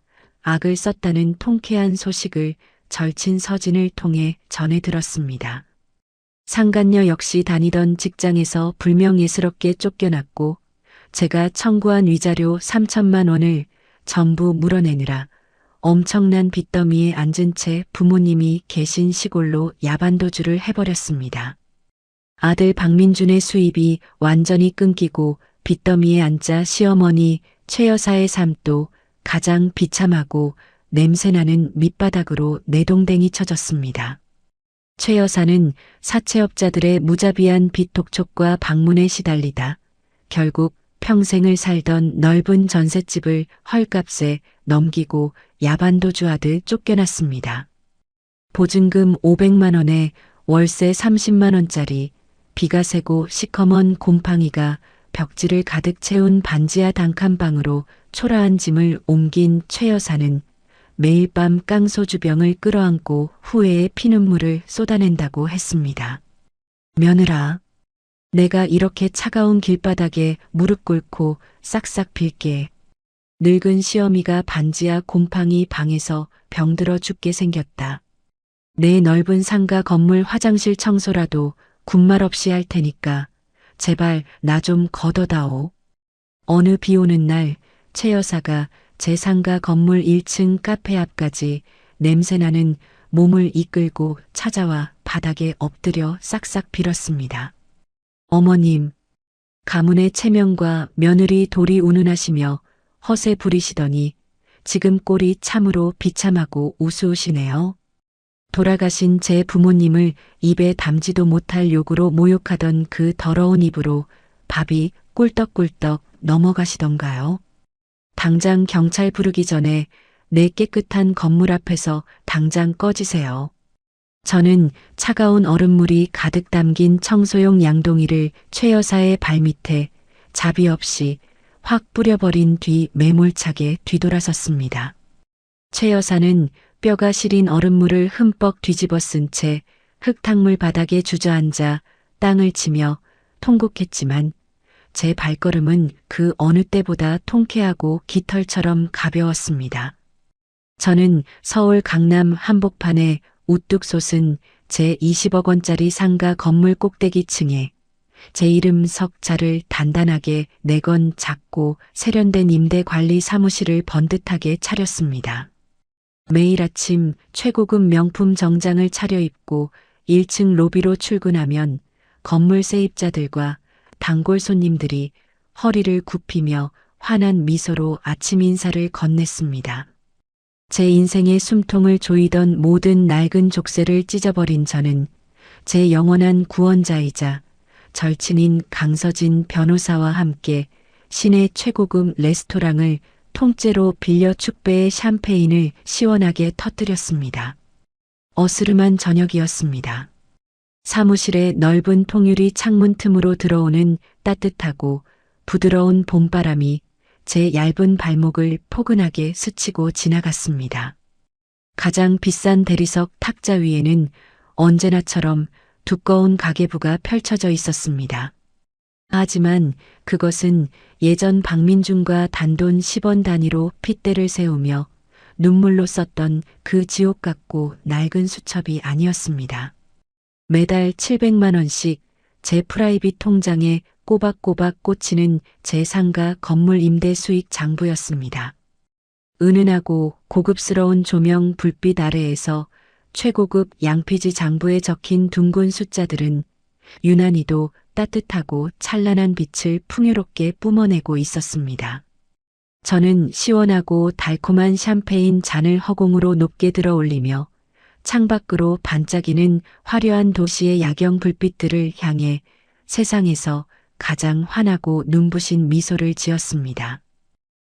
A: 악을 썼다는 통쾌한 소식을 절친 서진을 통해 전해 들었습니다. 상간녀 역시 다니던 직장에서 불명예스럽게 쫓겨났고 제가 청구한 위자료 3천만 원을 전부 물어내느라 엄청난 빚더미에 앉은 채 부모님이 계신 시골로 야반도주를 해버렸습니다. 아들 박민준의 수입이 완전히 끊기고 빚더미에 앉자 시어머니 최 여사의 삶도 가장 비참하고 냄새나는 밑바닥으로 내동댕이 쳐졌습니다. 최 여사는 사채업자들의 무자비한 빚 독촉과 방문에 시달리다 결국 평생을 살던 넓은 전셋집을 헐값에 넘기고 야반도주하듯 쫓겨났습니다. 보증금 500만 원에 월세 30만 원짜리 비가 새고 시커먼 곰팡이가 벽지를 가득 채운 반지하 단칸방으로 초라한 짐을 옮긴 최 여사는 매일 밤 깡소주병을 끌어안고 후회의 피눈물을 쏟아낸다고 했습니다. 며느라, 내가 이렇게 차가운 길바닥에 무릎 꿇고 싹싹 빌게. 늙은 시어미가 반지하 곰팡이 방에서 병들어 죽게 생겼다. 내 넓은 상가 건물 화장실 청소라도 군말 없이 할 테니까 제발 나 좀 걷어다오. 어느 비 오는 날 최 여사가 제 상가 건물 1층 카페 앞까지 냄새나는 몸을 이끌고 찾아와 바닥에 엎드려 싹싹 빌었습니다. 어머님, 가문의 체면과 며느리 도리 운운하시며 허세 부리시더니 지금 꼴이 참으로 비참하고 우스우시네요. 돌아가신 제 부모님을 입에 담지도 못할 욕으로 모욕하던 그 더러운 입으로 밥이 꿀떡꿀떡 넘어가시던가요? 당장 경찰 부르기 전에 내 깨끗한 건물 앞에서 당장 꺼지세요. 저는 차가운 얼음물이 가득 담긴 청소용 양동이를 최 여사의 발밑에 자비 없이 확 뿌려버린 뒤 매몰차게 뒤돌아섰습니다. 최 여사는 뼈가 시린 얼음물을 흠뻑 뒤집어 쓴 채 흙탕물 바닥에 주저앉아 땅을 치며 통곡했지만 제 발걸음은 그 어느 때보다 통쾌하고 깃털처럼 가벼웠습니다. 저는 서울 강남 한복판에 우뚝 솟은 제 20억 원짜리 상가 건물 꼭대기층에 제 이름 석자를 단단하게 내건 작고 세련된 임대 관리 사무실을 번듯하게 차렸습니다. 매일 아침 최고급 명품 정장을 차려입고 1층 로비로 출근하면 건물 세입자들과 단골 손님들이 허리를 굽히며 환한 미소로 아침 인사를 건넸습니다. 제 인생의 숨통을 조이던 모든 낡은 족쇄를 찢어버린 저는 제 영원한 구원자이자 절친인 강서진 변호사와 함께 시내 최고급 레스토랑을 통째로 빌려 축배의 샴페인을 시원하게 터뜨렸습니다. 어스름한 저녁이었습니다. 사무실의 넓은 통유리 창문 틈으로 들어오는 따뜻하고 부드러운 봄바람이 제 얇은 발목을 포근하게 스치고 지나갔습니다. 가장 비싼 대리석 탁자 위에는 언제나처럼 두꺼운 가계부가 펼쳐져 있었습니다. 하지만 그것은 예전 박민준과 단돈 10원 단위로 핏대를 세우며 눈물로 썼던 그 지옥 같고 낡은 수첩이 아니었습니다. 매달 700만 원씩 제 프라이빗 통장에 꼬박꼬박 꽂히는 제 상가 건물 임대 수익 장부였습니다. 은은하고 고급스러운 조명 불빛 아래에서 최고급 양피지 장부에 적힌 둥근 숫자들은 유난히도 따뜻하고 찬란한 빛을 풍요롭게 뿜어내고 있었습니다. 저는 시원하고 달콤한 샴페인 잔을 허공으로 높게 들어 올리며 창밖으로 반짝이는 화려한 도시의 야경 불빛들을 향해 세상에서 가장 환하고 눈부신 미소를 지었습니다.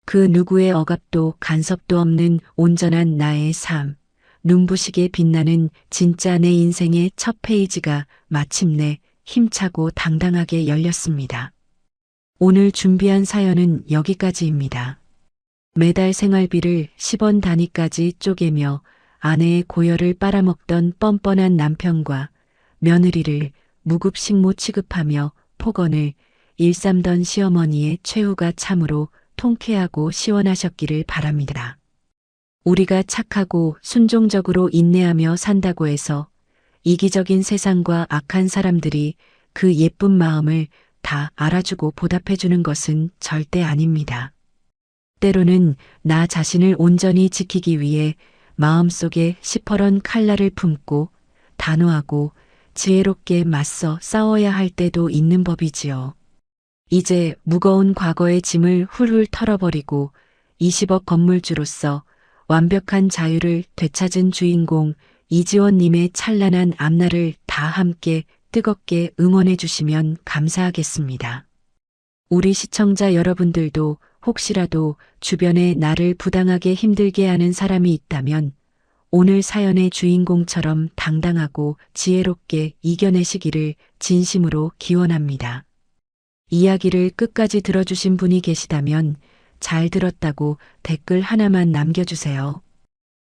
A: 그 누구의 억압도 간섭도 없는 온전한 나의 삶, 눈부시게 빛나는 진짜 내 인생의 첫 페이지가 마침내 힘차고 당당하게 열렸습니다. 오늘 준비한 사연은 여기까지입니다. 매달 생활비를 10원 단위까지 쪼개며 아내의 고열을 빨아먹던 뻔뻔한 남편과 며느리를 무급식모 취급하며 폭언을 일삼던 시어머니의 최후가 참으로 통쾌하고 시원하셨기를 바랍니다. 우리가 착하고 순종적으로 인내하며 산다고 해서 이기적인 세상과 악한 사람들이 그 예쁜 마음을 다 알아주고 보답해주는 것은 절대 아닙니다. 때로는 나 자신을 온전히 지키기 위해 마음속에 시퍼런 칼날을 품고 단호하고 지혜롭게 맞서 싸워야 할 때도 있는 법이지요. 이제 무거운 과거의 짐을 훌훌 털어버리고 20억 건물주로서 완벽한 자유를 되찾은 주인공 이지원님의 찬란한 앞날을 다 함께 뜨겁게 응원해 주시면 감사하겠습니다. 우리 시청자 여러분들도 혹시라도 주변에 나를 부당하게 힘들게 하는 사람이 있다면 오늘 사연의 주인공처럼 당당하고 지혜롭게 이겨내시기를 진심으로 기원합니다. 이야기를 끝까지 들어주신 분이 계시다면 잘 들었다고 댓글 하나만 남겨주세요.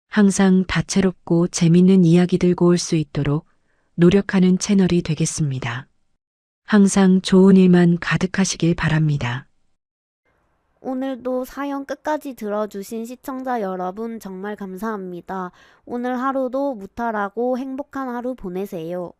A: 항상 다채롭고 재밌는 이야기 들고 올 수 있도록 노력하는 채널이 되겠습니다. 항상 좋은 일만 가득하시길 바랍니다.
B: 오늘도 사연 끝까지 들어주신 시청자 여러분 정말 감사합니다. 오늘 하루도 무탈하고 행복한 하루 보내세요.